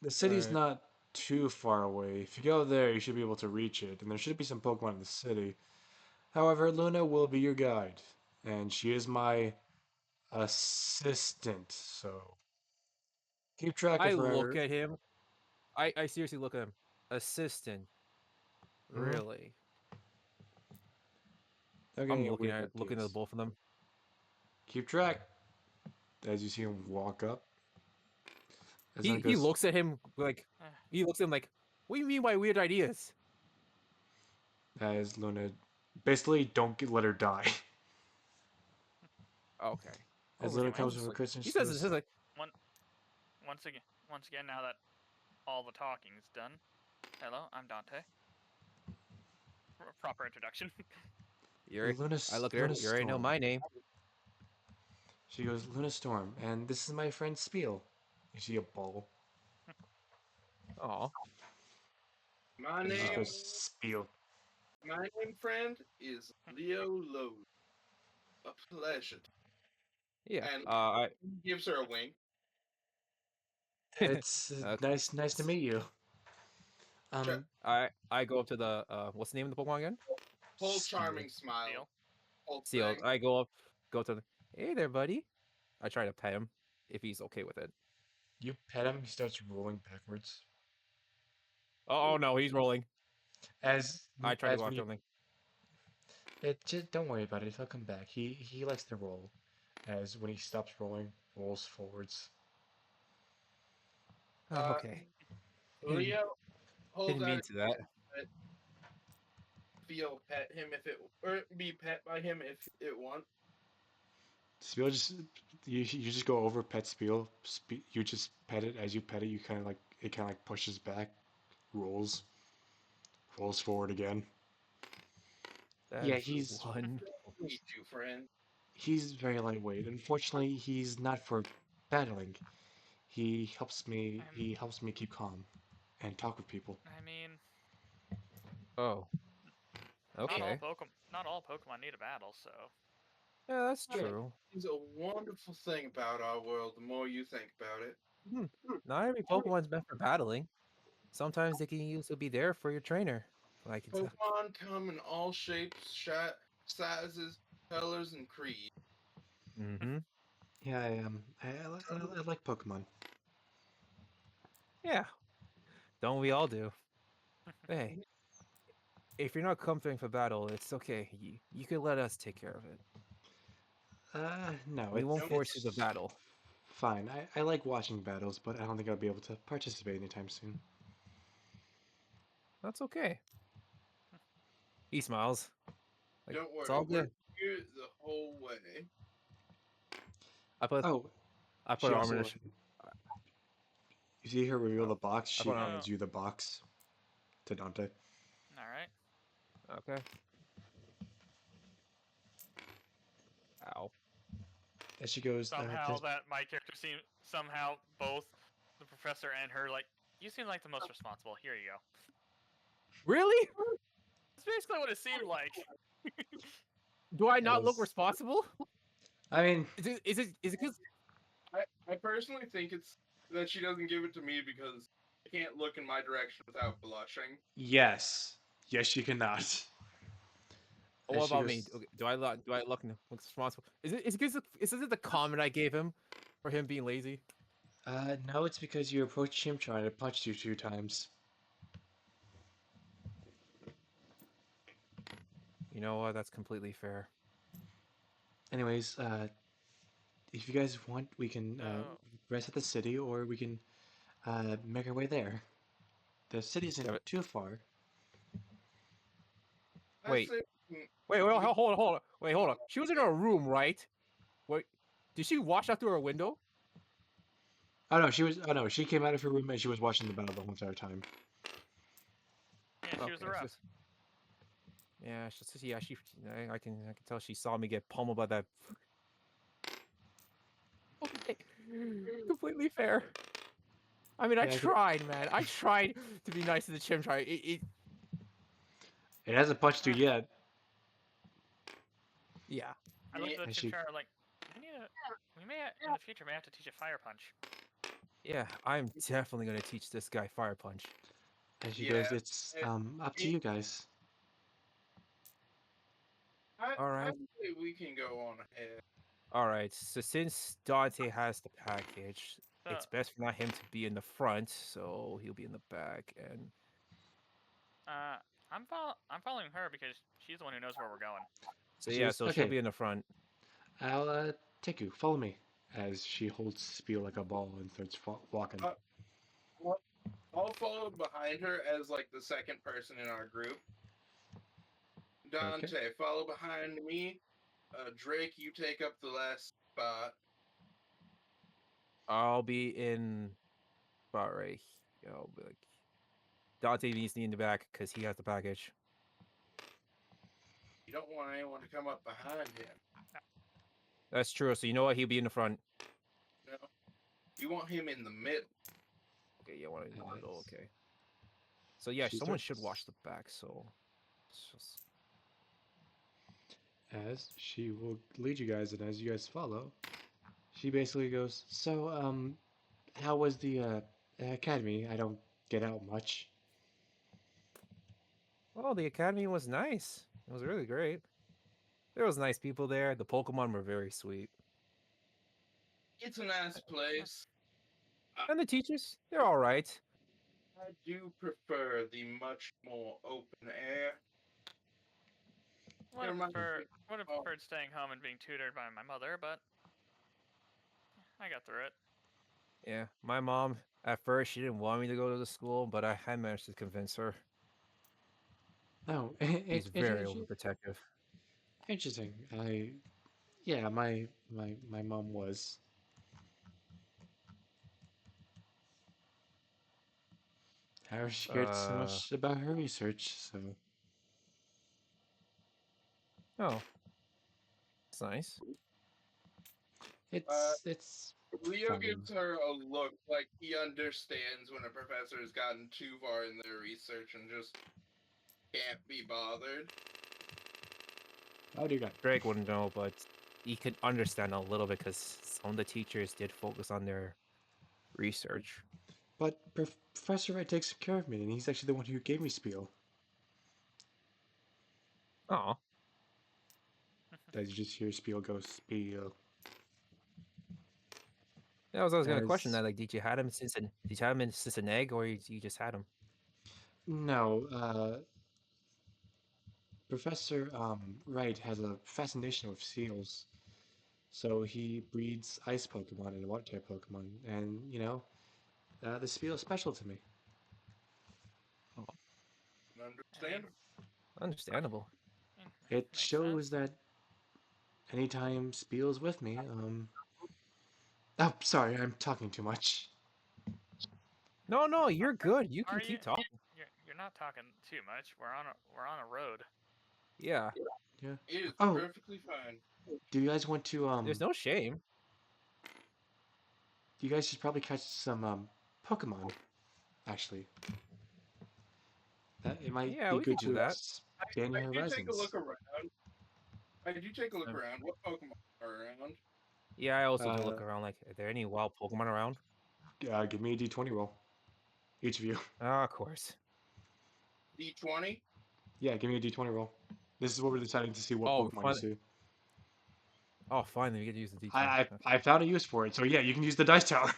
Speaker 1: the
Speaker 3: All
Speaker 1: city's
Speaker 3: right.
Speaker 1: not too far away. If you go there, you should be able to reach it, and there should be some Pokemon in the city. However, Luna will be your guide, and she is my assistant, so keep track
Speaker 3: I
Speaker 1: of
Speaker 3: look
Speaker 1: her.
Speaker 3: at him. I seriously look at him. Assistant.
Speaker 1: Mhm.
Speaker 3: Really?
Speaker 1: They're
Speaker 3: I'm
Speaker 1: getting
Speaker 3: looking
Speaker 1: weird
Speaker 3: at the
Speaker 1: ideas.
Speaker 3: both of them.
Speaker 1: Keep track as you see him walk up. As Luna
Speaker 3: He
Speaker 1: goes,
Speaker 3: looks at him like
Speaker 2: Eh,
Speaker 3: he looks at him like, what do you mean by weird ideas?
Speaker 1: as Luna, basically, let her die.
Speaker 3: Okay.
Speaker 1: As
Speaker 3: Over
Speaker 1: Luna
Speaker 3: I'm
Speaker 1: comes
Speaker 3: just
Speaker 1: with her
Speaker 3: like
Speaker 1: Christian,
Speaker 3: he
Speaker 1: she
Speaker 3: says this
Speaker 1: goes,
Speaker 3: is like
Speaker 2: one once again, now that all the talking's done. Hello, I'm Dante. Proper introduction.
Speaker 3: Yuri. I look at her.
Speaker 1: Luna
Speaker 3: You already know
Speaker 1: Storm.
Speaker 3: my name.
Speaker 1: She goes, Luna Storm, and this is my friend Spiel. You see a ball.
Speaker 3: Oh.
Speaker 4: My
Speaker 1: And she just
Speaker 4: name,
Speaker 1: goes, Spiel.
Speaker 4: my name, friend, is Leo Lowe. A pleasure.
Speaker 3: Yeah.
Speaker 4: And
Speaker 3: I
Speaker 4: he gives her a wink.
Speaker 1: It's
Speaker 3: okay.
Speaker 1: nice to meet you.
Speaker 4: Ch-
Speaker 3: I go up to the what's the name of the Pokemon again?
Speaker 4: Whole
Speaker 1: Spiel.
Speaker 4: charming smile.
Speaker 2: Deal.
Speaker 4: Whole
Speaker 3: Seal.
Speaker 4: thing.
Speaker 3: Go to the hey there, buddy. I try to pet him if he's okay with it.
Speaker 1: You pet him, he starts rolling backwards.
Speaker 3: Oh no, he's rolling.
Speaker 1: As
Speaker 3: I tried to
Speaker 1: as
Speaker 3: go
Speaker 1: when
Speaker 3: after
Speaker 1: you
Speaker 3: him. Like,
Speaker 1: it just don't worry about it. He'll come back. He likes to roll. As when he stops rolling, rolls forwards.
Speaker 3: oh,
Speaker 4: Uh,
Speaker 3: okay.
Speaker 4: Leo holds
Speaker 3: Didn't
Speaker 4: out
Speaker 3: mean
Speaker 4: his
Speaker 3: to that.
Speaker 4: hand, feel pet him if it or be pet by him if it wants.
Speaker 1: Spiel just you just go over pet Spiel. You just pet it. As you pet it, you kind of like it kind of like pushes back, rolls, rolls forward again.
Speaker 3: That
Speaker 1: Yeah,
Speaker 3: is one.
Speaker 4: Meet you, friend.
Speaker 1: he's very lightweight. Unfortunately, he's not for battling.
Speaker 2: I'm,
Speaker 1: He helps me keep calm and talk with people.
Speaker 2: I mean,
Speaker 3: Oh, okay.
Speaker 2: not all Pokemon need a battle, so
Speaker 3: Yeah, that's
Speaker 4: Yeah,
Speaker 3: true.
Speaker 4: it's a wonderful thing about our world. The more you think about it.
Speaker 3: Hmm. Not every Pokemon's meant for battling. Sometimes they can also be there for your trainer. What I can tell.
Speaker 4: Pokemon come in all shapes, sizes, colors, and creeds.
Speaker 3: Mm-hmm.
Speaker 1: Yeah, I like Pokemon.
Speaker 3: Yeah. Don't we all do? Hey, if you're not comforting for battle, it's okay. You can let us take care of it.
Speaker 1: No,
Speaker 3: We won't
Speaker 4: No,
Speaker 3: force you to
Speaker 1: it's
Speaker 3: battle.
Speaker 1: fine. I like watching battles, but I don't think I'll be able to participate anytime soon.
Speaker 3: That's okay. He smiles. Like
Speaker 4: don't
Speaker 3: it's
Speaker 4: worry.
Speaker 3: all
Speaker 4: We're
Speaker 3: good.
Speaker 4: here the whole way.
Speaker 3: I put
Speaker 1: Oh,
Speaker 3: I put
Speaker 1: she
Speaker 3: arm in
Speaker 1: also
Speaker 3: the.
Speaker 1: you see her reveal
Speaker 3: Oh,
Speaker 1: the box.
Speaker 3: I
Speaker 1: She
Speaker 3: put arm.
Speaker 2: oh,
Speaker 1: hands you the box to Dante.
Speaker 2: all right.
Speaker 3: Okay. Ow.
Speaker 1: And she goes,
Speaker 2: Somehow
Speaker 1: this,
Speaker 2: that my character seemed somehow both the professor and her like you seem like the most responsible. Here you go.
Speaker 3: Really?
Speaker 2: That's basically what it seemed like.
Speaker 3: Do I not look
Speaker 1: as
Speaker 3: responsible?
Speaker 1: I mean,
Speaker 3: Is it because
Speaker 4: I personally think it's that she doesn't give it to me because I can't look in my direction without blushing.
Speaker 1: yes, yes, she cannot. And
Speaker 3: what
Speaker 1: she
Speaker 3: about me?
Speaker 1: goes,
Speaker 3: Okay, do I look responsible? Is it the comment I gave him for him being lazy?
Speaker 1: no, it's because you approached him trying to punch you 2 times.
Speaker 3: You know what? That's completely fair.
Speaker 1: Anyways, if you guys want, we can
Speaker 2: So
Speaker 1: rest at the city, or we can make our way there. The city isn't
Speaker 3: Damn it.
Speaker 1: too far.
Speaker 4: I
Speaker 3: Wait,
Speaker 4: say
Speaker 3: wait,
Speaker 4: we
Speaker 3: hold on. Wait, hold on. She was in her room, right? Wait, did she watch out through her window?
Speaker 1: Oh no, she was. Oh no, she came out of her room and she was watching the battle the whole entire time.
Speaker 2: yeah, she was
Speaker 3: Okay,
Speaker 2: a
Speaker 3: it's
Speaker 2: ref.
Speaker 3: just yeah. I can tell she saw me get pummeled by that. Okay, completely fair. I mean, I
Speaker 1: Yeah, I could.
Speaker 3: tried, man. I tried to be nice to the Chimchar.
Speaker 1: It hasn't punched you
Speaker 2: Uh,
Speaker 1: yet.
Speaker 3: Yeah.
Speaker 2: I looked at
Speaker 1: And
Speaker 2: the
Speaker 1: she,
Speaker 2: Chimchar like we may in the future may have to teach a fire punch.
Speaker 3: Yeah, I'm definitely gonna teach this guy Fire Punch.
Speaker 1: and she
Speaker 4: yeah.
Speaker 1: goes, "It's
Speaker 4: eh,
Speaker 1: up to
Speaker 4: eh,
Speaker 1: you guys."
Speaker 3: All
Speaker 4: I
Speaker 3: right.
Speaker 4: say we can go on ahead.
Speaker 3: All right. So since Dante has the package,
Speaker 2: So
Speaker 3: it's best for not him to be in the front, so he'll be in the back. And
Speaker 2: I'm following her because she's the one who knows where we're going.
Speaker 3: so
Speaker 1: She
Speaker 3: yeah,
Speaker 1: goes,
Speaker 3: so she'll
Speaker 1: "Okay,
Speaker 3: be in the front.
Speaker 1: I'll take you. Follow me." As she holds Spiel like a ball and starts walking.
Speaker 4: Uh, I'll I'll follow behind her as like the second person in our group.
Speaker 1: Okay.
Speaker 4: Dante, follow behind me. Drake, you take up the last spot.
Speaker 3: I'll be in spot right. I'll be like Dante needs to be in the back because he has the package.
Speaker 4: You don't want anyone to come up behind him.
Speaker 3: That's true. So you know what? He'll be in the front.
Speaker 4: No, you want him in the middle.
Speaker 3: Okay, yeah, one in the middle.
Speaker 1: As
Speaker 3: Okay. So yeah,
Speaker 1: she
Speaker 3: someone should
Speaker 1: starts,
Speaker 3: watch the back. So it's just
Speaker 1: as she will lead you guys, and as you guys follow, she basically goes, "So, how was the academy? I don't get out much."
Speaker 3: well, the academy was nice. It was really great. There was nice people there. The Pokemon were very sweet.
Speaker 4: It's a nice place.
Speaker 3: And the teachers, they're all right.
Speaker 4: I do prefer the much more open air. It reminds me
Speaker 2: Would have
Speaker 4: of
Speaker 2: preferred staying home and being tutored by my mother, but I got through it.
Speaker 3: Yeah, my mom at first she didn't want me to go to the school, but I managed to convince her.
Speaker 1: Oh,
Speaker 3: She's very overprotective.
Speaker 1: interesting. Yeah, my mom was. However, she cared so
Speaker 3: Uh
Speaker 1: much about her research, so
Speaker 3: oh, it's nice.
Speaker 4: uh,
Speaker 1: it's
Speaker 4: Leo
Speaker 1: fine.
Speaker 4: gives her a look like he understands when a professor has gotten too far in their research and just can't be bothered.
Speaker 1: Oh dear God.
Speaker 3: Drake wouldn't know, but he could understand a little bit because some of the teachers did focus on their research.
Speaker 1: But Professor Wright takes care of me, and he's actually the one who gave me Spiel.
Speaker 3: Oh,
Speaker 1: As you just hear Spiel go Spiel.
Speaker 3: yeah, I was gonna question
Speaker 1: As
Speaker 3: that. Like, did you have him since an egg, or you just had him?
Speaker 1: no, Professor Wright has a fascination with seals, so he breeds ice Pokemon and water type Pokemon, and the Spiel is special to me.
Speaker 3: Oh,
Speaker 2: I mean,
Speaker 4: Understandable.
Speaker 3: understandable.
Speaker 1: It
Speaker 2: makes
Speaker 1: shows
Speaker 2: sense.
Speaker 1: that anytime Spiel's with me, oh, sorry, I'm talking too much.
Speaker 3: No, no, you're good. You
Speaker 2: Are
Speaker 3: can
Speaker 2: you?
Speaker 3: keep talking.
Speaker 2: You're not talking too much. We're on a road.
Speaker 3: Yeah,
Speaker 1: Yeah.
Speaker 4: It is
Speaker 1: Oh,
Speaker 4: perfectly fine.
Speaker 1: do you guys want to
Speaker 3: there's no shame.
Speaker 1: you guys should probably catch some Pokemon, actually. That it might
Speaker 3: Yeah,
Speaker 1: be
Speaker 3: we could
Speaker 1: good
Speaker 3: do
Speaker 1: to
Speaker 3: that.
Speaker 1: expand
Speaker 4: I
Speaker 1: your
Speaker 4: do take a
Speaker 1: horizons.
Speaker 4: look around. I do take a look
Speaker 3: Um,
Speaker 4: around. What Pokemon are around?
Speaker 3: yeah, I also do
Speaker 1: Uh,
Speaker 3: look around. Like, are there any wild Pokemon around?
Speaker 1: Give me a D20 roll, each of you.
Speaker 3: Ah, of course.
Speaker 4: D20?
Speaker 1: Yeah, give me a D20 roll. This is what we're deciding to see what
Speaker 3: Oh,
Speaker 1: Pokemon you
Speaker 3: fun.
Speaker 1: see.
Speaker 3: Oh, finally, we get to use the
Speaker 1: I
Speaker 3: D20.
Speaker 1: I,
Speaker 3: Okay.
Speaker 1: I found a use for it, so yeah, you can use the dice tower.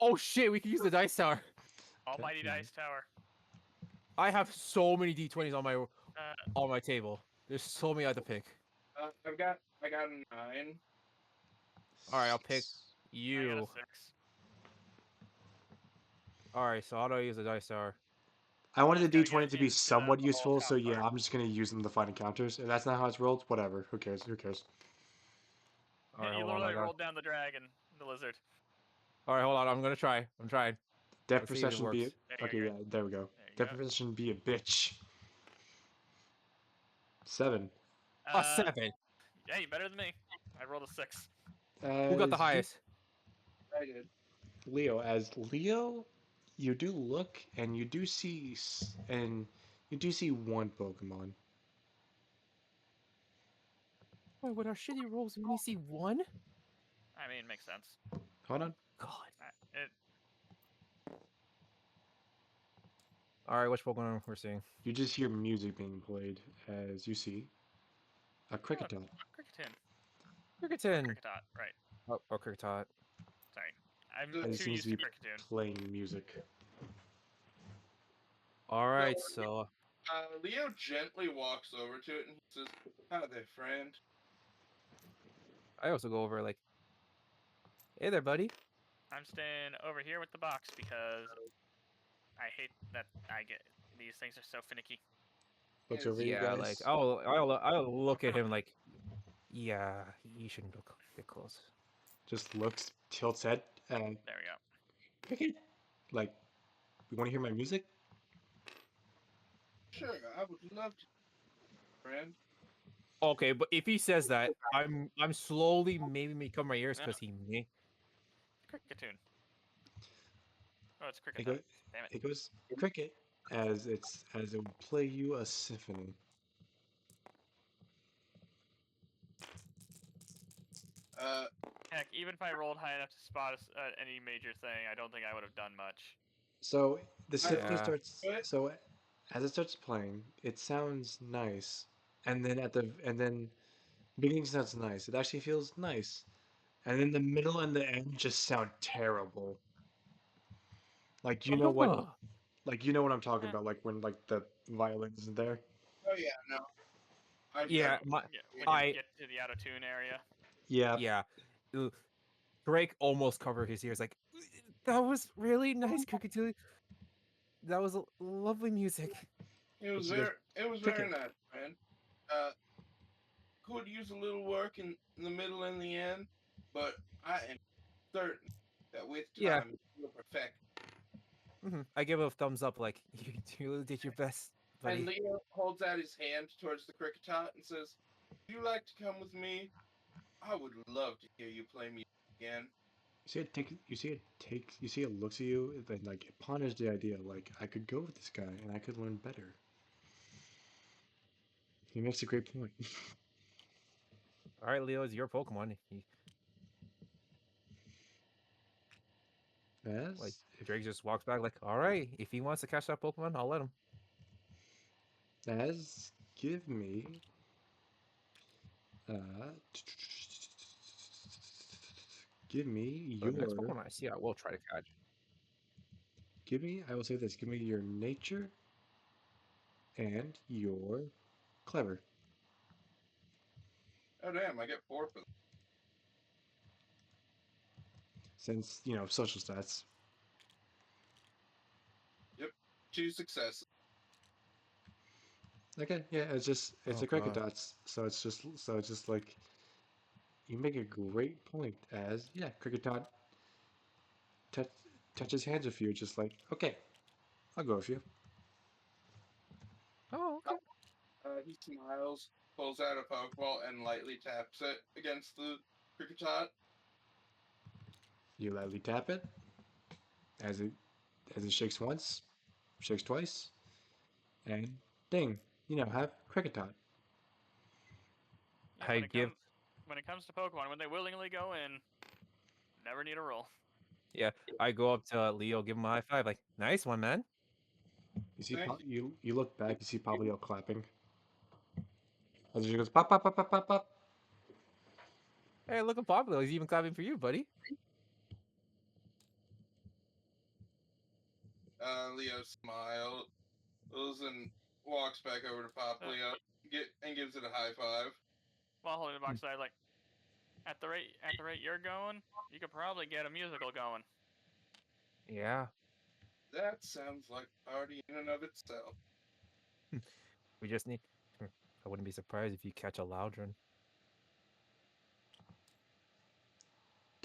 Speaker 3: Oh shit, we can use the dice tower.
Speaker 1: Okay,
Speaker 2: Almighty Dice Tower.
Speaker 3: I have so many D20s
Speaker 2: Uh,
Speaker 3: on my table. There's so many I have to pick.
Speaker 4: I got a 9.
Speaker 3: All right, I'll pick
Speaker 2: I got a
Speaker 3: you.
Speaker 2: 6.
Speaker 3: All right, so how do I use the dice tower?
Speaker 1: I wanted
Speaker 2: Just
Speaker 1: the
Speaker 2: gotta get
Speaker 1: D20 to be
Speaker 2: into the
Speaker 1: somewhat
Speaker 2: whole
Speaker 1: useful, so
Speaker 2: top
Speaker 1: yeah,
Speaker 2: part.
Speaker 1: I'm just gonna use them to find encounters. If that's not how it's rolled, whatever. Who cares? Who cares?
Speaker 3: All right,
Speaker 2: You
Speaker 3: hold on.
Speaker 2: literally rolled down the dragon, the lizard.
Speaker 3: All right, hold on. I'm gonna try. I'm trying.
Speaker 1: Depth
Speaker 3: Let's see if it
Speaker 1: perception be
Speaker 3: works.
Speaker 2: There
Speaker 1: okay.
Speaker 2: you
Speaker 1: Yeah,
Speaker 2: go.
Speaker 1: there we go.
Speaker 2: There you
Speaker 1: Depth
Speaker 2: go.
Speaker 1: perception be a bitch. 7.
Speaker 3: A
Speaker 2: Uh,
Speaker 3: 7.
Speaker 2: yeah, you better than me. I rolled a 6.
Speaker 3: Who got the
Speaker 1: As you
Speaker 3: highest?
Speaker 4: I did.
Speaker 1: Leo, as Leo, you do look and you do see one Pokemon.
Speaker 3: Wait, with our shitty rolls, we only see one.
Speaker 2: I mean, makes sense.
Speaker 1: Hold on.
Speaker 3: God.
Speaker 2: It,
Speaker 3: All right, which Pokemon we're seeing?
Speaker 1: You just hear music being played as you see a
Speaker 2: oh,
Speaker 1: Kricketot.
Speaker 2: Cricketune. Or
Speaker 3: Kricketon.
Speaker 2: Cricketot, right.
Speaker 3: Oh, Kricketot.
Speaker 2: Sorry. I'm
Speaker 1: As it
Speaker 2: too
Speaker 1: seems
Speaker 2: used
Speaker 1: to
Speaker 2: to
Speaker 1: be
Speaker 2: Cricketune.
Speaker 1: playing music.
Speaker 3: All
Speaker 4: So
Speaker 3: right, so
Speaker 4: Leo gently walks over to it and he says, "Hi there, friend."
Speaker 3: I also go over like, hey there, buddy.
Speaker 2: I'm staying over here with the box because I hate that I get these things are so finicky.
Speaker 1: Looks over you
Speaker 3: Yeah, like
Speaker 1: guys.
Speaker 3: I'll look at him like, yeah, you shouldn't get close.
Speaker 1: Just looks, tilts head, and
Speaker 2: There we go.
Speaker 1: Cricket. Like, you want to hear my music?
Speaker 4: Sure, I would love to, friend.
Speaker 3: Okay, but if he says that, I'm slowly maybe may cover my ears
Speaker 2: No,
Speaker 3: because he may.
Speaker 2: Cricketune. Oh, it's
Speaker 1: It,
Speaker 2: Cricketot.
Speaker 1: go,
Speaker 2: Damn it.
Speaker 1: it goes Cricket as it would play you a symphony.
Speaker 4: Uh,
Speaker 2: Heck, even if I rolled high enough to spot any major thing, I don't think I would have done much.
Speaker 1: So the
Speaker 4: I
Speaker 1: symphony
Speaker 3: Yeah.
Speaker 1: starts.
Speaker 4: but
Speaker 1: So as it starts playing, it sounds nice, and then beginning sounds nice. It actually feels nice, And then the middle and the end just sound terrible. Like you know what
Speaker 3: Oh,
Speaker 1: like you know what I'm talking
Speaker 2: Eh,
Speaker 1: about, like when like the violin isn't there.
Speaker 4: Oh yeah, no, I
Speaker 3: yeah,
Speaker 4: don't.
Speaker 3: my
Speaker 2: yeah, when you
Speaker 3: I
Speaker 2: get to the out of tune area.
Speaker 1: Yeah.
Speaker 3: yeah. Ooh, Drake almost covered his ears. Like that was really nice, Cricketoo. That was lovely music.
Speaker 1: But you guys
Speaker 4: It was very
Speaker 1: cricket.
Speaker 4: nice, man. Uh, could use a little work in the middle and the end, but I am certain that with
Speaker 3: Yeah,
Speaker 4: time you'll perfect.
Speaker 3: I give it a thumbs up. Like you really did your best,
Speaker 4: And
Speaker 3: buddy.
Speaker 4: Leo holds out his hand towards the cricket tot and says, "Would you like to come with me? I would love to hear you play music again."
Speaker 1: You see it looks at you and like it ponders the idea like I could go with this guy and I could learn better. He makes a great point.
Speaker 3: All right, Leo, it's your Pokemon. Like
Speaker 1: As
Speaker 3: Drake just walks back, like, all right, if he wants to catch that Pokemon, I'll let him.
Speaker 1: as give me uh give me
Speaker 3: So the next
Speaker 1: your
Speaker 3: Pokemon I see, I will try to catch.
Speaker 1: I will say this, give me your nature and your clever.
Speaker 4: Oh damn! I get 4 for them.
Speaker 1: Since, social stats.
Speaker 4: Yep, 2 successes.
Speaker 1: Okay, yeah, it's
Speaker 3: Oh
Speaker 1: a cricket
Speaker 3: god.
Speaker 1: dots, so it's just like you make a great point as yeah, cricket dot touch, touches hands with you, just like okay, I'll go with you.
Speaker 3: Oh, okay.
Speaker 4: He smiles, pulls out a Pokeball, and lightly taps it against the cricket tot.
Speaker 1: You lightly tap it as it shakes once, shakes twice, and ding, have cricket dot.
Speaker 2: Yeah,
Speaker 3: I give
Speaker 2: when it comes to Pokemon, when they willingly go in, never need a roll.
Speaker 3: yeah, I go up to Leo, give him a high five, like, nice one, man.
Speaker 1: You see,
Speaker 4: Thank you.
Speaker 1: you look back, you see Pablo clapping as she goes pop pop pop pop pop pop.
Speaker 3: Hey, look at Pablo. He's even clapping for you, buddy.
Speaker 4: Leo smiles and walks back over to Pop
Speaker 2: Uh,
Speaker 4: Leo and gives it a high five.
Speaker 2: while holding the
Speaker 3: Hmm.
Speaker 2: box, I like at the rate you're going, you could probably get a musical going.
Speaker 3: Yeah.
Speaker 4: That sounds like a party in and of itself.
Speaker 3: We just need I wouldn't be surprised if you catch a Loudron.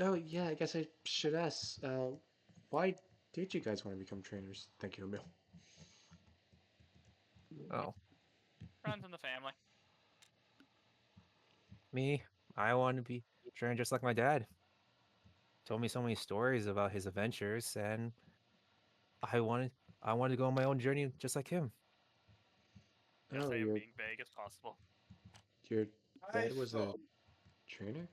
Speaker 1: Oh yeah, I guess I should ask. Why did you guys want to become trainers? Thank you, Emil.
Speaker 3: Oh.
Speaker 2: Runs in the family.
Speaker 3: Me, I want to be trained just like my dad. Told me so many stories about his adventures, and I wanted I wanted to go on my own journey just like him.
Speaker 2: Yes,
Speaker 1: Oh,
Speaker 2: I am being vague as possible.
Speaker 1: your
Speaker 4: I
Speaker 1: dad was a
Speaker 4: thought
Speaker 1: trainer?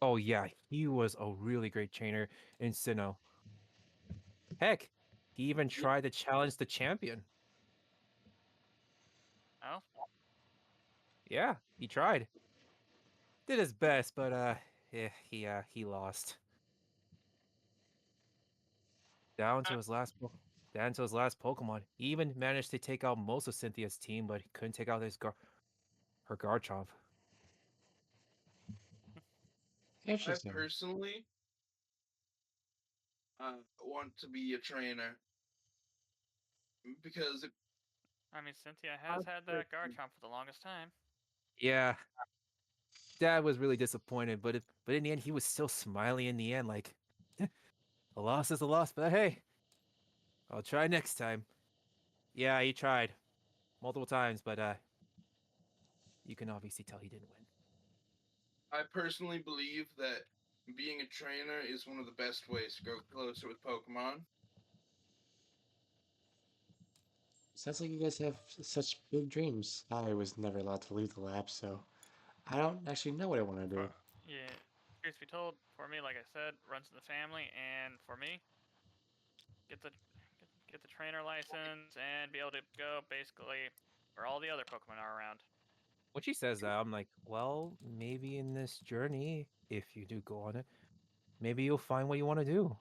Speaker 3: Oh yeah, he was a really great trainer in Sinnoh. Heck, he even tried to challenge the champion.
Speaker 2: Oh,
Speaker 3: Yeah, he tried. Did his best, but yeah, he lost. Down to his last down to his last Pokemon. He even managed to take out most of Cynthia's team, but he couldn't take out her Garchomp.
Speaker 4: I
Speaker 1: Interesting.
Speaker 4: personally want to be a trainer because it,
Speaker 2: I mean, Cynthia
Speaker 4: I
Speaker 2: has had that Garchomp for the longest time.
Speaker 3: Yeah, Dad was really disappointed, but in the end, he was still smiling. In the end, like a loss is a loss, but hey, I'll try next time. Yeah, he tried multiple times, but you can obviously tell he didn't win.
Speaker 4: I personally believe that being a trainer is one of the best ways to go closer with Pokemon.
Speaker 1: Sounds like you guys have such big dreams. I was never allowed to leave the lab, so I don't actually know what I want to
Speaker 2: For
Speaker 1: do.
Speaker 2: yeah, truth be told, for me, like I said, runs in the family, and for me, get the get the trainer license and be able to go basically where all the other Pokemon are around.
Speaker 3: when she says that, I'm like, well, maybe in this journey, if you do go on it, maybe you'll find what you want to do.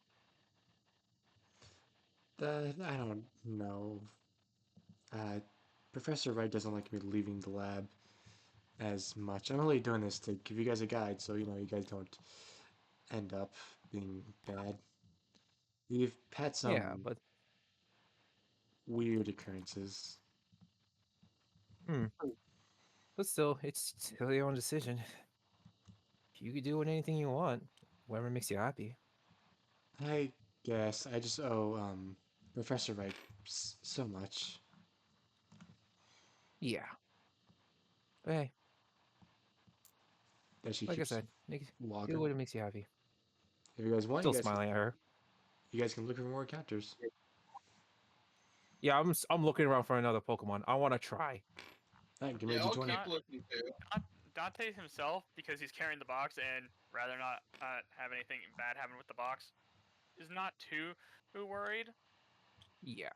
Speaker 1: I don't know. Uh, Professor Wright doesn't like me leaving the lab as much. I'm only doing this to give you guys a guide, so you know you guys don't end up being bad. We've had
Speaker 3: Yeah,
Speaker 1: some
Speaker 3: but
Speaker 1: weird occurrences.
Speaker 3: hmm, but still, it's still your own decision. You could do anything you want, whatever makes you happy.
Speaker 1: I guess I just owe Professor Wright so much.
Speaker 3: Yeah. But hey,
Speaker 1: That she
Speaker 3: like I
Speaker 1: keeps
Speaker 3: said, do
Speaker 1: logging.
Speaker 3: what makes you happy.
Speaker 1: If you guys want,
Speaker 3: Still smiling at her.
Speaker 1: you guys can look for more encounters.
Speaker 3: Yeah, I'm looking around for another Pokemon. I want to try.
Speaker 1: Alright, give me a
Speaker 4: Yeah, I'll
Speaker 1: d20.
Speaker 4: keep
Speaker 2: Not
Speaker 4: looking too.
Speaker 2: Dante himself, because he's carrying the box and rather not have anything bad happen with the box, is not too worried.
Speaker 3: Yeah.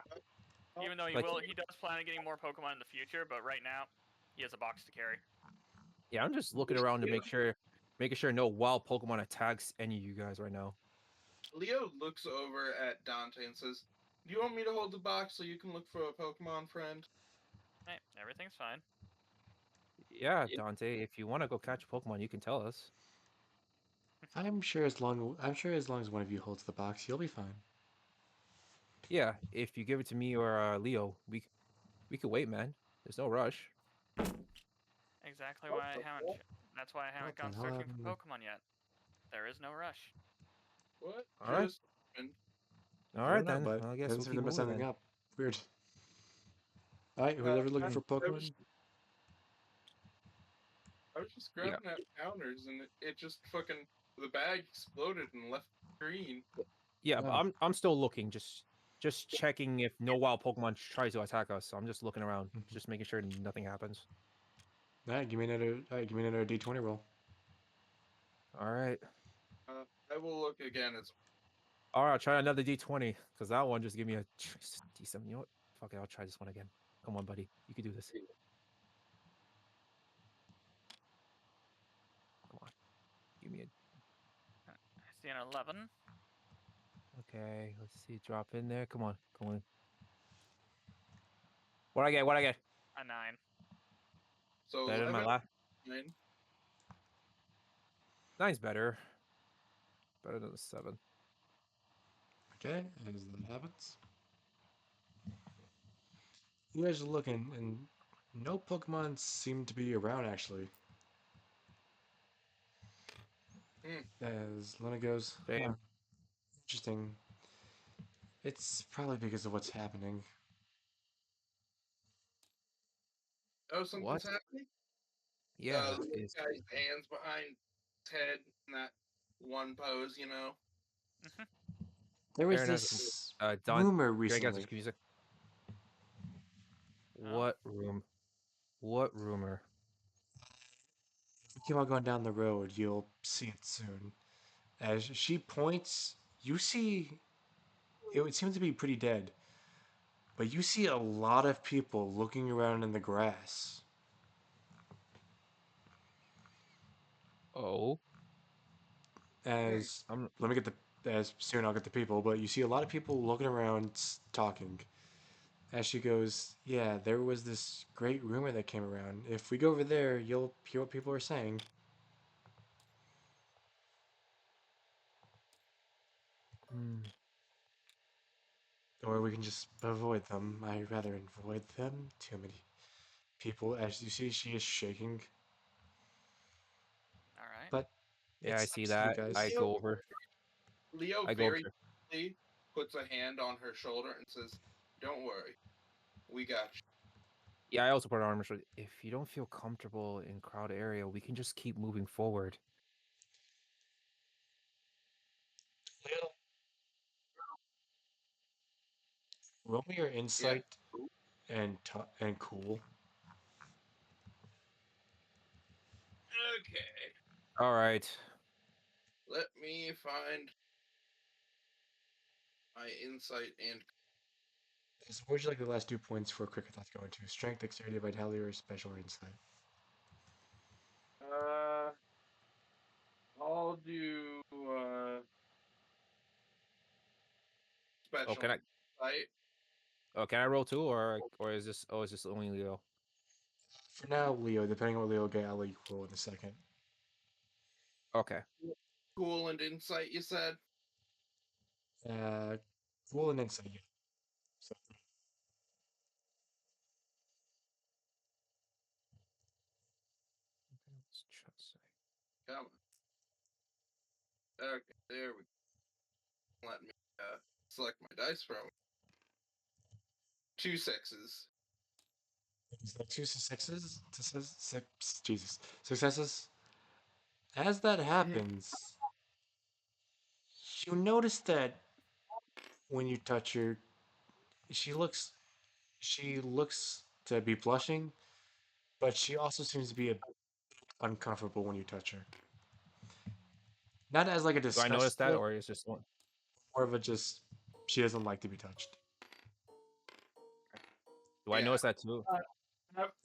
Speaker 2: Even though
Speaker 3: Like,
Speaker 2: he does plan on getting more Pokemon in the future, but right now he has a box to carry.
Speaker 3: yeah, I'm just looking around to making sure no wild Pokemon attacks any of you guys right now.
Speaker 4: Leo looks over at Dante and says, "Do you want me to hold the box so you can look for a Pokemon friend?"
Speaker 2: Hey, everything's fine.
Speaker 3: Yeah, Dante, if you want to go catch a Pokemon, you can tell us.
Speaker 1: I'm sure as long as one of you holds the box, you'll be fine.
Speaker 3: Yeah, if you give it to me or Leo, we could wait, man. There's no rush.
Speaker 2: Exactly why I haven't. That's why I
Speaker 1: What
Speaker 2: haven't
Speaker 1: the
Speaker 2: gone
Speaker 1: hell
Speaker 2: searching for
Speaker 1: happened?
Speaker 2: Pokemon yet. There is no rush.
Speaker 4: What
Speaker 3: All right,
Speaker 4: just happened?
Speaker 3: all
Speaker 1: I
Speaker 3: right
Speaker 1: don't know,
Speaker 3: then.
Speaker 1: but
Speaker 3: Well, I
Speaker 1: it
Speaker 3: guess
Speaker 1: doesn't
Speaker 3: we'll
Speaker 1: seem
Speaker 3: keep
Speaker 1: to mess
Speaker 3: moving
Speaker 1: something
Speaker 3: then.
Speaker 1: up. Weird. Alright, who's
Speaker 4: Uh,
Speaker 1: ever looking
Speaker 4: I,
Speaker 1: for
Speaker 4: I
Speaker 1: Pokemon?
Speaker 4: was I was just
Speaker 3: Yeah,
Speaker 4: grabbing at counters and it just fucking the bag exploded and left green.
Speaker 3: yeah, but
Speaker 1: Oh,
Speaker 3: I'm still looking, just checking if no wild Pokemon tries to attack us. So I'm just looking around, just making sure nothing happens.
Speaker 1: give me another d20 roll.
Speaker 3: All right,
Speaker 4: I will look again as
Speaker 3: all right. I'll try another D20 because that one just gave me a D7. You know what? Fuck it, I'll try this one again. Come on, buddy, you can do this. Come on, give me a.
Speaker 2: I see an 11.
Speaker 3: Okay, let's see. Drop in there. Come on, come on. What I get? What I get?
Speaker 2: A 9.
Speaker 4: so
Speaker 3: Better than my
Speaker 4: 11,
Speaker 3: last.
Speaker 4: 9.
Speaker 3: Nine's better. Better than the 7.
Speaker 1: Okay, as that happens. You guys are looking, and no Pokemon seem to be around actually.
Speaker 4: Hmm.
Speaker 1: As Luna goes, huh,
Speaker 3: Shame.
Speaker 1: interesting. It's probably because of what's happening.
Speaker 4: Oh, something's
Speaker 3: What?
Speaker 4: happening.
Speaker 3: Yeah,
Speaker 4: The
Speaker 3: is
Speaker 4: guy's hands behind his head in that one pose, you know.
Speaker 2: Mhm.
Speaker 1: There was
Speaker 3: Aaron has
Speaker 1: this
Speaker 3: Don.
Speaker 1: rumor
Speaker 3: Drake has
Speaker 1: recently.
Speaker 3: music.
Speaker 2: Oh,
Speaker 3: What room? What rumor?
Speaker 1: If we keep on going down the road, you'll see it soon. As she points, you see it would seem to be pretty dead, but you see a lot of people looking around in the grass.
Speaker 3: Oh,
Speaker 4: Hmm.
Speaker 1: As
Speaker 3: I'm.
Speaker 1: let me get the as soon I'll get the people, but you see a lot of people looking around talking. As she goes, yeah, there was this great rumor that came around. If we go over there, you'll hear what people are saying,
Speaker 3: Hmm.
Speaker 1: or we can just avoid them. I rather avoid them. Too many people. As you see, she is shaking,
Speaker 2: all right.
Speaker 1: but
Speaker 3: Yeah, I
Speaker 1: it's
Speaker 3: see
Speaker 1: nice of you
Speaker 3: that. I
Speaker 1: guys.
Speaker 3: go over.
Speaker 4: Leo
Speaker 3: I go over.
Speaker 4: very quickly puts a hand on her shoulder and says, "Don't worry, we got you."
Speaker 3: Yeah, I also put an armor. If you don't feel comfortable in crowd area, we can just keep moving forward.
Speaker 1: Roll me your
Speaker 4: Yeah.
Speaker 1: insight and cool.
Speaker 4: Okay.
Speaker 3: All right.
Speaker 4: Let me find my insight and
Speaker 1: So would you like the last 2 points for a quick attack to go into? Strength, dexterity, vitality, or special or insight?
Speaker 4: Uh, I'll do
Speaker 3: Oh,
Speaker 4: special
Speaker 3: can I?
Speaker 4: insight.
Speaker 3: Oh, can I roll too, or is this? Oh, is this only Leo?
Speaker 1: For now, Leo, depending on what Leo get, I'll let you roll in a second.
Speaker 3: Okay.
Speaker 4: Cool and insight, you said?
Speaker 1: Uh, roll an insight. Yeah. So,
Speaker 3: Let's just say.
Speaker 4: Come on. Okay, there we go. Let me select my dice from. 2 6s.
Speaker 1: it's like two successes. Six, Jesus, successes. As that happens, you notice that when you touch her, she looks she looks to be blushing, but she also seems to be uncomfortable when you touch her. Not as like a
Speaker 3: Do I notice
Speaker 1: disgust
Speaker 3: that,
Speaker 1: look,
Speaker 3: or is just one?
Speaker 1: more of a just she doesn't like to be touched.
Speaker 3: Do I
Speaker 4: Yeah.
Speaker 3: notice that too?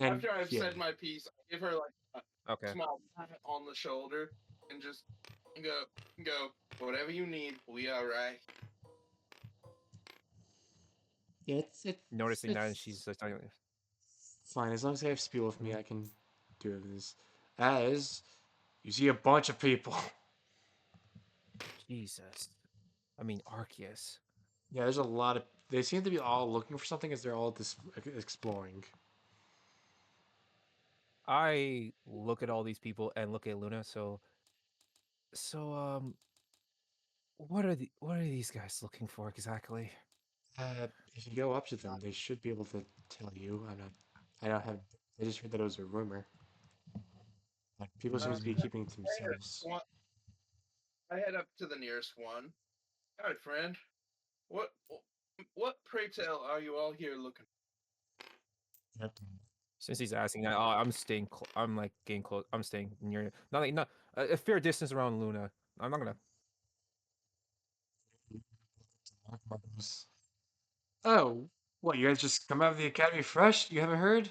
Speaker 1: And
Speaker 4: After I've
Speaker 1: yeah,
Speaker 4: said my piece, I give her like a
Speaker 3: Okay.
Speaker 4: small pat on the shoulder and just go, go, whatever you need, we are right.
Speaker 3: Noticing that, and
Speaker 1: it's
Speaker 3: she's like, talking.
Speaker 1: fine as long as I have spiel with me.
Speaker 3: Mhm.
Speaker 1: I can do this. As you see a bunch of people.
Speaker 3: Jesus. I mean, Arceus.
Speaker 1: Yeah, there's a lot of. They seem to be all looking for something as they're all exploring.
Speaker 3: I look at all these people and look at Luna. So, what are these guys looking for exactly?
Speaker 1: If you go up to them, they should be able to tell you. I'm not. I don't have. I just heard that it was a rumor. Like, people seem
Speaker 4: Uh,
Speaker 1: to be
Speaker 3: Mm,
Speaker 1: keeping to themselves.
Speaker 4: I head up to the nearest one. Hi, friend. What, what, pray tell, are you all here looking?
Speaker 1: Yep.
Speaker 3: since he's asking, I'm staying. I'm like getting close. I'm staying near. Not like not a fair distance around Luna. I'm not gonna.
Speaker 1: Oh, what? You guys just come out of the academy fresh? You haven't heard?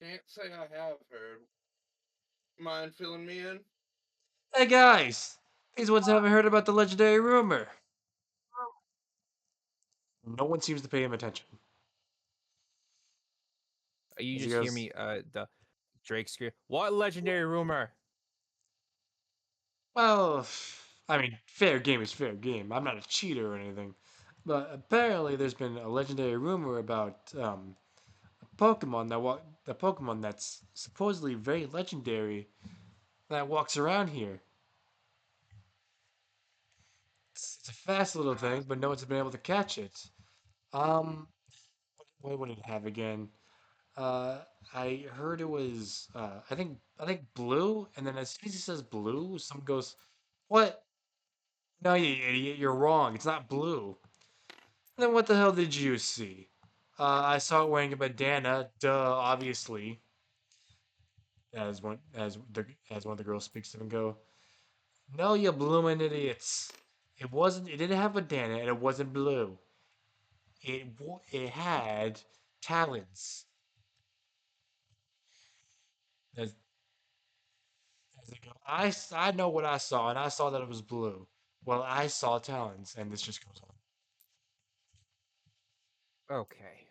Speaker 4: Can't say I have heard. Mind filling me in?
Speaker 1: Hey guys, these ones haven't heard about the legendary rumor. No one seems to pay him attention.
Speaker 3: You
Speaker 1: As he
Speaker 3: just hear
Speaker 1: goes,
Speaker 3: me. The Drake scream. What legendary rumor?
Speaker 1: well, I mean, fair game is fair game. I'm not a cheater or anything. But apparently, there's been a legendary rumor about a Pokemon the Pokemon that's supposedly very legendary that walks around here. It's a fast little thing, but no one's been able to catch it. Um, what would it have again? Uh, I heard it was I think blue, and then as soon as he says blue, someone goes, "What? No, you idiot! You're wrong. It's not blue." And then what the hell did you see? I saw it wearing a bandana. Duh, obviously. As one of the girls speaks to him and go, "No, you bloomin' idiots! It wasn't. It didn't have a bandana, and it wasn't blue. It had talons." As, as they go, I know what I saw, and I saw that it was blue. Well, I saw talons, and this just goes on.
Speaker 3: Okay.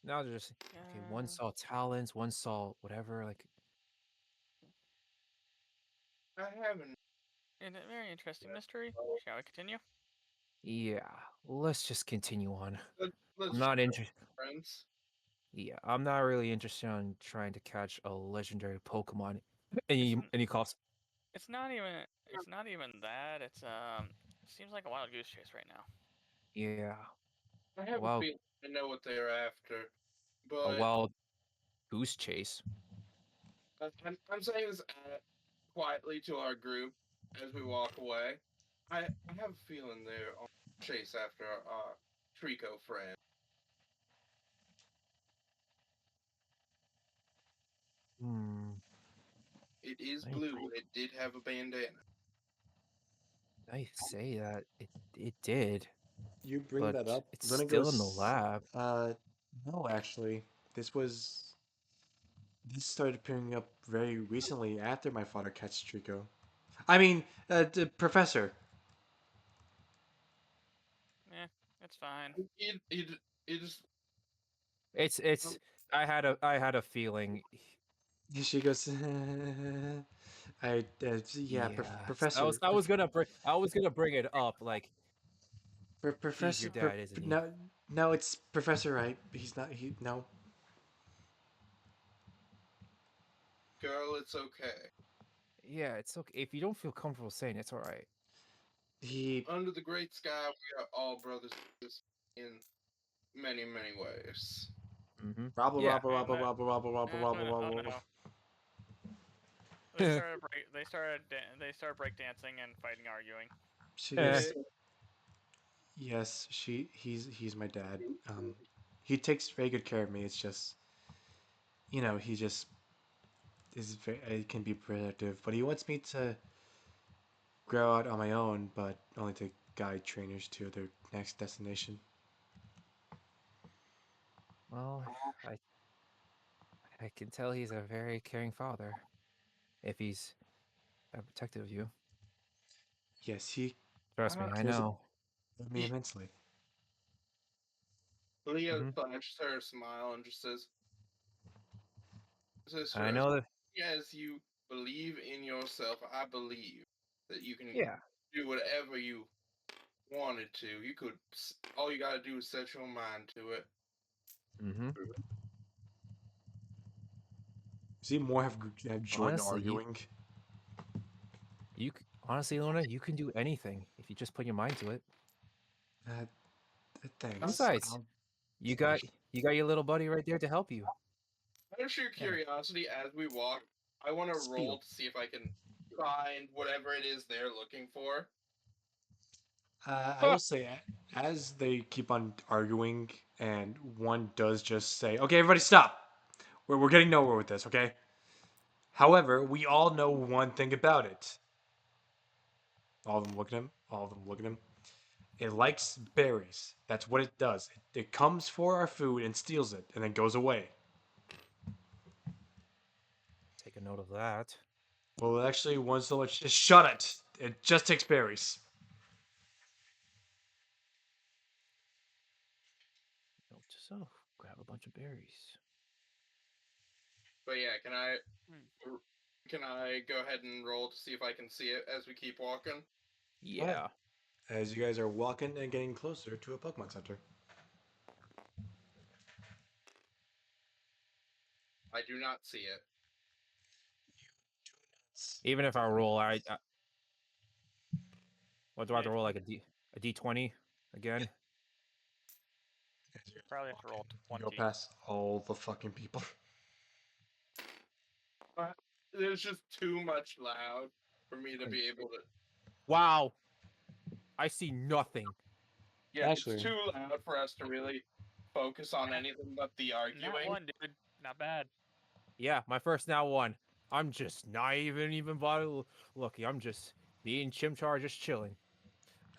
Speaker 3: Now they're just okay. One
Speaker 2: Uh,
Speaker 3: saw talons. One saw whatever. Like,
Speaker 4: I haven't.
Speaker 2: in a very interesting mystery. Shall we continue?
Speaker 3: yeah. Let's just continue on. I'm
Speaker 4: Let's
Speaker 3: not
Speaker 4: just
Speaker 3: interested.
Speaker 4: friends.
Speaker 3: Yeah, I'm not really interested in trying to catch a legendary Pokemon. And
Speaker 2: It's
Speaker 3: and he coughs.
Speaker 2: it's not even that. It seems like a wild goose chase right now.
Speaker 3: Yeah,
Speaker 4: I
Speaker 3: a
Speaker 4: have a
Speaker 3: wild,
Speaker 4: feeling I know what they're after,
Speaker 3: a
Speaker 4: but
Speaker 3: wild goose chase.
Speaker 4: I'm saying this quietly to our group as we walk away. I have a feeling they're on chase after our Trico friend.
Speaker 3: Hmm.
Speaker 4: It is
Speaker 3: I,
Speaker 4: blue, and it did have a bandana.
Speaker 3: I say that it did,
Speaker 1: You bring
Speaker 3: but
Speaker 1: that up.
Speaker 3: it's
Speaker 1: Luna
Speaker 3: still in the
Speaker 1: goes,
Speaker 3: lab.
Speaker 1: uh, no, actually, this was This started appearing up very recently after my father catched Trico. I mean, the professor.
Speaker 2: Eh, it's fine.
Speaker 4: It just
Speaker 3: It's. I had a feeling.
Speaker 1: She goes, yeah,
Speaker 3: Yes,
Speaker 1: professor.
Speaker 3: I was gonna bring it up. Like he's your
Speaker 1: Professor.
Speaker 3: dad, isn't he?
Speaker 1: No, no, it's Professor Right. He's not. No.
Speaker 4: girl, it's okay.
Speaker 3: Yeah, it's okay if you don't feel comfortable saying it, it's all right.
Speaker 1: He
Speaker 4: Under the great sky, we are all brothers in many, many ways.
Speaker 3: Mm-hmm.
Speaker 1: robble,
Speaker 3: Yeah.
Speaker 1: robble, robble, robble, robble, robble, robble,
Speaker 2: Oh
Speaker 1: robble.
Speaker 2: no. They started break dancing and fighting, arguing.
Speaker 1: She
Speaker 3: Eh,
Speaker 1: goes, yes, he's my dad. He takes very good care of me. It's just, he just is very, it can be protective, but he wants me to grow out on my own, but only to guide trainers to their next destination.
Speaker 3: well, I I can tell he's a very caring father. If he's that protective of you,
Speaker 1: Yes, he
Speaker 3: trust me, I
Speaker 1: cares
Speaker 3: know.
Speaker 1: about me
Speaker 4: He,
Speaker 1: immensely.
Speaker 4: Leah
Speaker 3: Hmm.
Speaker 4: flashes her a smile and just
Speaker 3: I
Speaker 4: Sister, as
Speaker 3: know that.
Speaker 4: long as you believe in yourself, I believe that you can
Speaker 3: Yeah.
Speaker 4: do whatever you wanted to. You could. All you gotta do is set your mind to it.
Speaker 3: Mm-hmm.
Speaker 1: See, more have joined
Speaker 3: Honestly,
Speaker 1: arguing.
Speaker 3: honestly, Luna, you can do anything if you just put your mind to it.
Speaker 1: Uh,
Speaker 3: And
Speaker 1: thanks.
Speaker 3: besides, you got you got your little buddy right there to help you.
Speaker 4: Out of sheer
Speaker 3: Yeah.
Speaker 4: curiosity, as we walk, I want to roll
Speaker 1: Spiel.
Speaker 4: to see if I can find whatever it is they're looking for.
Speaker 1: I will say, as they keep on arguing, and one does just say, "Okay, everybody, stop. We're getting nowhere with this." Okay. However, we all know one thing about it. All of them look at him. All of them look at him. It likes berries. That's what it does. It comes for our food and steals it, and then goes away.
Speaker 3: Take a note of that.
Speaker 1: Well, it actually wants so much. Just shut it. It just takes berries.
Speaker 3: Note to self: grab a bunch of berries.
Speaker 4: But yeah,
Speaker 2: Hmm.
Speaker 4: can I go ahead and roll to see if I can see it as we keep walking?
Speaker 1: Go ahead.
Speaker 3: Yeah.
Speaker 1: As you guys are walking and getting closer to a Pokemon Center.
Speaker 4: I do not see it.
Speaker 3: Even if I roll, I what do I have to
Speaker 2: If
Speaker 3: roll like a D20 again?
Speaker 1: As you guys
Speaker 2: probably
Speaker 1: are
Speaker 2: have to roll
Speaker 1: walking, you go
Speaker 2: 20.
Speaker 1: past all the fucking people.
Speaker 4: There's just too much loud for me to be able to.
Speaker 3: Wow, I see nothing.
Speaker 4: Yeah, it's
Speaker 1: Actually,
Speaker 4: too loud for us to really focus on anything but the
Speaker 2: Not
Speaker 4: arguing.
Speaker 2: one, dude. Not bad.
Speaker 3: Yeah, my first now one. I'm just not even bother looking. I'm just me and Chimchar just chilling.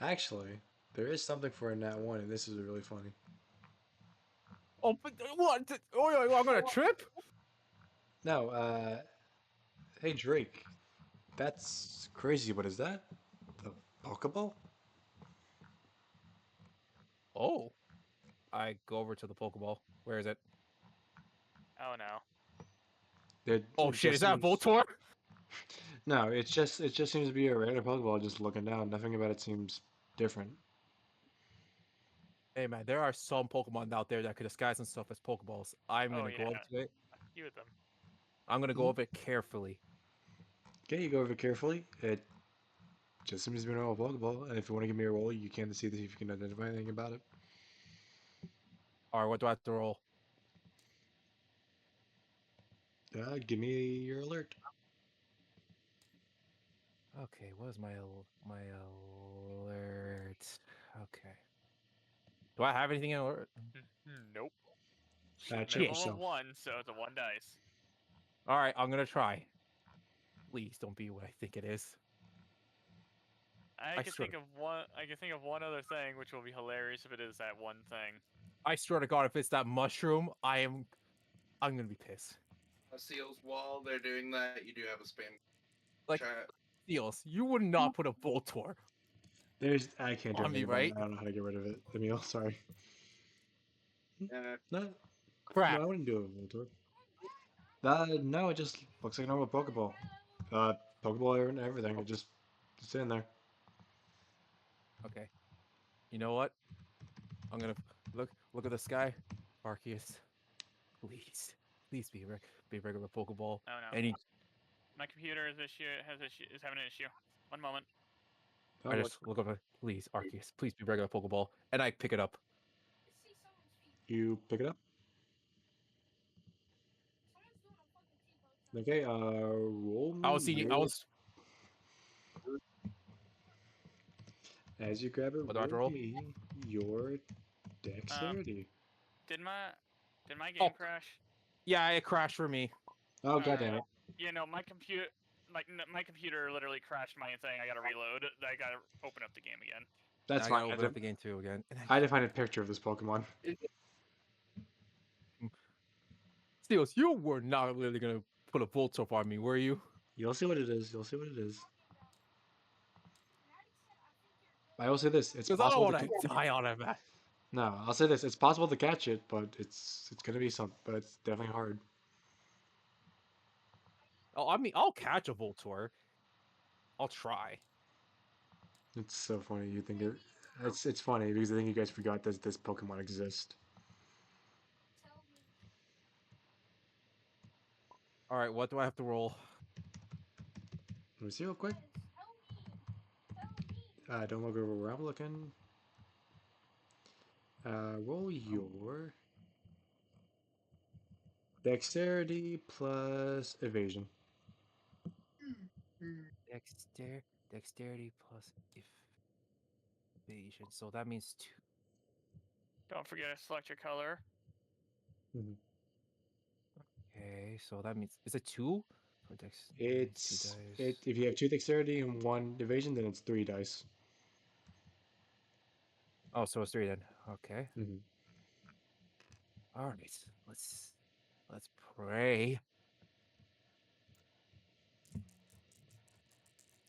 Speaker 1: actually, there is something for a Nat 1, and this is really funny.
Speaker 3: Oh, but what? Oh, I'm gonna trip?
Speaker 1: No, hey Drake, that's crazy. What is that? The Pokeball?
Speaker 3: Oh, I go over to the Pokeball. Where is it?
Speaker 2: Oh no.
Speaker 3: Oh
Speaker 1: It
Speaker 3: shit, is
Speaker 1: just
Speaker 3: that a
Speaker 1: seems
Speaker 3: Voltorb?
Speaker 1: no. It just seems to be a regular Pokeball. Just looking down, nothing about it seems different.
Speaker 3: Hey man, there are some Pokemon out there that could disguise themselves as Pokeballs. I'm
Speaker 2: Oh
Speaker 3: gonna go
Speaker 2: yeah.
Speaker 3: up to it.
Speaker 2: A few of them.
Speaker 3: I'm gonna go
Speaker 1: Mhm.
Speaker 3: up it carefully.
Speaker 1: Okay, you go over carefully. It just seems to be a normal Pokeball, and if you want to give me a roll, you can to see if you can identify anything about it.
Speaker 3: All right, what do I have to roll?
Speaker 1: Give me your alert.
Speaker 3: Okay, what is my alert? Okay. Do I have anything in alert?
Speaker 2: Nope.
Speaker 1: Check
Speaker 2: Minimum
Speaker 3: Shit.
Speaker 2: of
Speaker 1: yourself.
Speaker 2: one, so it's a one dice.
Speaker 3: All right, I'm gonna try. Please don't be what I think it is.
Speaker 2: I
Speaker 3: I
Speaker 2: can
Speaker 3: swear
Speaker 2: think
Speaker 3: to,
Speaker 2: of one. I can think of one other thing, which will be hilarious if it is that one thing.
Speaker 3: I swear to God, if it's that mushroom, I'm gonna be pissed.
Speaker 4: seals while they're doing that. You do have a spam
Speaker 3: Like
Speaker 4: chat.
Speaker 3: Seals, you would not put a Voltor
Speaker 1: I can't do
Speaker 3: on me,
Speaker 1: anything about it.
Speaker 3: right?
Speaker 1: I don't know how to get rid of it. Emil, sorry.
Speaker 4: Uh,
Speaker 1: No,
Speaker 3: Crap.
Speaker 1: I wouldn't do it, Voltor. No, it just looks like a normal Pokeball. Pokeball and everything. It just it's in there.
Speaker 3: Okay. You know what? I'm gonna look at the sky. Arceus, please be a regular Pokeball.
Speaker 2: Oh no.
Speaker 3: Any
Speaker 2: My computer is having an issue. One moment.
Speaker 3: I
Speaker 1: Oh,
Speaker 3: just look up please, Arceus, please be a regular Pokeball. And I pick it up.
Speaker 1: you pick it up. Okay. Roll
Speaker 3: I
Speaker 1: me
Speaker 3: was seeing I
Speaker 1: your
Speaker 3: was
Speaker 1: as you grab it.
Speaker 3: what do I have to
Speaker 1: Roll
Speaker 3: roll?
Speaker 1: me your dexterity.
Speaker 2: Did my game
Speaker 3: Oh
Speaker 2: crash?
Speaker 3: yeah, it crashed for me.
Speaker 1: Oh,
Speaker 2: Alright.
Speaker 1: goddamn it!
Speaker 2: You know, my computer literally crashed my thing. I gotta reload. I gotta open up the game again.
Speaker 1: That's
Speaker 3: I
Speaker 1: fine.
Speaker 3: gotta open up the game too again.
Speaker 1: I had to find a picture of this Pokemon.
Speaker 3: Steels, you were not really gonna put a Voltorb on me, were you?
Speaker 1: You'll see what it is. You'll see what it is. I will say this: it's
Speaker 3: Because I don't
Speaker 1: possible to.
Speaker 3: want to die on it, man.
Speaker 1: No, I'll say this: it's possible to catch it, but it's gonna be some. But it's definitely hard.
Speaker 3: Oh, I mean, I'll catch a Voltor. I'll try.
Speaker 1: It's so funny. You think it? It's funny because I think you guys forgot this Pokemon exists.
Speaker 3: All right, what do I have to roll?
Speaker 1: Let me see real quick. Don't look over where I'm looking. Roll your dexterity plus evasion.
Speaker 3: Dexterity plus evasion. So that means 2.
Speaker 2: Don't forget to select your color.
Speaker 1: Mhm.
Speaker 3: Okay, so that means is it 2? For dex, it's 2
Speaker 1: It's
Speaker 3: dice.
Speaker 1: if you have 2 dexterity and 1 evasion, then it's 3 dice.
Speaker 3: Oh, so it's 3 then. Okay.
Speaker 1: Mm-hmm.
Speaker 3: All right. Let's pray.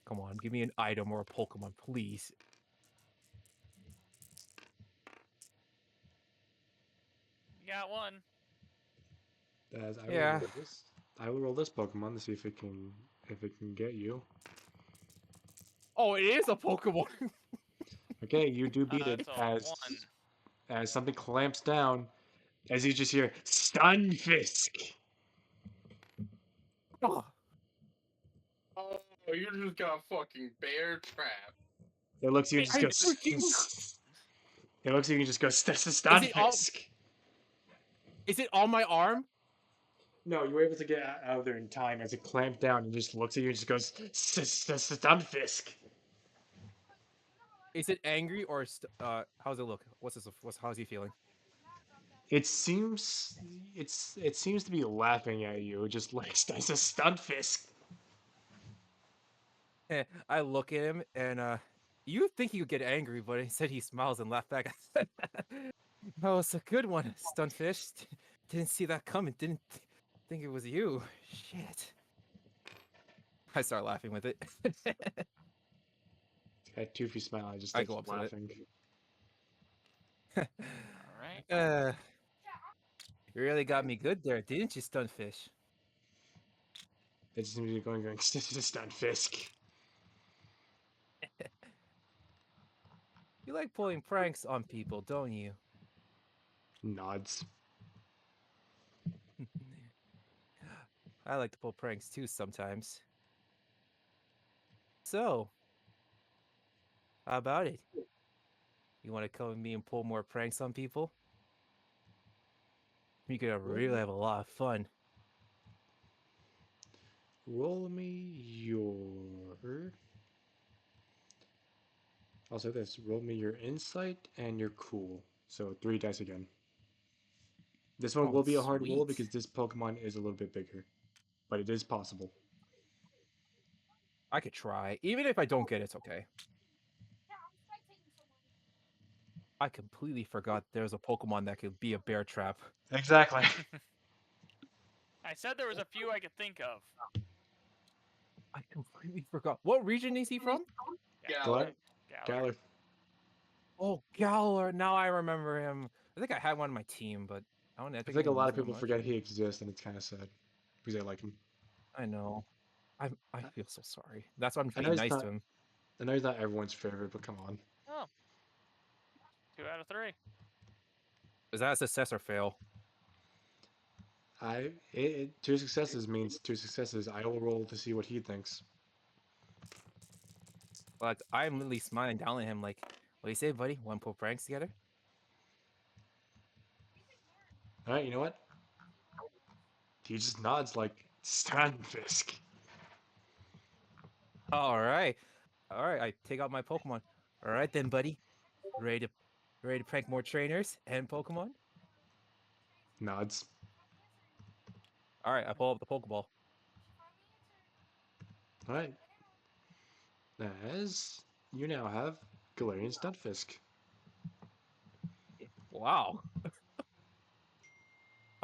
Speaker 3: Come on, give me an item or a Pokemon, please.
Speaker 2: You got one.
Speaker 1: As
Speaker 3: Yeah.
Speaker 1: I will roll this Pokemon to see if it can get you.
Speaker 3: Oh, it is a Pokemon.
Speaker 1: Okay, you do beat it
Speaker 2: That's a one.
Speaker 1: as something clamps down as you just hear Stunfisk.
Speaker 3: Oh,
Speaker 4: oh, you just got fucking bear trapped.
Speaker 1: It looks at you and just
Speaker 3: I
Speaker 1: goes.
Speaker 3: freaking.
Speaker 1: It looks at you and just goes
Speaker 3: Is it all?
Speaker 1: Stunfisk.
Speaker 3: Is it on my arm?
Speaker 1: No, you were able to get out of there in time as it clamped down and just looks at you and just goes Stunfisk.
Speaker 3: Is it angry or how's it look? How's he feeling?
Speaker 1: It seems it seems to be laughing at you, just like as a Stunfisk.
Speaker 3: I look at him and you think he would get angry, but instead he smiles and laughs back. That was a good one, Stunfish. Didn't see that coming. Didn't think it was you. Shit. I start laughing with it.
Speaker 1: That toothy smile, I just
Speaker 3: I
Speaker 1: starts
Speaker 3: go up to it.
Speaker 1: laughing.
Speaker 2: All right.
Speaker 3: You really got me good there, didn't you, Stunfish?
Speaker 1: It just seems to be going Stunfisk.
Speaker 3: You like pulling pranks on people, don't you?
Speaker 1: Nods.
Speaker 3: I like to pull pranks too sometimes. So, how about it? You want to come with me and pull more pranks on people? We could really have a lot of fun.
Speaker 1: Roll me your. I'll say this: roll me your insight and your cool. So 3 dice again. This one
Speaker 3: Oh,
Speaker 1: will be a hard roll
Speaker 3: sweet.
Speaker 1: because this Pokemon is a little bit bigger, but it is possible.
Speaker 3: I could try. Even if I don't get it, it's okay. I completely forgot there's a Pokemon that could be a bear trap.
Speaker 1: Exactly.
Speaker 2: I said there was a few I could think of.
Speaker 3: I completely forgot. What region is he from?
Speaker 4: Galar.
Speaker 2: Galar.
Speaker 1: Galar.
Speaker 3: Oh, Galar. Now I remember him. I think I had one on my team, but I
Speaker 1: I
Speaker 3: think I
Speaker 1: think a
Speaker 3: didn't
Speaker 1: lot
Speaker 3: use
Speaker 1: of
Speaker 3: him that
Speaker 1: people
Speaker 3: much.
Speaker 1: forget he exists, and it's kind of sad because I like him.
Speaker 3: I know. I feel so sorry. That's why I'm
Speaker 1: I know
Speaker 3: being
Speaker 1: he's
Speaker 3: nice
Speaker 1: not.
Speaker 3: to him.
Speaker 1: I know he's not everyone's favorite, but come on.
Speaker 2: Oh. 2 out of 3.
Speaker 3: Is that a success or fail?
Speaker 1: Two successes means two successes. I will roll to see what he thinks.
Speaker 3: Like I'm literally smiling down at him, like, "What do you say, buddy? Want to pull pranks together?"
Speaker 1: All right, you know what? He just nods like Stunfisk.
Speaker 3: All right, all right. I take out my Pokemon. All right then, buddy. Ready to ready to prank more trainers and Pokemon?
Speaker 1: Nods.
Speaker 3: All right, I pull up the Pokeball.
Speaker 1: All right. As you now have Galarian Stunfisk.
Speaker 3: Wow,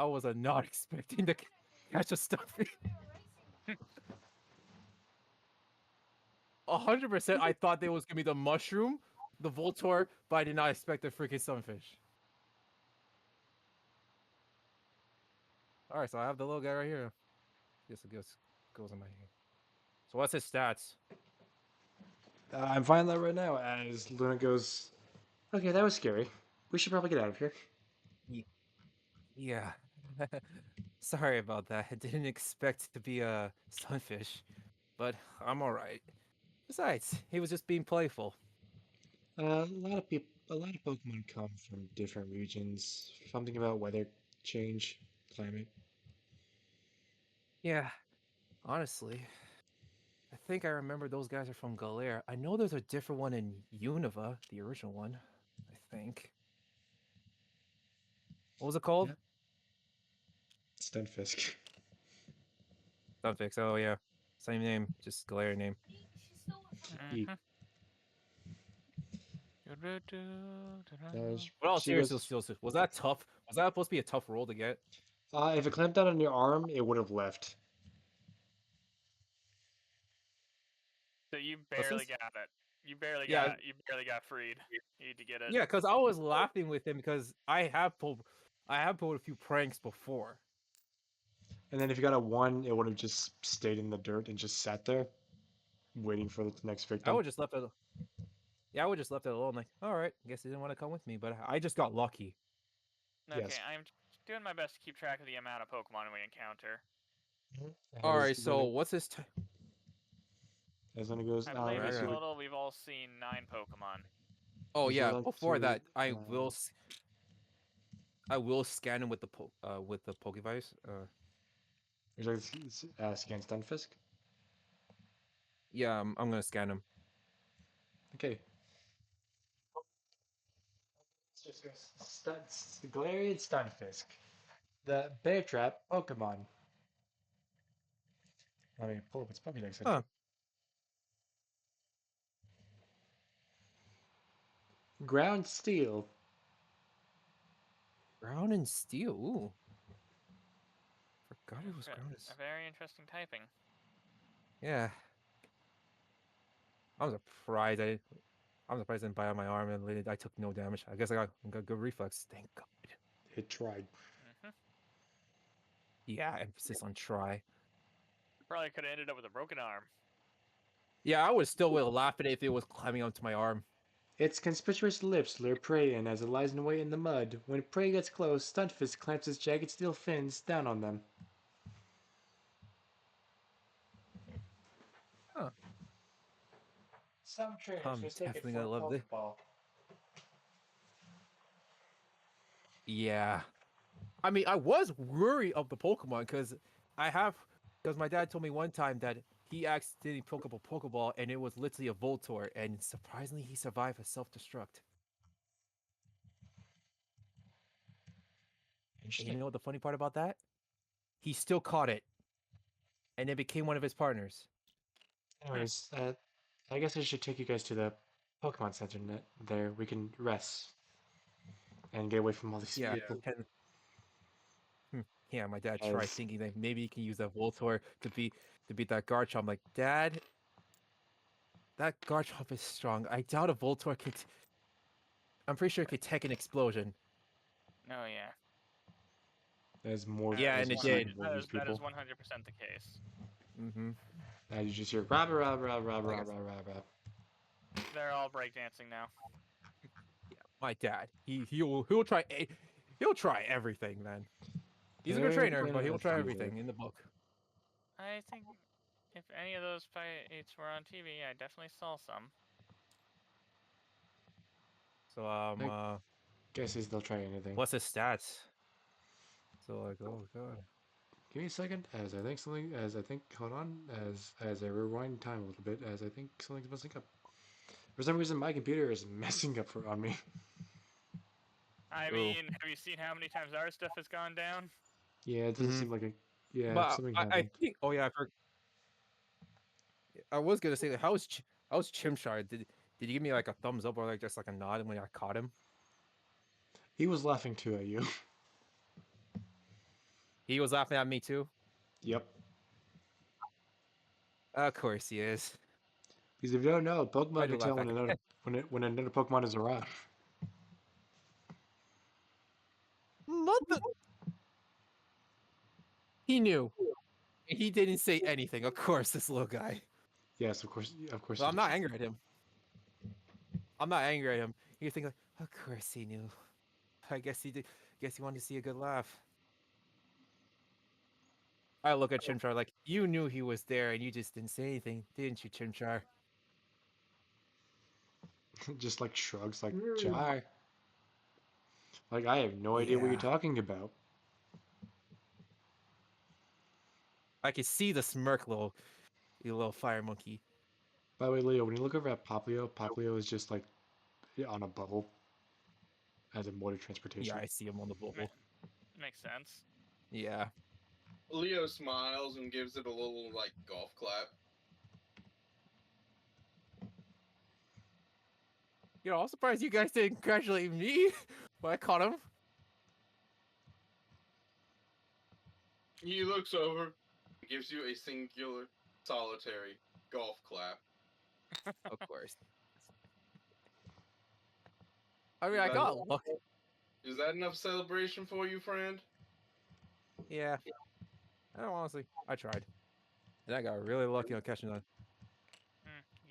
Speaker 3: I was not expecting to catch a Stuffy. 100%. I thought there was gonna be the Mushroom, the Voltorb, but I did not expect the freaking Sunfish. All right, so I have the little guy right here. Guess it goes in my hand. So what's his stats?
Speaker 1: I'm finding that right now as Luna goes, okay, that was scary. We should probably get out of here.
Speaker 3: Yeah. Sorry about that. I didn't expect to be a Sunfish, but I'm all right. Besides, he was just being playful.
Speaker 1: A lot of Pokemon come from different regions. Something about weather change, climate.
Speaker 3: Yeah, honestly, I think I remember those guys are from Galera. I know there's a different one in Unova, the original one. I think. What was it called?
Speaker 1: Yeah. Stunfisk.
Speaker 3: Sunfix. Oh yeah, same name, just Galera name.
Speaker 1: Eek.
Speaker 2: Mhm.
Speaker 3: But all
Speaker 1: She
Speaker 3: seriously,
Speaker 1: goes,
Speaker 3: was that tough? Was that supposed to be a tough role to get?
Speaker 1: if it clamped down on your arm, it would have left.
Speaker 2: So you
Speaker 3: But
Speaker 2: barely
Speaker 3: since
Speaker 2: got it. You barely
Speaker 3: yeah,
Speaker 2: got freed. You need to get it.
Speaker 3: yeah, because I was laughing with him because I have pulled a few pranks before.
Speaker 1: And then if you got a 1, it would have just stayed in the dirt and just sat there, waiting for the next
Speaker 3: I
Speaker 1: victim.
Speaker 3: would just left it. Yeah, I would just left it alone. Like, all right, guess he didn't want to come with me, but I just got lucky.
Speaker 2: Okay,
Speaker 1: Yes.
Speaker 2: I'm doing my best to keep track of the amount of Pokemon we encounter.
Speaker 3: All
Speaker 1: As
Speaker 3: right, so
Speaker 1: Luna,
Speaker 3: what's this?
Speaker 1: as Luna goes,
Speaker 2: I
Speaker 1: let
Speaker 2: believe
Speaker 1: me
Speaker 2: in
Speaker 1: see what.
Speaker 2: total we've all seen 9 Pokemon.
Speaker 3: Oh
Speaker 1: Would you
Speaker 3: yeah,
Speaker 1: like
Speaker 3: before
Speaker 1: to?
Speaker 3: that, I will scan him with the Pokevice.
Speaker 1: Would you like to scan Stunfisk?
Speaker 3: Yeah, I'm gonna scan him.
Speaker 1: Okay. Galarian Stunfisk. The Bear Trap Pokemon. Let me pull up its Pokédex entry.
Speaker 3: Huh?
Speaker 1: Ground Steel.
Speaker 3: Ground and Steel. Ooh, forgot it was ground.
Speaker 2: A very interesting typing.
Speaker 3: Yeah, I'm surprised. I'm surprised I didn't bite on my arm and I took no damage. I guess I got good reflex. Thank God.
Speaker 1: It tried.
Speaker 2: Mhm.
Speaker 3: Yeah, emphasis on try.
Speaker 2: Probably could have ended up with a broken arm.
Speaker 3: Yeah, I would still will laugh at it if it was climbing onto my arm.
Speaker 1: Its conspicuous lips lure prey in as it lies in wait in the mud. When prey gets close, Stunfisk clamps its jagged steel fins down on them.
Speaker 3: Huh.
Speaker 1: Some trainers
Speaker 3: I'm
Speaker 1: mistake it
Speaker 3: definitely
Speaker 1: for
Speaker 3: gonna
Speaker 1: a
Speaker 3: love this.
Speaker 1: Pokeball.
Speaker 3: Yeah. I mean, I was worried of the Pokemon because my dad told me one time that he accidentally picked up a Pokeball and it was literally a Voltorb, and surprisingly, he survived a self-destruct. And you
Speaker 1: Interesting.
Speaker 3: know what the funny part about that? He still caught it, and it became one of his partners.
Speaker 1: Anyways, I guess I should take you guys to the Pokemon Center. There we can rest and get away from all these
Speaker 3: Yeah,
Speaker 1: people.
Speaker 3: Ken, Yeah, my dad tried
Speaker 1: As
Speaker 3: thinking that maybe he can use that Voltor to beat that Garchomp. I'm like, Dad, that Garchomp is strong. I doubt a Voltor could. I'm pretty sure it could take an explosion.
Speaker 2: Oh yeah.
Speaker 1: as more
Speaker 3: Yeah,
Speaker 1: as
Speaker 3: and
Speaker 1: you
Speaker 3: it
Speaker 1: see
Speaker 3: did.
Speaker 1: more of these
Speaker 2: That is
Speaker 1: people,
Speaker 2: 100% the case.
Speaker 3: Mm-hmm.
Speaker 1: as you just hear rah rah rah rah
Speaker 3: Like
Speaker 1: rah
Speaker 3: I
Speaker 1: rah rah rah.
Speaker 2: They're all breakdancing now.
Speaker 3: Yeah, my dad. He'll try he'll try everything. Then he's a good
Speaker 1: They're
Speaker 3: trainer,
Speaker 1: playing
Speaker 3: but
Speaker 1: it
Speaker 3: he'll
Speaker 1: as
Speaker 3: try
Speaker 1: theater.
Speaker 3: everything in the book.
Speaker 2: I think if any of those fights were on TV, I definitely saw some.
Speaker 3: So
Speaker 1: I guess they'll try anything.
Speaker 3: what's his stats? So like, oh god.
Speaker 1: Give me a second, as I think, hold on, as I rewind time a little bit, as I think something's messing up. For some reason, my computer is messing up on me.
Speaker 2: I
Speaker 3: Oh.
Speaker 2: mean, have you seen how many times our stuff has gone down?
Speaker 1: Yeah, it doesn't
Speaker 3: Mm-hmm.
Speaker 1: seem like a. Yeah,
Speaker 3: But
Speaker 1: something
Speaker 3: I
Speaker 1: happened.
Speaker 3: think. Oh yeah, I was gonna say that. How's Chimchar? Did you give me like a thumbs up or like just like a nod when I caught him?
Speaker 1: He was laughing too at you.
Speaker 3: He was laughing at me too.
Speaker 1: Yep.
Speaker 3: Of course he is.
Speaker 1: Because if you don't know,
Speaker 3: I
Speaker 1: Pokemon
Speaker 3: do
Speaker 1: can tell
Speaker 3: laugh at.
Speaker 1: when another Pokemon is around.
Speaker 3: Mother. He knew. He didn't say anything. Of course, this little guy.
Speaker 1: Yes, of course
Speaker 3: Well,
Speaker 1: you
Speaker 3: I'm
Speaker 1: did.
Speaker 3: not angry at him. I'm not angry at him. You think like, of course he knew. I guess he did. Guess he wanted to see a good laugh. I look at Chimchar like, you knew he was there and you just didn't say anything, didn't you, Chimchar?
Speaker 1: Just like shrugs, like Char. Like I have no idea what you're
Speaker 3: Yeah.
Speaker 1: talking about.
Speaker 3: I could see the smirk, you little fire monkey.
Speaker 1: By the way, Leo, when you look over at Poplio, Poplio is just like on a bubble as a mode of
Speaker 3: Yeah,
Speaker 1: transportation.
Speaker 3: I see him on the
Speaker 2: Ma-
Speaker 3: bubble.
Speaker 2: Makes sense.
Speaker 3: Yeah.
Speaker 4: Leo smiles and gives it a little like golf clap.
Speaker 3: I'm surprised you guys didn't congratulate me when I caught him.
Speaker 4: He looks over, and gives you a singular, solitary golf clap.
Speaker 3: Of course. I mean,
Speaker 4: Is
Speaker 3: I
Speaker 4: that,
Speaker 3: got lucky.
Speaker 4: is that enough celebration for you, friend?
Speaker 3: Yeah. I don't honestly. I tried. And I got really lucky on catching that.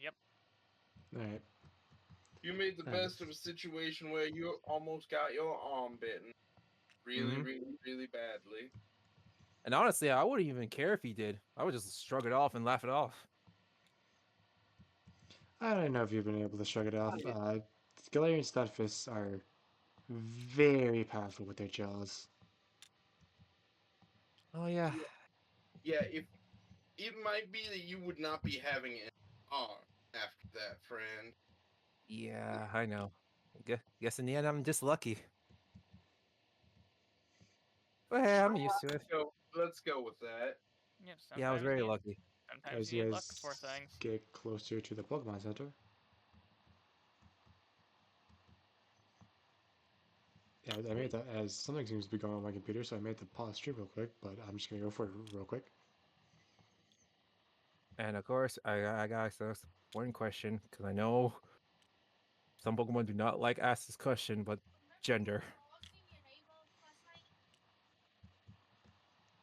Speaker 2: Yep.
Speaker 1: All right.
Speaker 4: You made the best of a situation where you almost got your arm bitten. Really,
Speaker 1: Mhm.
Speaker 4: really, really badly.
Speaker 3: And honestly, I wouldn't even care if he did. I would just shrug it off and laugh it off.
Speaker 1: I don't know if you've been able to shrug it off. Galarian Stunfists are very powerful with their jaws.
Speaker 3: Oh yeah.
Speaker 4: Yeah, if it might be that you would not be having an arm after that, friend.
Speaker 3: Yeah, I know. Guess in the end, I'm just lucky. But hey, I'm used to it.
Speaker 4: Let's go with that.
Speaker 2: Yep.
Speaker 3: Yeah, I was very lucky.
Speaker 2: Sometimes
Speaker 1: As
Speaker 2: you
Speaker 1: you
Speaker 2: need luck for
Speaker 1: guys
Speaker 2: things.
Speaker 1: get closer to the Pokemon Center. Yeah, I made that as something seems to be going on my computer, so I made the pause stream real quick, but I'm just gonna go for it real quick.
Speaker 3: And of course, I got asked this one question because I know some Pokemon do not like ask this question, but gender.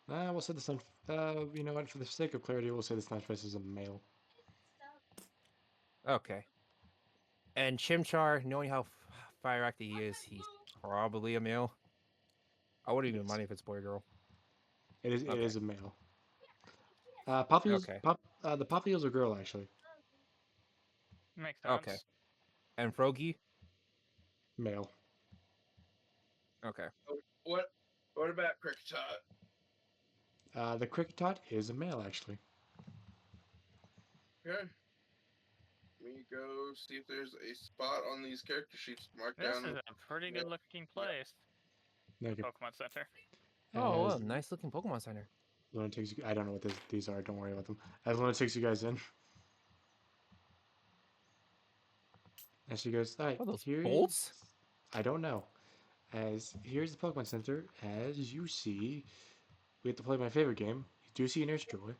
Speaker 1: We'll say the Sun. You know what? For the sake of clarity, we'll say the Stunfisk is a male.
Speaker 3: Okay. And Chimchar, knowing how fire active he is, he's probably a male. I wouldn't even
Speaker 1: Yes,
Speaker 3: mind if it's boy or girl.
Speaker 1: it is. It
Speaker 3: Okay.
Speaker 1: is a male.
Speaker 3: Okay.
Speaker 1: The Poplio's a girl actually.
Speaker 2: Makes
Speaker 3: Okay.
Speaker 2: sense.
Speaker 3: And Froakie?
Speaker 1: Male.
Speaker 3: Okay.
Speaker 4: What? What about Kricketot?
Speaker 1: The Kricketot is a male actually.
Speaker 4: Okay. Let me go see if there's a spot on these character sheets marked
Speaker 2: This
Speaker 4: down.
Speaker 2: is a pretty good looking place.
Speaker 1: Like
Speaker 2: Pokemon Center.
Speaker 3: Oh, well,
Speaker 1: as
Speaker 3: nice looking Pokemon Center.
Speaker 1: Luna takes you. I don't know what these are. Don't worry about them. As Luna takes you guys in, and she goes, "All right,
Speaker 3: Oh, those
Speaker 1: here's.
Speaker 3: bolts?
Speaker 1: I don't know. As here's the Pokemon Center. As you see, we get to play my favorite game. Do you see Nurse Joy?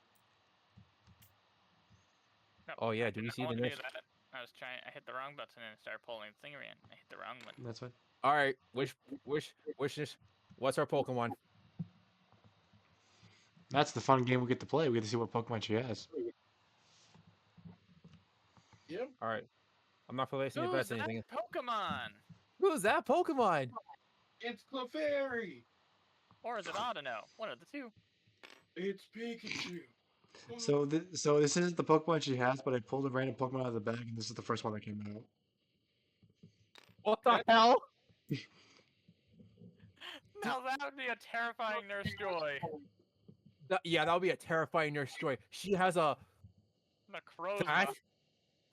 Speaker 2: No,
Speaker 3: Oh, yeah,
Speaker 2: I
Speaker 3: do
Speaker 2: did
Speaker 3: we
Speaker 2: not
Speaker 3: see the
Speaker 2: want to do
Speaker 3: next?
Speaker 2: that. I was trying. I hit the wrong button and started pulling the thing around. I hit the wrong button.
Speaker 1: That's fine.
Speaker 3: All right, what's our Pokemon?
Speaker 1: That's the fun game we get to play. We get to see what Pokemon she has.
Speaker 4: Yep.
Speaker 3: All right, I'm not placing your
Speaker 2: Who's
Speaker 3: bets or
Speaker 2: that
Speaker 3: anything.
Speaker 2: Pokemon?
Speaker 3: Who's that Pokemon?
Speaker 4: It's Clefairy.
Speaker 2: Or is it Audino? One of the two.
Speaker 4: It's Pikachu.
Speaker 1: So, this isn't the Pokemon she has, but I pulled a random Pokemon out of the bag, and this is the first one that came out.
Speaker 3: What the hell?
Speaker 2: Now that would be a terrifying Nurse Joy.
Speaker 3: Yeah, that would be a terrifying Nurse Joy. She has a
Speaker 2: Necrozma.
Speaker 3: bat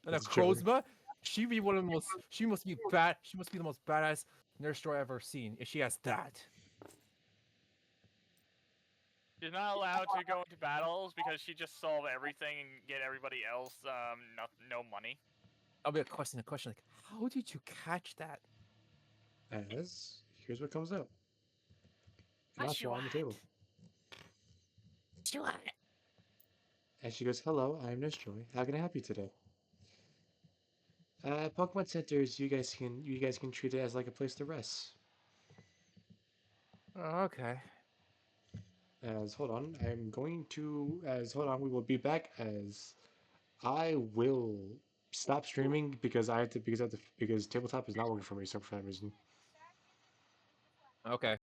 Speaker 3: and a
Speaker 1: That's Joey.
Speaker 3: Crozma. She'd be one of the most. She must be bad. She must be the most badass Nurse Joy I've ever seen. If she has that.
Speaker 2: She's not allowed to go into battles because she just solve everything and get everybody else no money.
Speaker 3: That'll be a question. Like, how did you catch that?
Speaker 1: As here's what comes out.
Speaker 2: What
Speaker 1: Joshua
Speaker 2: you
Speaker 1: on the table.
Speaker 3: What?
Speaker 1: And she goes, "Hello, I'm Nurse Joy. How can I help you today?" Pokemon centers, you guys can treat it as like a place to rest.
Speaker 3: Oh, okay.
Speaker 1: As hold on, I'm going to as hold on, we will be back as I will stop streaming because I have to because tabletop is not working for me so for that reason.
Speaker 3: Okay.